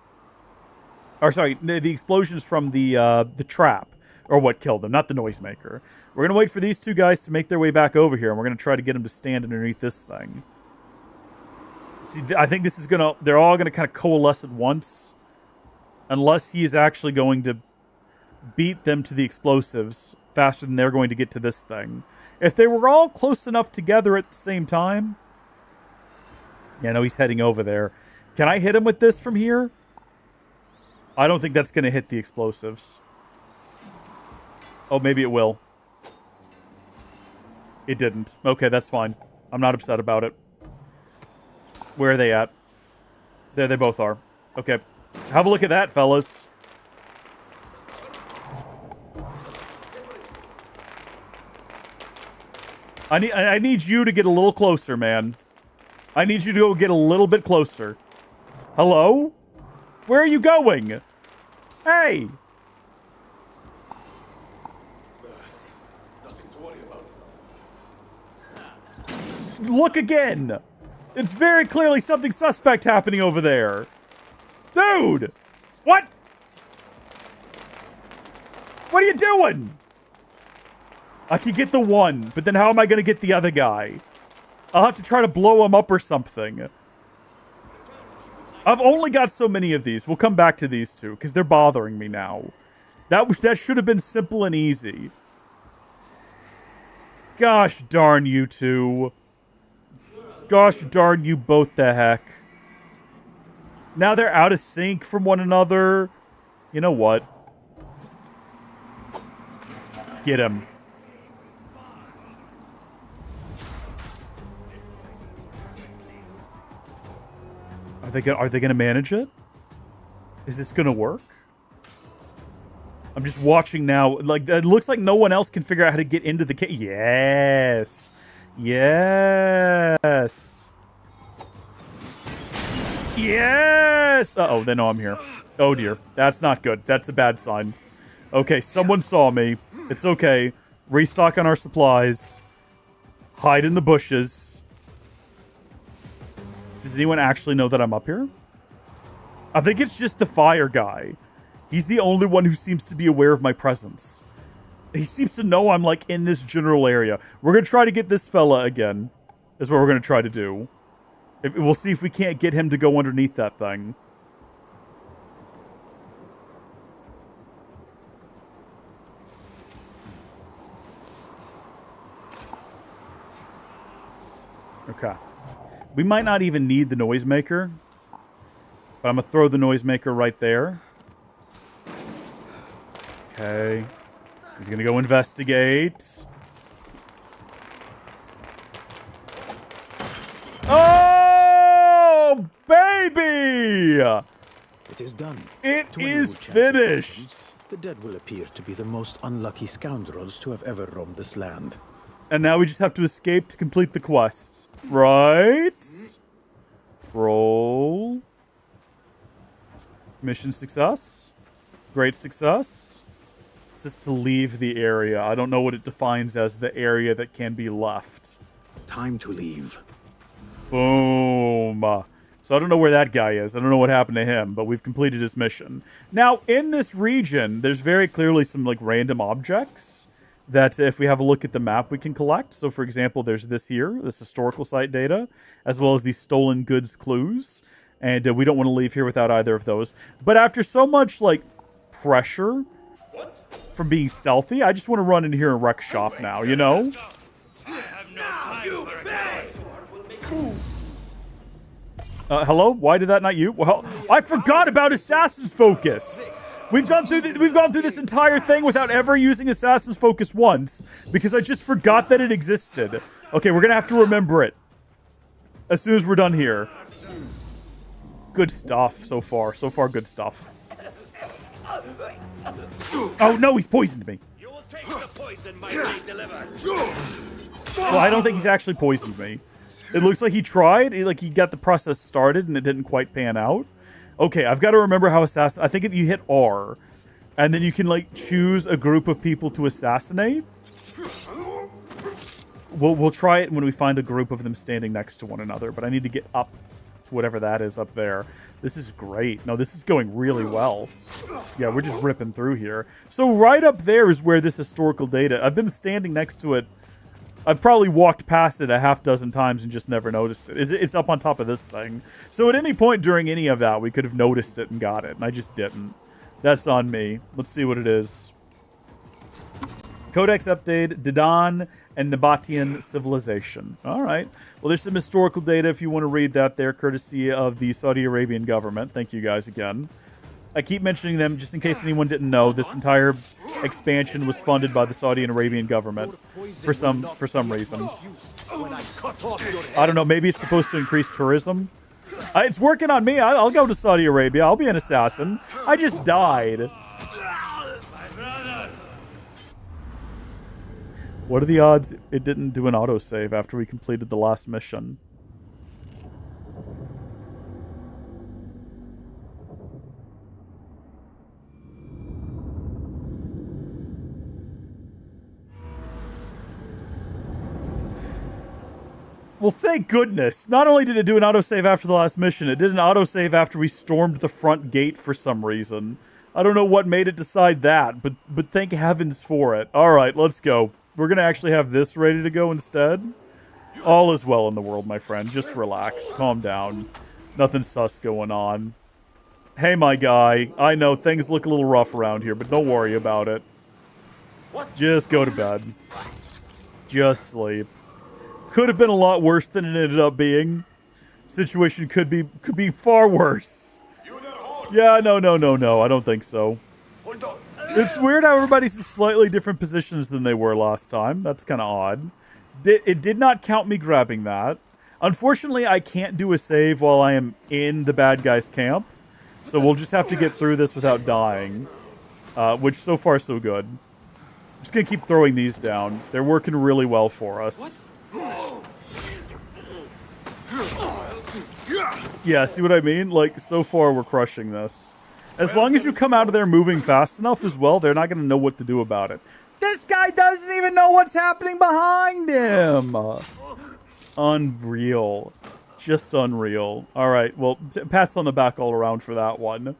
Or sorry, the explosions from the trap or what killed them, not the noisemaker. We're going to wait for these two guys to make their way back over here, and we're going to try to get them to stand underneath this thing. See, I think they're all going to kind of coalesce at once. Unless he is actually going to beat them to the explosives faster than they're going to get to this thing. If they were all close enough together at the same time... Yeah, no, he's heading over there. Can I hit him with this from here? I don't think that's going to hit the explosives. Oh, maybe it will. It didn't. Okay, that's fine. I'm not upset about it. Where are they at? There they both are. Okay. Have a look at that, fellas. I need you to get a little closer, man. I need you to go get a little bit closer. Hello? Where are you going? Hey! Nothing to worry about. Look again! It's very clearly something suspect happening over there. Dude! What? What are you doing? I can get the one, but then how am I going to get the other guy? I'll have to try to blow him up or something. I've only got so many of these. We'll come back to these two, because they're bothering me now. That should have been simple and easy. Gosh darn you two. Gosh darn you both the heck. Now they're out of sync from one another. You know what? Get him. Are they gonna manage it? Is this gonna work? I'm just watching now. Like, it looks like no one else can figure out how to get into the cave. Yes. Yes. Yes! Uh-oh, they know I'm here. Oh, dear. That's not good. That's a bad sign. Okay, someone saw me. It's okay. Restock on our supplies. Hide in the bushes. Does anyone actually know that I'm up here? I think it's just the fire guy. He's the only one who seems to be aware of my presence. He seems to know I'm, like, in this general area. We're going to try to get this fella again. Is what we're going to try to do. We'll see if we can't get him to go underneath that thing. Okay. We might not even need the noisemaker. But I'm going to throw the noisemaker right there. Okay. He's going to go investigate. Oh, baby! It is done. It To any is who chance finished. The dead will appear to be the most unlucky scoundrels to have ever roamed this land. And now we just have to escape to complete the quest. Right? Roll. Mission success. Great success. It's just to leave the area. I don't know what it defines as the area that can be left. Time to leave. Boom. So I don't know where that guy is. I don't know what happened to him, but we've completed his mission. Now, in this region, there's very clearly some, like, random objects that if we have a look at the map, we can collect. So, for example, there's this here, this historical site data, as well as these stolen goods clues. And we don't want to leave here without either of those. But after so much, like, pressure from being stealthy, I just want to run in here and wreck shop now, you know? Hello? Why did that not you? Well, I forgot about Assassin's Focus! We've gone through this entire thing without ever using Assassin's Focus once, because I just forgot that it existed. Okay, we're gonna have to remember it as soon as we're done here. Good stuff so far. So far, good stuff. Oh no, he's poisoned me. Well, I don't think he's actually poisoned me. It looks like he tried. He got the process started and it didn't quite pan out. Okay, I've got to remember how assassin. I think you hit R, and then you can like choose a group of people to assassinate. We'll try it when we find a group of them standing next to one another. But I need to get up to whatever that is up there. This is great. No, this is going really well. Yeah, we're just ripping through here. So right up there is where this historical data. I've been standing next to it. I've probably walked past it a half dozen times and just never noticed it. It's up on top of this thing. So at any point during any of that, we could have noticed it and got it, and I just didn't. That's on me. Let's see what it is. Codex update, Dedan and Nabatean civilization. All right. Well, there's some historical data if you want to read that there, courtesy of the Saudi Arabian government. Thank you guys again. I keep mentioning them just in case anyone didn't know. This entire expansion was funded by the Saudi Arabian government for some reason. I don't know. Maybe it's supposed to increase tourism. It's working on me. I'll go to Saudi Arabia. I'll be an assassin. I just died. What are the odds it didn't do an autosave after we completed the last mission? Well, thank goodness. Not only did it do an autosave after the last mission, it did an autosave after we stormed the front gate for some reason. I don't know what made it decide that, but thank heavens for it. All right, let's go. We're going to actually have this ready to go instead. All is well in the world, my friend. Just relax. Calm down. Nothing sus going on. Hey, my guy. I know things look a little rough around here, but don't worry about it. Just go to bed. Just sleep. Could have been a lot worse than it ended up being. Situation could be far worse. Yeah, no. I don't think so. It's weird how everybody's in slightly different positions than they were last time. That's kind of odd. It did not count me grabbing that. Unfortunately, I can't do a save while I am in the bad guy's camp. So we'll just have to get through this without dying. Which, so far, so good. I'm just going to keep throwing these down. They're working really well for us. Yeah, see what I mean? Like, so far, we're crushing this. As long as you come out of there moving fast enough as well, they're not going to know what to do about it. This guy doesn't even know what's happening behind him! Unreal. Just unreal. Alright, well, pats on the back all around for that one.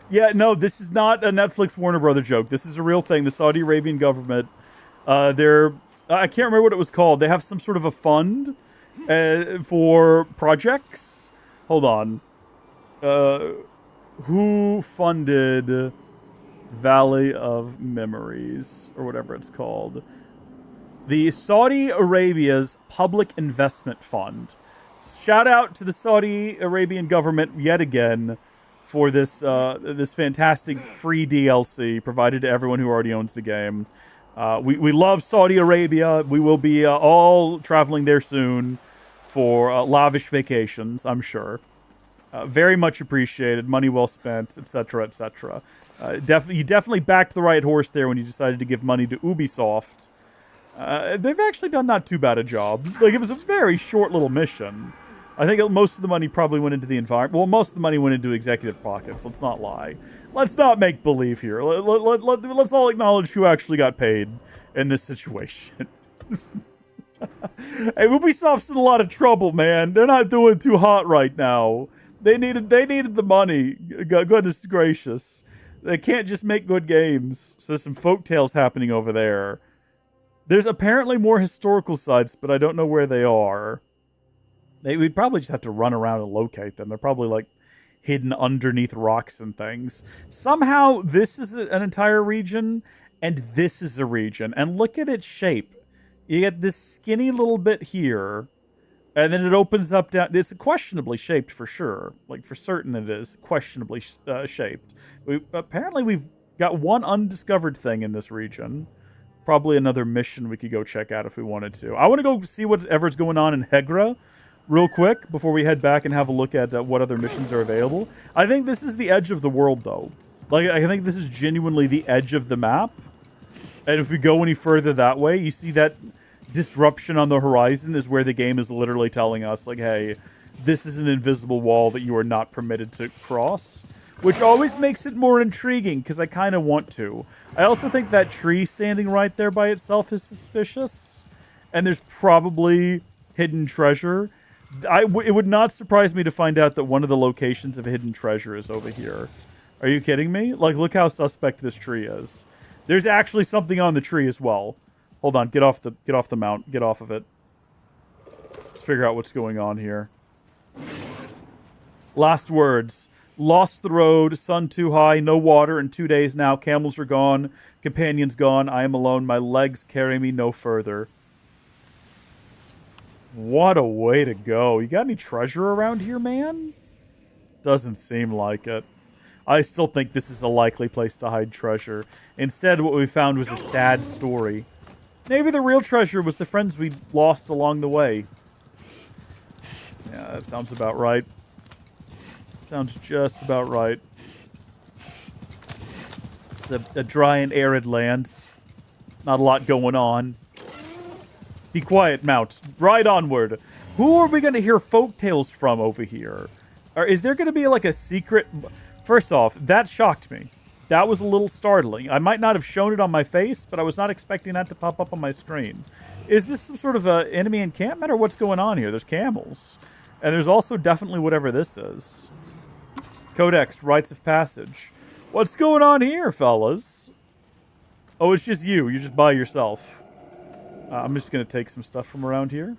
Yeah, no, this is not a Netflix Warner Brother joke. This is a real thing. The Saudi Arabian government, I can't remember what it was called. They have some sort of a fund for projects. Hold on. Who funded Valley of Memories, or whatever it's called? The Saudi Arabia's Public Investment Fund. Shout out to the Saudi Arabian government yet again for this this fantastic free DLC provided to everyone who already owns the game. We love Saudi Arabia. We will be all traveling there soon for lavish vacations, I'm sure. Very much appreciated. Money well spent, etc., etc. You definitely backed the right horse there when you decided to give money to Ubisoft. They've actually done not too bad a job. Like, it was a very short little mission. I think most of the money probably went into the environment. Well, most of the money went into executive pockets. Let's not lie. Let's not make believe here. Let's all acknowledge who actually got paid in this situation. Hey, Ubisoft's in a lot of trouble, man. They're not doing too hot right now. They needed the money. Goodness gracious. They can't just make good games. So there's some folktales happening over there. There's apparently more historical sites, but I don't know where they are. We'd probably just have to run around and locate them. They're probably, like, hidden underneath rocks and things. Somehow, this is an entire region, and this is a region. And look at its shape. You get this skinny little bit here, and then it opens up down. It's questionably shaped for sure. Like, for certain it is questionably shaped. Apparently, we've got one undiscovered thing in this region. Probably another mission we could go check out if we wanted to. I want to go see whatever's going on in Hegra real quick before we head back and have a look at what other missions are available. I think this is the edge of the world, though. Like, I think this is genuinely the edge of the map. And if we go any further that way, you see that disruption on the horizon is where the game is literally telling us, like, hey, this is an invisible wall that you are not permitted to cross. Which always makes it more intriguing, because I kind of want to. I also think that tree standing right there by itself is suspicious. And there's probably hidden treasure. It would not surprise me to find out that one of the locations of hidden treasure is over here. Are you kidding me? Like, look how suspect this tree is. There's actually something on the tree as well. Hold on, get off the mount. Get off of it. Let's figure out what's going on here. Last words. Lost the road, sun too high, no water in 2 days now. Camels are gone, companions gone. I am alone. My legs carry me no further. What a way to go. You got any treasure around here, man? Doesn't seem like it. I still think this is a likely place to hide treasure. Instead, what we found was a sad story. Maybe the real treasure was the friends we lost along the way. Yeah, that sounds about right. Sounds just about right. It's a dry and arid land. Not a lot going on. Be quiet, Mount. Ride onward. Who are we going to hear folk tales from over here? Or is there going to be like a secret... First off, that shocked me. That was a little startling. I might not have shown it on my face, but I was not expecting that to pop up on my screen. Is this some sort of enemy encampment, or what's going on here? There's camels. And there's also definitely whatever this is. Codex, Rites of Passage. What's going on here, fellas? Oh, it's just you. You're just by yourself. I'm just going to take some stuff from around here.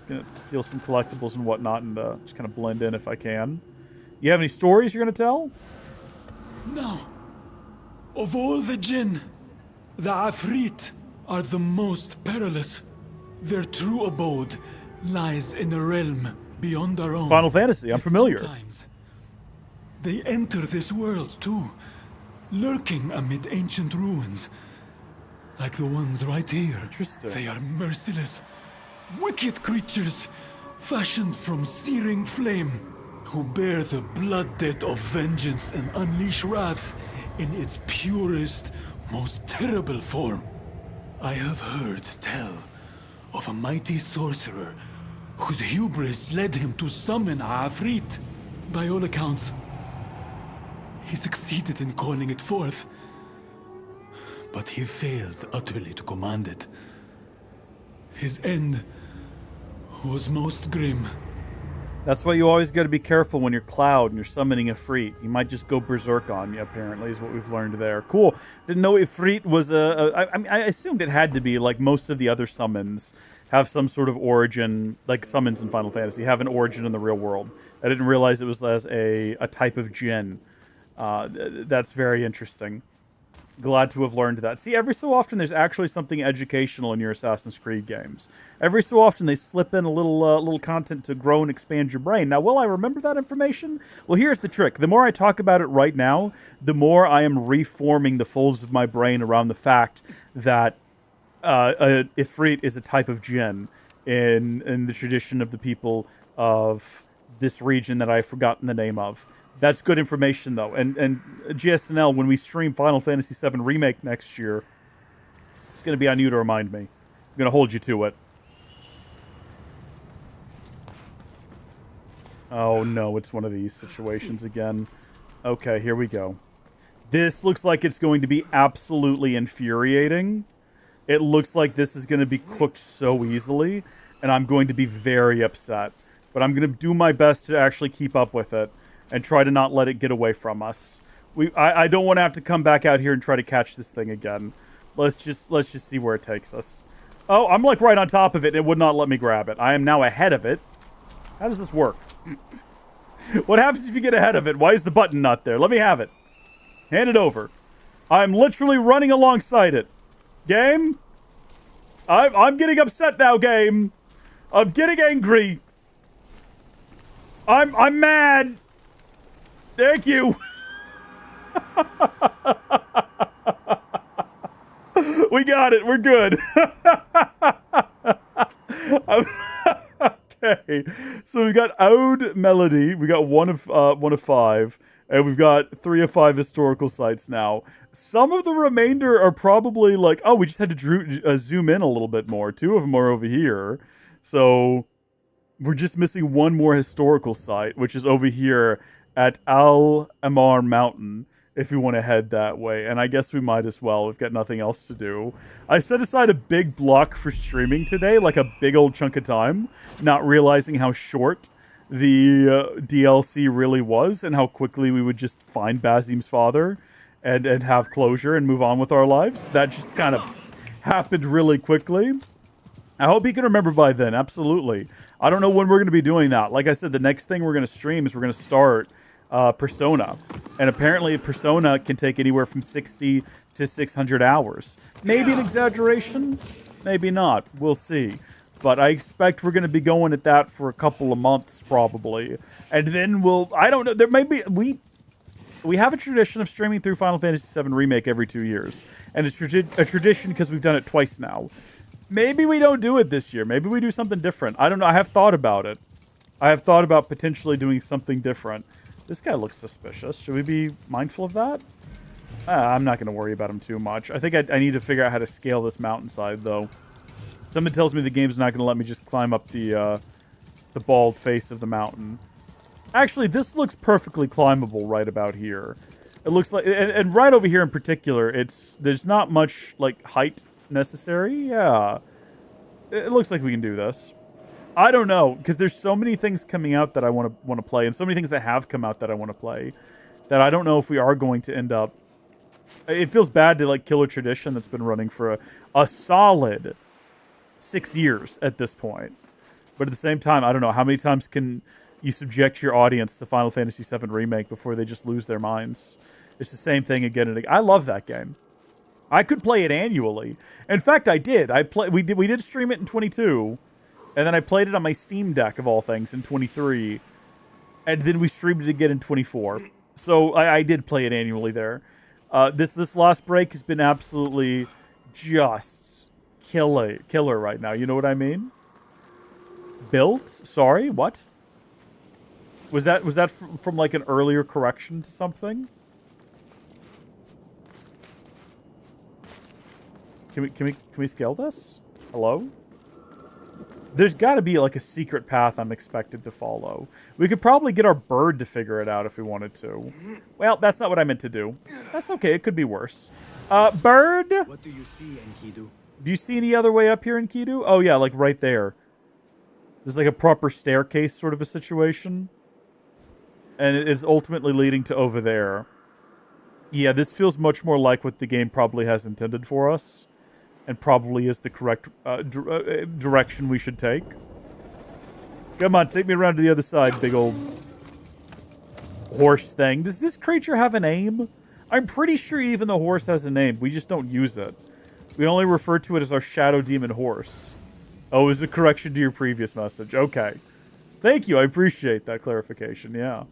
Going to steal some collectibles and whatnot and just kind of blend in if I can. You have any stories you're going to tell? No. Of all the jinn, the Afrit are the most perilous. Their true abode lies in a realm beyond our own. Final Fantasy, I'm familiar. Sometimes they enter this world too, lurking amid ancient ruins, like the ones right here. Interesting. They are merciless, wicked creatures, fashioned from searing flame, who bear the blood debt of vengeance and unleash wrath in its purest, most terrible form. I have heard tell of a mighty sorcerer whose hubris led him to summon a Afrit. By all accounts, he succeeded in calling it forth, but he failed utterly to command it. His end was most grim. That's why you always got to be careful when you're Cloud and you're summoning Ifrit. You might just go berserk on you, apparently, is what we've learned there. Cool. Didn't know Ifrit was I assumed it had to be, like most of the other summons, have some sort of origin, like summons in Final Fantasy, have an origin in the real world. I didn't realize it was as a type of djinn. That's very interesting. Glad to have learned that. See, every so often there's actually something educational in your Assassin's Creed games. Every so often they slip in a little content to grow and expand your brain. Now, will I remember that information? Well, here's the trick. The more I talk about it right now, the more I am reforming the folds of my brain around the fact that Ifrit is a type of djinn in the tradition of the people of this region that I've forgotten the name of. That's good information, though. And GSNL, when we stream Final Fantasy VII Remake next year, it's going to be on you to remind me. I'm going to hold you to it. Oh, no, it's one of these situations again. Okay, here we go. This looks like it's going to be absolutely infuriating. It looks like this is going to be cooked so easily, and I'm going to be very upset. But I'm going to do my best to actually keep up with it and try to not let it get away from us. I don't want to have to come back out here and try to catch this thing again. Let's just see where it takes us. Oh, I'm like right on top of it, and it would not let me grab it. I am now ahead of it. How does this work? What happens if you get ahead of it? Why is the button not there? Let me have it. Hand it over. I'm literally running alongside it. Game? I'm getting upset now, game. I'm getting angry. I'm mad. Thank you. We got it. We're good. Okay. So we got Ode Melody. We got one of 5. And we've got 3 of 5 historical sites now. Some of the remainder are probably like, oh, we just had to zoom in a little bit more. 2 of them are over here. So we're just missing one more historical site, which is over here at Al Amar Mountain, if we want to head that way. And I guess we might as well. We've got nothing else to do. I set aside a big block for streaming today, like a big old chunk of time, not realizing how short the DLC really was and how quickly we would just find Basim's father and have closure and move on with our lives. That just kind of happened really quickly. I hope you can remember by then, absolutely. I don't know when we're going to be doing that. Like I said, the next thing we're going to stream is we're going to start Persona. And apparently Persona can take anywhere from 60 to 600 hours. Maybe an exaggeration, maybe not. We'll see. But I expect we're going to be going at that for a couple of months probably. And then I don't know, there may be, we have a tradition of streaming through Final Fantasy VII Remake every 2 years. And it's a tradition because we've done it twice now. Maybe we don't do it this year. Maybe we do something different. I don't know. I have thought about it. I have thought about potentially doing something different. This guy looks suspicious. Should we be mindful of that? I'm not going to worry about him too much. I think I need to figure out how to scale this mountainside, though. Something tells me the game's not going to let me just climb up the bald face of the mountain. Actually, this looks perfectly climbable right about here. It looks like... And right over here in particular, there's not much, like, height necessary. Yeah. It looks like we can do this. I don't know, because there's so many things coming out that I want to play, and so many things that have come out that I want to play, that I don't know if we are going to end up... It feels bad to, like, kill a tradition that's been running for a solid 6 years at this point. But at the same time, I don't know, how many times can you subject your audience to Final Fantasy VII Remake before they just lose their minds? It's the same thing again and again. I love that game. I could play it annually. In fact, I did. We did stream it in 22, and then I played it on my Steam Deck, of all things, in 23, and then we streamed it again in 24. So I did play it annually there. This last break has been absolutely just killer right now. You know what I mean? Built? Sorry, what? Was that from like an earlier correction to something? Can we scale this? Hello? There's got to be like a secret path I'm expected to follow. We could probably get our bird to figure it out if we wanted to. Well, that's not what I meant to do. That's okay. It could be worse. Bird? What do you see, Enkidu? Do you see any other way up here in Kidu? Oh yeah, like right there. There's like a proper staircase sort of a situation. And it is ultimately leading to over there. Yeah, this feels much more like what the game probably has intended for us. And probably is the correct direction we should take. Come on, take me around to the other side, big old horse thing. Does this creature have a name? I'm pretty sure even the horse has a name. We just don't use it. We only refer to it as our shadow demon horse. Oh, is a correction to your previous message. Okay. Thank you. I appreciate that clarification. Yeah.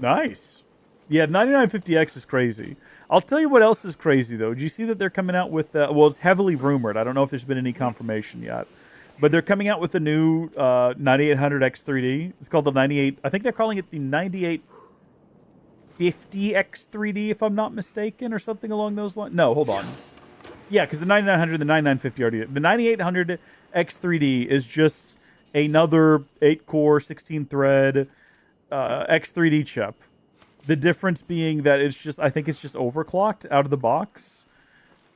Nice. Yeah, 9950X is crazy. I'll tell you what else is crazy, though. Do you see that they're coming out with... well, it's heavily rumored. I don't know if there's been any confirmation yet. But they're coming out with the new 9800X3D. It's called the 98... I think they're calling it the 9850X3D, if I'm not mistaken, or something along those lines. No, hold on. Yeah, because the 9900 and the 9950 already... The 9800X3D is just another 8-core, 16-thread... X3D chip. The difference being that it's just, I think it's just overclocked out of the box.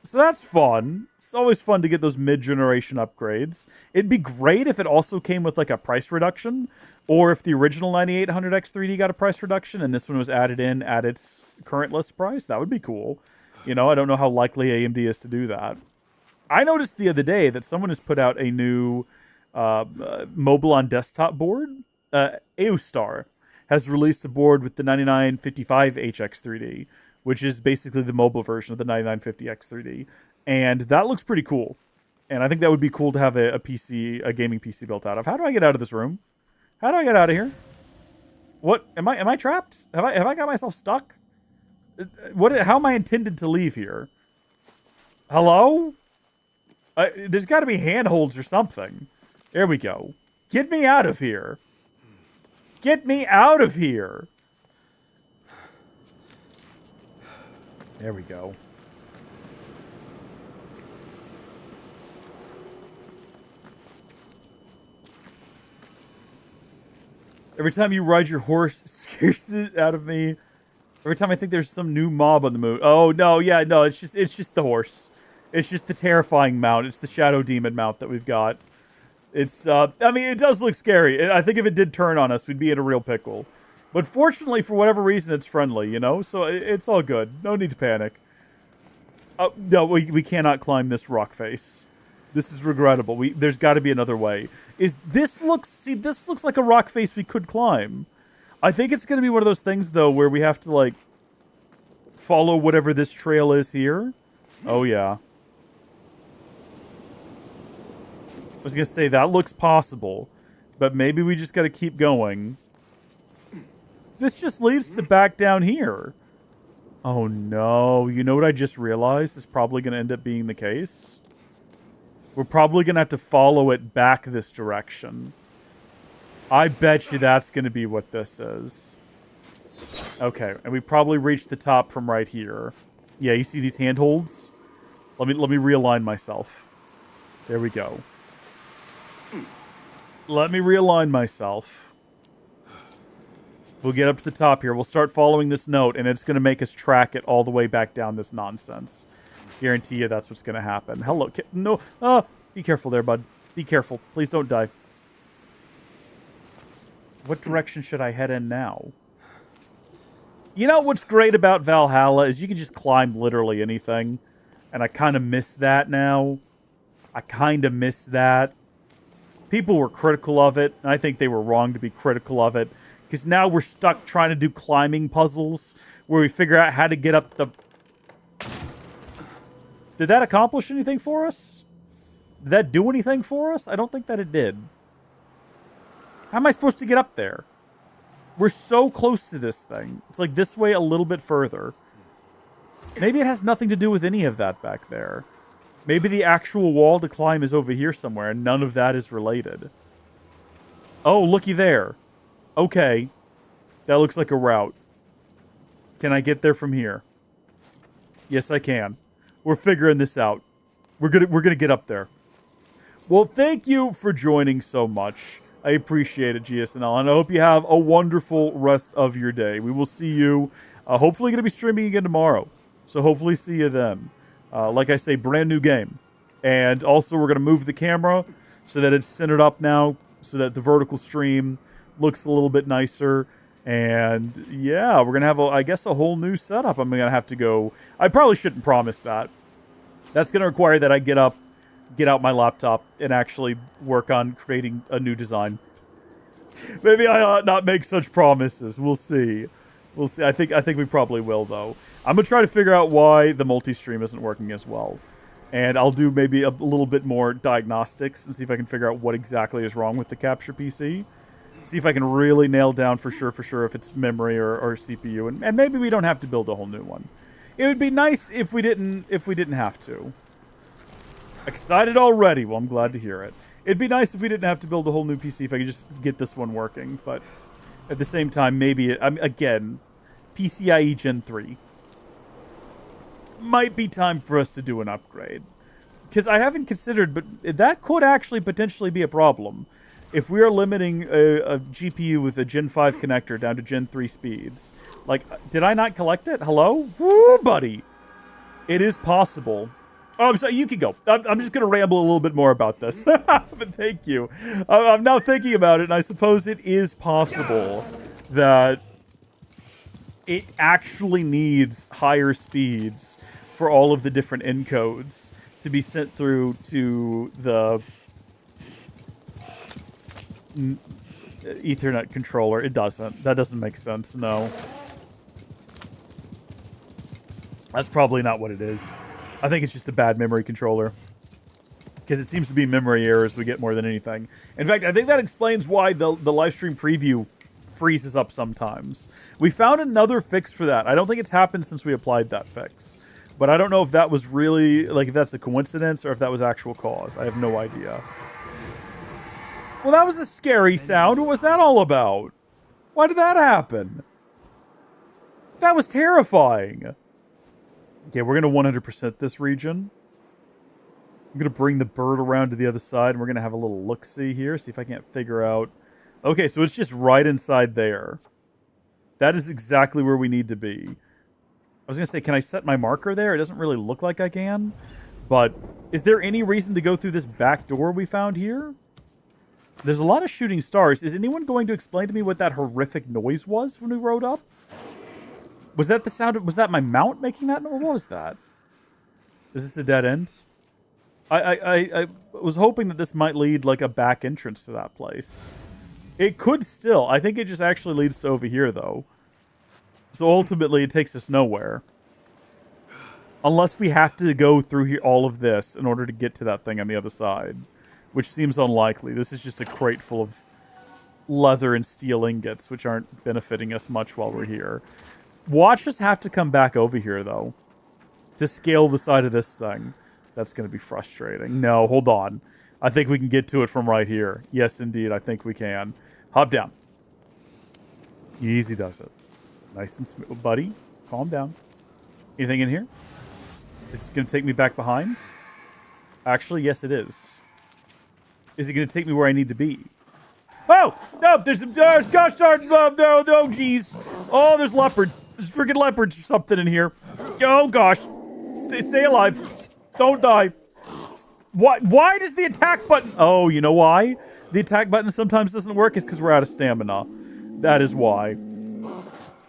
So that's fun. It's always fun to get those mid-generation upgrades. It'd be great if it also came with like a price reduction, or if the original 9800X3D got a price reduction and this one was added in at its current list price. That would be cool. You know, I don't know how likely AMD is to do that. I noticed the other day that someone has put out a new mobile on desktop board. Eustar has released a board with the 9955HX3D, which is basically the mobile version of the 9950X3D. And that looks pretty cool. And I think that would be cool to have a gaming PC built out of. How do I get out of this room? How do I get out of here? What? Am I trapped? Have I got myself stuck? How am I intended to leave here? Hello? There's got to be handholds or something. There we go. Get me out of here. Get me out of here. There we go. Every time you ride your horse, it scares it out of me. Every time I think there's some new mob on the move. Oh, no, yeah, no, it's just the horse. It's just the terrifying mount. It's the Shadow Demon mount that we've got. It's, I mean, it does look scary. I think if it did turn on us, we'd be in a real pickle. But fortunately, for whatever reason, it's friendly, you know? So it's all good. No need to panic. No, we cannot climb this rock face. This is regrettable. There's got to be another way. This looks like a rock face we could climb. I think it's going to be one of those things, though, where we have to, like, follow whatever this trail is here. Oh, yeah. I was going to say, that looks possible. But maybe we just got to keep going. This just leads to back down here. Oh, no. You know what I just realized is probably going to end up being the case? We're probably going to have to follow it back this direction. I bet you that's going to be what this is. Okay, and we probably reached the top from right here. Yeah, you see these handholds? Let me realign myself. There we go. Let me realign myself. We'll get up to the top here. We'll start following this note, and it's going to make us track it all the way back down this nonsense. Guarantee you that's what's going to happen. Hello. No. Be careful there, bud. Be careful. Please don't die. What direction should I head in now? You know what's great about Valhalla is you can just climb literally anything. And I kind of miss that now. I kind of miss that. People were critical of it, and I think they were wrong to be critical of it. Because now we're stuck trying to do climbing puzzles where we figure out how to get up the... Did that accomplish anything for us? Did that do anything for us? I don't think that it did. How am I supposed to get up there? We're so close to this thing. It's like this way a little bit further. Maybe it has nothing to do with any of that back there. Maybe the actual wall to climb is over here somewhere and none of that is related. Oh, looky there. Okay. That looks like a route. Can I get there from here? Yes, I can. We're figuring this out. We're gonna get up there. Well, thank you for joining so much. I appreciate it, GSNL, and I hope you have a wonderful rest of your day. We will see you, hopefully going to be streaming again tomorrow. So hopefully see you then. Like I say, brand new game. And also we're going to move the camera so that it's centered up now, so that the vertical stream looks a little bit nicer. And yeah, we're going to have, I guess, a whole new setup. I'm going to have to go. I probably shouldn't promise that. That's going to require that I get out my laptop and actually work on creating a new design. Maybe I ought not make such promises. We'll see. We'll see. I think we probably will, though. I'm going to try to figure out why the multi-stream isn't working as well. And I'll do maybe a little bit more diagnostics and see if I can figure out what exactly is wrong with the capture PC. See if I can really nail down for sure if it's memory or CPU. And maybe we don't have to build a whole new one. It would be nice if we didn't have to. Excited already. Well, I'm glad to hear it. It'd be nice if we didn't have to build a whole new PC, if I could just get this one working. But at the same time, maybe, again, PCIe Gen 3. Might be time for us to do an upgrade. Because I haven't considered, but that could actually potentially be a problem. If we are limiting a GPU with a Gen 5 connector down to Gen 3 speeds. Like, did I not collect it? Hello? Woo, buddy! It is possible. Oh, I'm sorry, you can go. I'm just going to ramble a little bit more about this. But thank you. I'm now thinking about it, and I suppose it is possible that it actually needs higher speeds for all of the different encodes to be sent through to the Ethernet controller. It doesn't. That doesn't make sense, no. That's probably not what it is. I think it's just a bad memory controller. Because it seems to be memory errors we get more than anything. In fact, I think that explains why the livestream preview freezes up sometimes. We found another fix for that. I don't think it's happened since we applied that fix. But I don't know if that was really, like, if that's a coincidence or if that was actual cause. I have no idea. Well, that was a scary sound. What was that all about? Why did that happen? That was terrifying. Okay, we're going to 100% this region. I'm going to bring the bird around to the other side, and we're going to have a little look-see here, see if I can't figure out... Okay, so it's just right inside there. That is exactly where we need to be. I was going to say, can I set my marker there? It doesn't really look like I can. But is there any reason to go through this back door we found here? There's a lot of shooting stars. Is anyone going to explain to me what that horrific noise was when we rode up? Was that the sound? Was that my mount making that noise? What was that? Is this a dead end? I was hoping that this might lead like a back entrance to that place. It could still. I think it just actually leads to over here, though. So ultimately, it takes us nowhere. Unless we have to go through here, all of this in order to get to that thing on the other side. Which seems unlikely. This is just a crate full of leather and steel ingots, which aren't benefiting us much while we're here. Watch us have to come back over here, though. To scale the side of this thing. That's going to be frustrating. No, hold on. I think we can get to it from right here. Yes, indeed, I think we can. Hop down. Easy does it. Nice and smooth. Buddy, calm down. Anything in here? Is this going to take me back behind? Actually, yes, it is. Is it going to take me where I need to be? Oh! No! There's some... gosh darn... No, jeez. Oh, there's leopards. There's freaking leopards or something in here. Oh, gosh. Stay alive. Don't die. Why does the attack button... Oh, you know why? The attack button sometimes doesn't work is because we're out of stamina. That is why.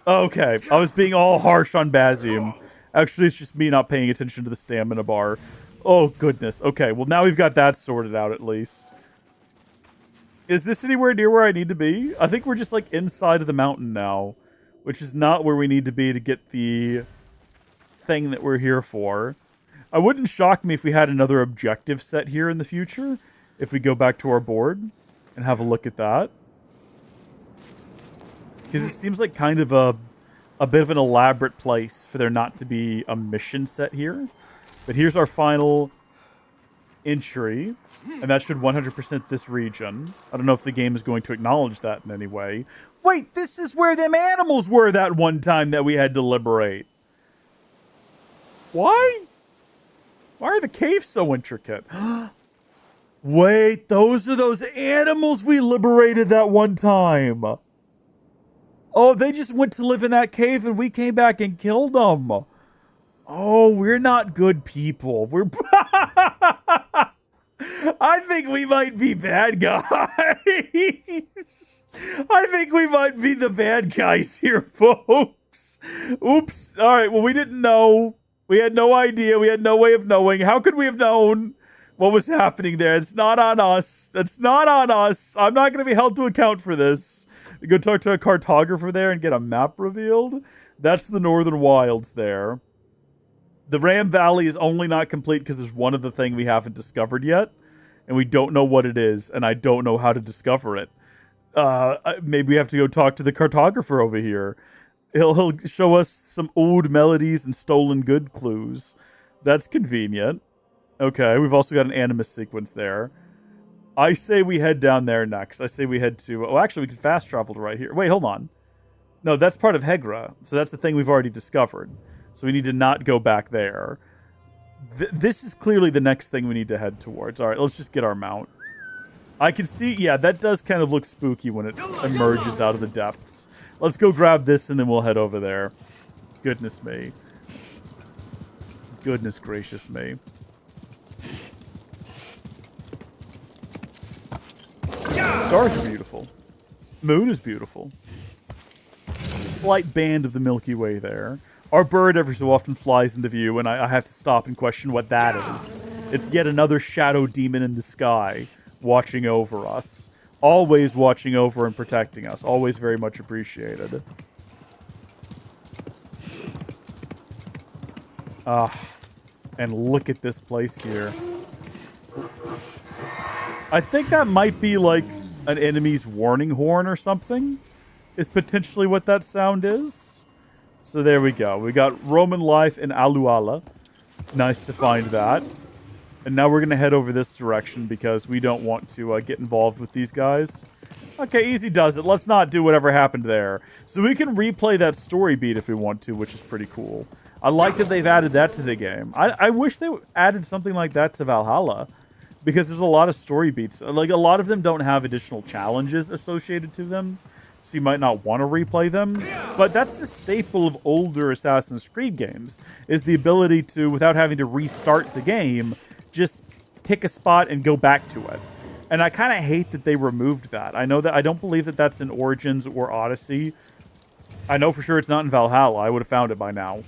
Okay. I was being all harsh on Basim. Actually, it's just me not paying attention to the stamina bar. Oh, goodness. Okay, well, now we've got that sorted out, at least. Is this anywhere near where I need to be? I think we're just, like, inside of the mountain now. Which is not where we need to be to get the thing that we're here for. It wouldn't shock me if we had another objective set here in the future. If we go back to our board and have a look at that. Because it seems like kind of a bit of an elaborate place for there not to be a mission set here. But here's our final entry. And that should 100% this region. I don't know if the game is going to acknowledge that in any way. Wait, this is where them animals were that one time that we had to liberate. Why? Why are the caves so intricate? Wait, those are those animals we liberated that one time. Oh, they just went to live in that cave and we came back and killed them. Oh, we're not good people. We're... I think we might be bad guys. I think we might be the bad guys here, folks. Oops. All right, well, we didn't know. We had no idea. We had no way of knowing. How could we have known what was happening there? It's not on us. That's not on us. I'm not going to be held to account for this. We go talk to a cartographer there and get a map revealed. That's the Northern Wilds there. The Ram Valley is only not complete because there's one other thing we haven't discovered yet. And we don't know what it is, and I don't know how to discover it. Maybe we have to go talk to the cartographer over here. He'll show us some old melodies and stolen good clues. That's convenient. Okay, we've also got an animus sequence there. I say we head down there next. I say we head to... Oh, actually, we can fast travel to right here. Wait, hold on. No, that's part of Hegra. So that's the thing we've already discovered. So we need to not go back there. This is clearly the next thing we need to head towards. All right, let's just get our mount. I can see... Yeah, that does kind of look spooky when it emerges out of the depths. Let's go grab this and then we'll head over there. Goodness me. Goodness gracious me. Stars are beautiful. Moon is beautiful. Slight band of the Milky Way there. Our bird every so often flies into view, and I have to stop and question what that is. It's yet another shadow demon in the sky, watching over us. Always watching over and protecting us. Always very much appreciated. And look at this place here. I think that might be like an enemy's warning horn or something, is potentially what that sound is. So there we go. We got Roman life in Aluala. Nice to find that. And now we're going to head over this direction because we don't want to get involved with these guys. Okay, easy does it. Let's not do whatever happened there. So we can replay that story beat if we want to, which is pretty cool. I like that they've added that to the game. I wish they added something like that to Valhalla, because there's a lot of story beats. Like, a lot of them don't have additional challenges associated to them, so you might not want to replay them. But that's the staple of older Assassin's Creed games, is the ability to, without having to restart the game, just pick a spot and go back to it. And I kind of hate that they removed that. I don't believe that that's in Origins or Odyssey. I know for sure it's not in Valhalla. I would have found it by now.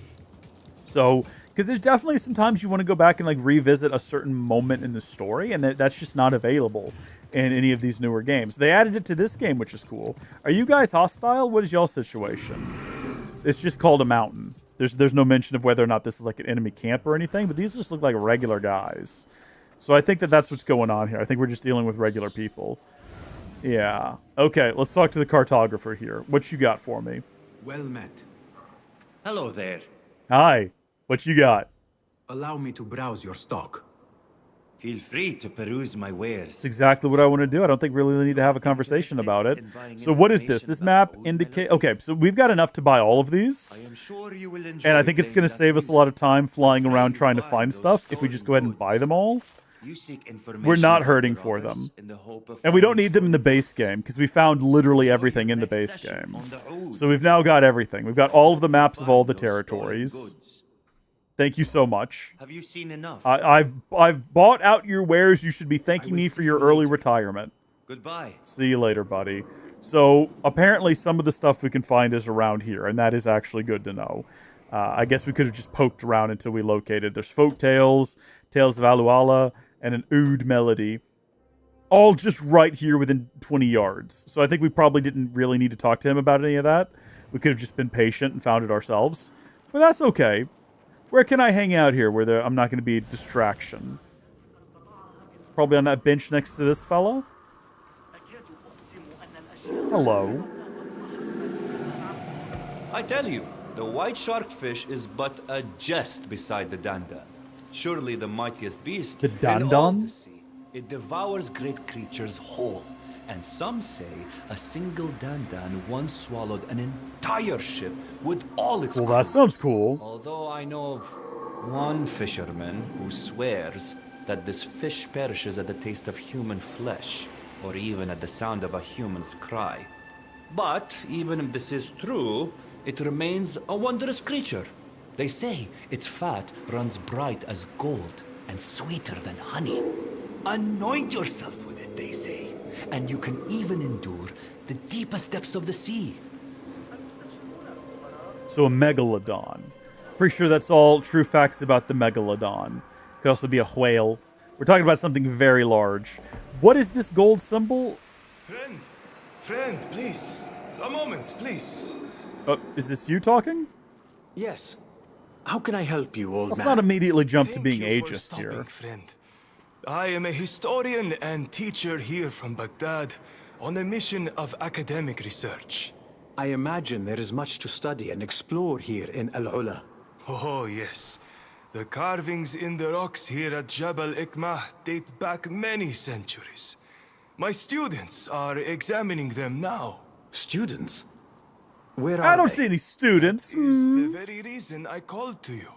So Because there's definitely sometimes you want to go back and like revisit a certain moment in the story, and that's just not available in any of these newer games. They added it to this game, which is cool. Are you guys hostile? What is y'all situation? It's just called a mountain. There's no mention of whether or not this is like an enemy camp or anything, but these just look like regular guys. So I think that's what's going on here. I think we're just dealing with regular people. Yeah. Okay, let's talk to the cartographer here. What you got for me? Well met. Hello there. Hi. What you got? Allow me to browse your stock. Feel free to peruse my wares. That's exactly what I want to do. I don't think we really need to have a conversation about it. So what is this? This map indicate... Okay, so we've got enough to buy all of these. And I think it's going to save us a lot of time flying around trying to find stuff if we just go ahead and buy them all. We're not hurting for them. And we don't need them in the base game, because we found literally everything in the base game. So we've now got everything. We've got all of the maps of all the territories. Thank you so much. Have you seen enough? I've bought out your wares. You should be thanking me for your early retirement. Goodbye. See you later, buddy. So apparently some of the stuff we can find is around here, and that is actually good to know. I guess we could have just poked around until we located. There's folk tales, tales of Aluala, and an oud melody. All just right here within 20 yards. So I think we probably didn't really need to talk to him about any of that. We could have just been patient and found it ourselves. But that's okay. Where can I hang out here where I'm not going to be a distraction? Probably on that bench next to this fella? Hello. I tell you, the white sharkfish is but a jest beside the dandan. Surely the mightiest beast the in all dandan? the sea. It devours great creatures whole. And some say a single dandan once swallowed an entire ship with all its Well, crew. that sounds cool. Although I know of one fisherman who swears that this fish perishes at the taste of human flesh, or even at the sound of a human's cry. But even if this is true, it remains a wondrous creature. They say its fat runs bright as gold and sweeter than honey. Anoint yourself with it, they say, and you can even endure the deepest depths of the sea. So a megalodon. Pretty sure that's all true facts about the megalodon. Could also be a whale. We're talking about something very large. What is this gold symbol? Friend, please. A moment, please. Is this you talking? Yes. How can I help you, old Let's man? not immediately jump to being Thank you for ageist stopping, here. friend. I am a historian and teacher here from Baghdad on a mission of academic research. I imagine there is much to study and explore here in Al-Ula. Oh, yes. The carvings in the rocks here at Jabal Ikmah date back many centuries. My students are examining them now. Students? Where are I don't they? see any students. Is the very reason I called to you.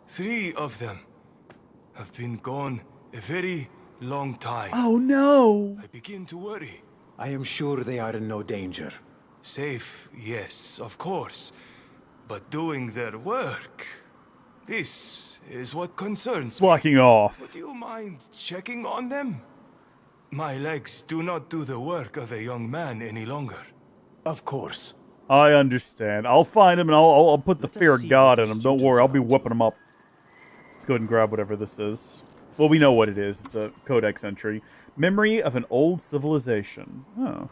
3 of them have been gone a very long time. Oh no! I begin to worry. I am sure they are in no danger. Safe, yes, of course. But doing their work, this is what concerns Slacking me. off. Would you mind checking on them? My legs do not do the work of a young man any longer. Of course. I understand. I'll find him and I'll put the fear of God in him. Don't worry, I'll be whooping him up. Let's go ahead and grab whatever this is. Well, we know what it is. It's a codex entry. Memory of an old civilization. Oh.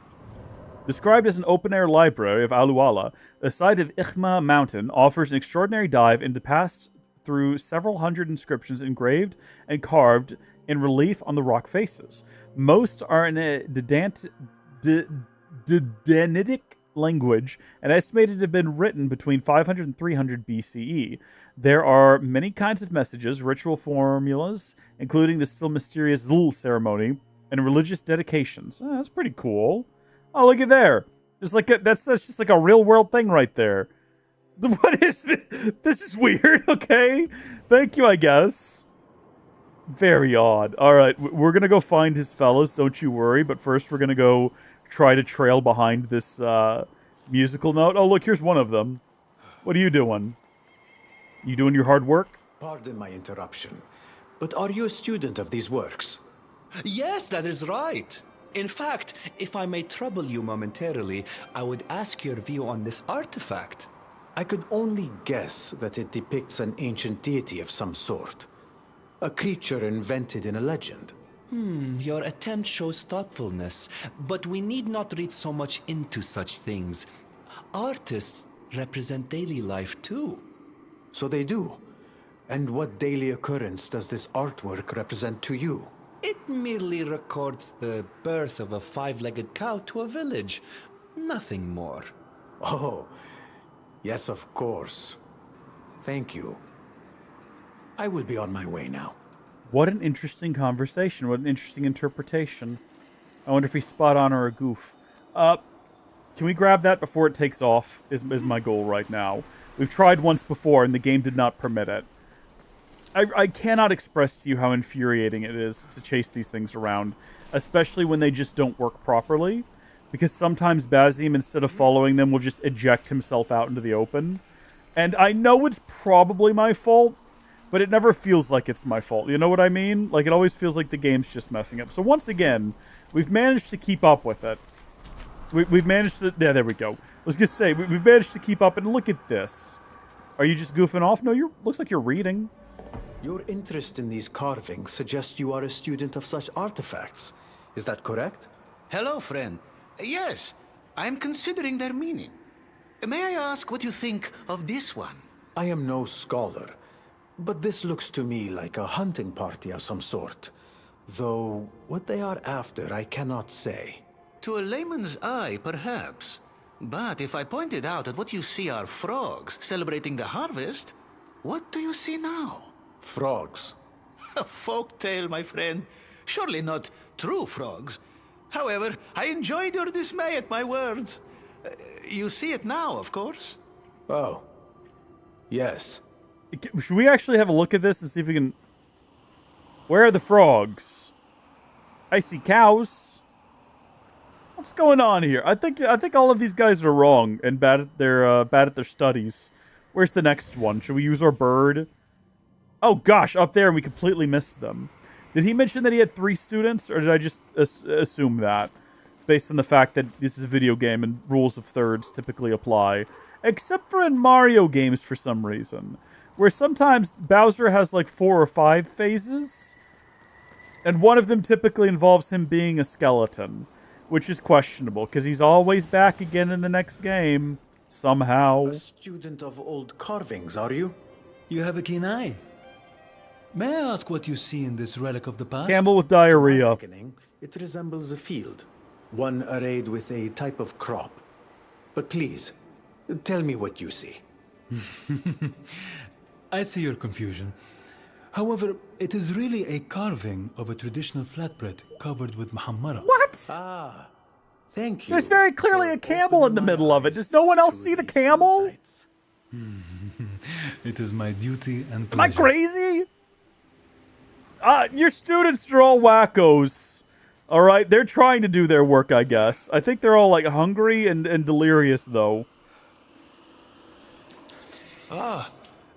Described as an open-air library of Aluala, the site of Ikhma Mountain offers an extraordinary dive into the past through several hundred inscriptions engraved and carved in relief on the rock faces. Most are in a Danitic language and estimated to have been written between 500 and 300 BCE. There are many kinds of messages, ritual formulas, including the still mysterious Zul ceremony, and religious dedications. Oh, that's pretty cool. Oh, look at there. There's like that's just like a real world thing right there. What is this? This is weird, okay? Thank you, I guess. Very odd. All right, we're going to go find his fellas, don't you worry. But first, we're going to go try to trail behind this musical note. Oh, look, here's one of them. What are you doing? You doing your hard work? Pardon my interruption, but are you a student of these works? Yes, that is right. In fact, if I may trouble you momentarily, I would ask your view on this artifact. I could only guess that it depicts an ancient deity of some sort. A creature invented in a legend. Your attempt shows thoughtfulness, but we need not read so much into such things. Artists represent daily life too. So they do. And what daily occurrence does this artwork represent to you? It merely records the birth of a five-legged cow to a village. Nothing more. Oh, yes, of course. Thank you. I will be on my way now. What an interesting conversation. What an interesting interpretation. I wonder if he's spot on or a goof. Can we grab that before it takes off? Is my goal right now. We've tried once before and the game did not permit it. I cannot express to you how infuriating it is to chase these things around, especially when they just don't work properly. Because sometimes Basim, instead of following them, will just eject himself out into the open. And I know it's probably my fault, but it never feels like it's my fault. You know what I mean? Like, it always feels like the game's just messing up. So once again, we've managed to keep up with it. We've managed to... Yeah, there we go. I was going to say, we've managed to keep up, and look at this. Are you just goofing off? No, looks like you're reading. Your interest in these carvings suggests you are a student of such artifacts. Is that correct? Hello, friend. Yes, I'm considering their meaning. May I ask what you think of this one? I am no scholar, but this looks to me like a hunting party of some sort. Though, what they are after, I cannot say. To a layman's eye, perhaps. But if I pointed out that what you see are frogs celebrating the harvest, what do you see now? Frogs. A folk tale, my friend. Surely not true frogs. However, I enjoyed your dismay at my words. You see it now, of course. Oh. Yes. Should we actually have a look at this and see if we can... Where are the frogs? I see cows. What's going on here? I think all of these guys are wrong and bad at their studies. Where's the next one? Should we use our bird? Oh gosh, up there, and we completely missed them. Did he mention that he had 3 students, or did I just assume that? Based on the fact that this is a video game and rules of thirds typically apply. Except for in Mario games for some reason. Where sometimes Bowser has like 4 or 5 phases. And one of them typically involves him being a skeleton. Which is questionable, because he's always back again in the next game. Somehow. A student of old carvings, are you? You have a keen eye. May I ask what you see in this relic of the past? Camel with diarrhea. It resembles a field. One arrayed with a type of crop. But please, tell me what you see. I see your confusion. However, it is really a carving of a traditional flatbread covered with muhammara. What? Ah, thank you. There's very clearly a camel in the middle of it. Does no one else see the camel? It is my duty and pleasure. Am I crazy? Your students are all wackos. Alright, they're trying to do their work, I guess. I think they're all, like, hungry and delirious, though. Ah,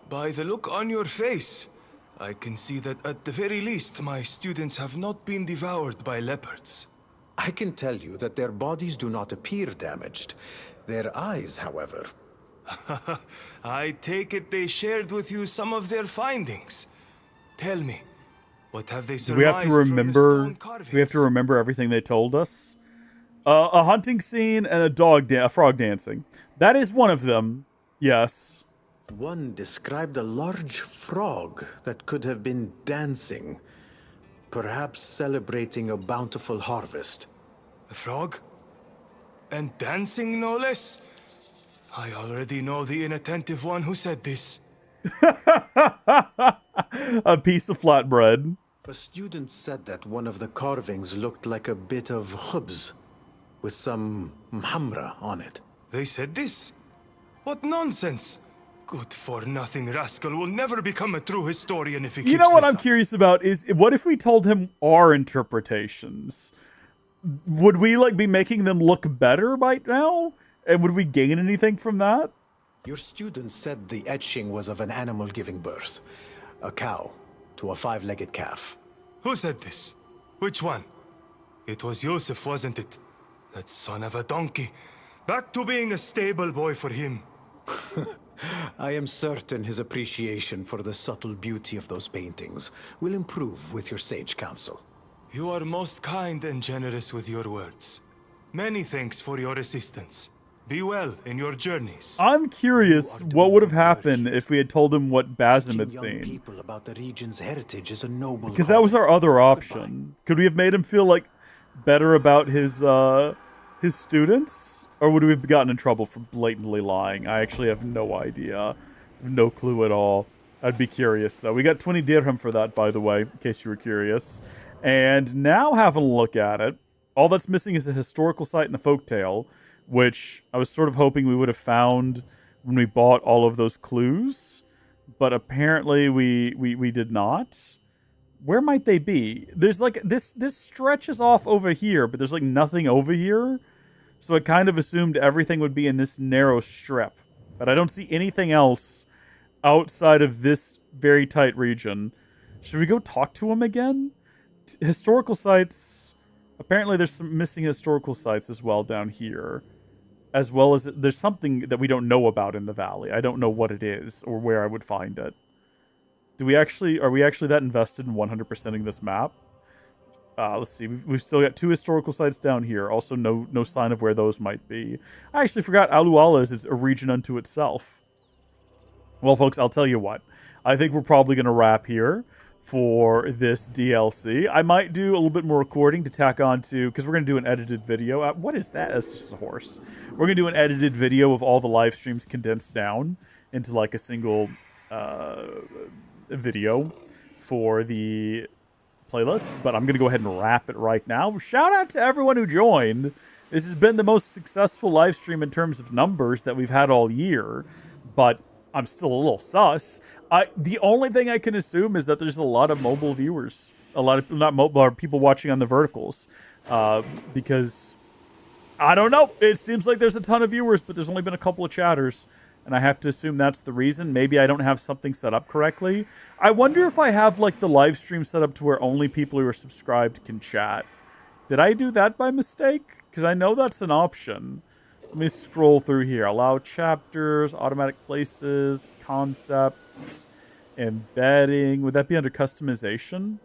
by the look on your face, I can see that at the very least my students have not been devoured by leopards. I can tell you that their bodies do not appear damaged. Their eyes, however... I take it they shared with you some of their findings. Tell me, what have they Do surmised we have to remember? from the stone carvings? Do we have to remember everything they told us? A hunting scene and a frog dancing. That is one of them. Yes. One described a large frog that could have been dancing, perhaps celebrating a bountiful harvest. A frog? And dancing, no less? I already know the inattentive one who said this. A piece of flatbread. A student said that one of the carvings looked like a bit of khubz, with some mhamra on it. They said this? What nonsense! Good-for-nothing rascal will never become a true historian if he keeps You know what this I'm up. curious about is, what if we told him our interpretations? Would we, like, be making them look better right now? And would we gain anything from that? Your student said the etching was of an animal giving birth. A cow to a 5-legged calf. Who said this? Which one? It was Yusuf, wasn't it? That son of a donkey. Back to being a stable boy for him. I am certain his appreciation for the subtle beauty of those paintings will improve with your sage counsel. You are most kind and generous with your words. Many thanks for your assistance. Be well in your journeys. I'm curious what would have happened if we had told him what Basim had seen. People about the region's heritage is a noble Because that was our other option. Could we have made him feel like better about his students? Or would we have gotten in trouble for blatantly lying? I actually have no idea. No clue at all. I'd be curious, though. We got 20 dirham for that, by the way, in case you were curious. And now having a look at it, all that's missing is a historical site and a folktale, which I was sort of hoping we would have found when we bought all of those clues. But apparently we did not. Where might they be? There's like, this stretches off over here, but there's like nothing over here. So I kind of assumed everything would be in this narrow strip. But I don't see anything else outside of this very tight region. Should we go talk to him again? Historical sites. Apparently there's some missing historical sites as well down here. As well as there's something that we don't know about in the valley. I don't know what it is or where I would find it. Are we actually that invested in 100%ing this map? Let's see. We've still got 2 historical sites down here. Also, no sign of where those might be. I actually forgot Aluala is a region unto itself. Well, folks, I'll tell you what. I think we're probably going to wrap here for this DLC. I might do a little bit more recording to tack on to, because we're going to do an edited video. What is that? That's just a horse. We're going to do an edited video of all the live streams condensed down into like a single video for the playlist, but I'm going to go ahead and wrap it right now. Shout out to everyone who joined. This has been the most successful live stream in terms of numbers that we've had all year, but I'm still a little sus. The only thing I can assume is that there's a lot of mobile viewers, a lot of not mobile, or people watching on the verticals, because I don't know. It seems like there's a ton of viewers, but there's only been a couple of chatters. And I have to assume that's the reason. Maybe I don't have something set up correctly. I wonder if I have like the live stream set up to where only people who are subscribed can chat. Did I do that by mistake? Because I know that's an option. Let me scroll through here. Allow chapters, automatic places, concepts, embedding. Would that be under customization?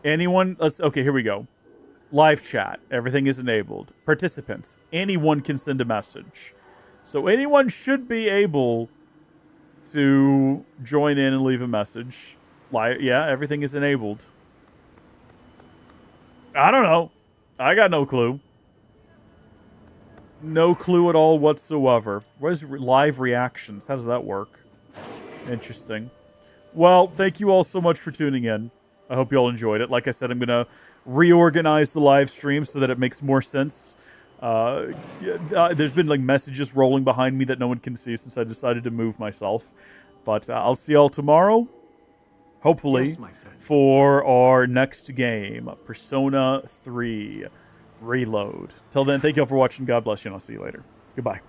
Anyone? Okay, here we go. Live chat. Everything is enabled. Participants. Anyone can send a message. So anyone should be able to join in and leave a message. Yeah, everything is enabled. I don't know. I got no clue. No clue at all whatsoever. What is live reactions? How does that work? Interesting. Well, thank you all so much for tuning in. I hope you all enjoyed it. Like I said, I'm going to reorganize the live stream so that it makes more sense. There's been like messages rolling behind me that no one can see since I decided to move myself. But I'll see y'all tomorrow, hopefully, yes, for our next game, Persona 3 Reload. Till then, thank y'all for watching. God bless you, and I'll see you later. Goodbye.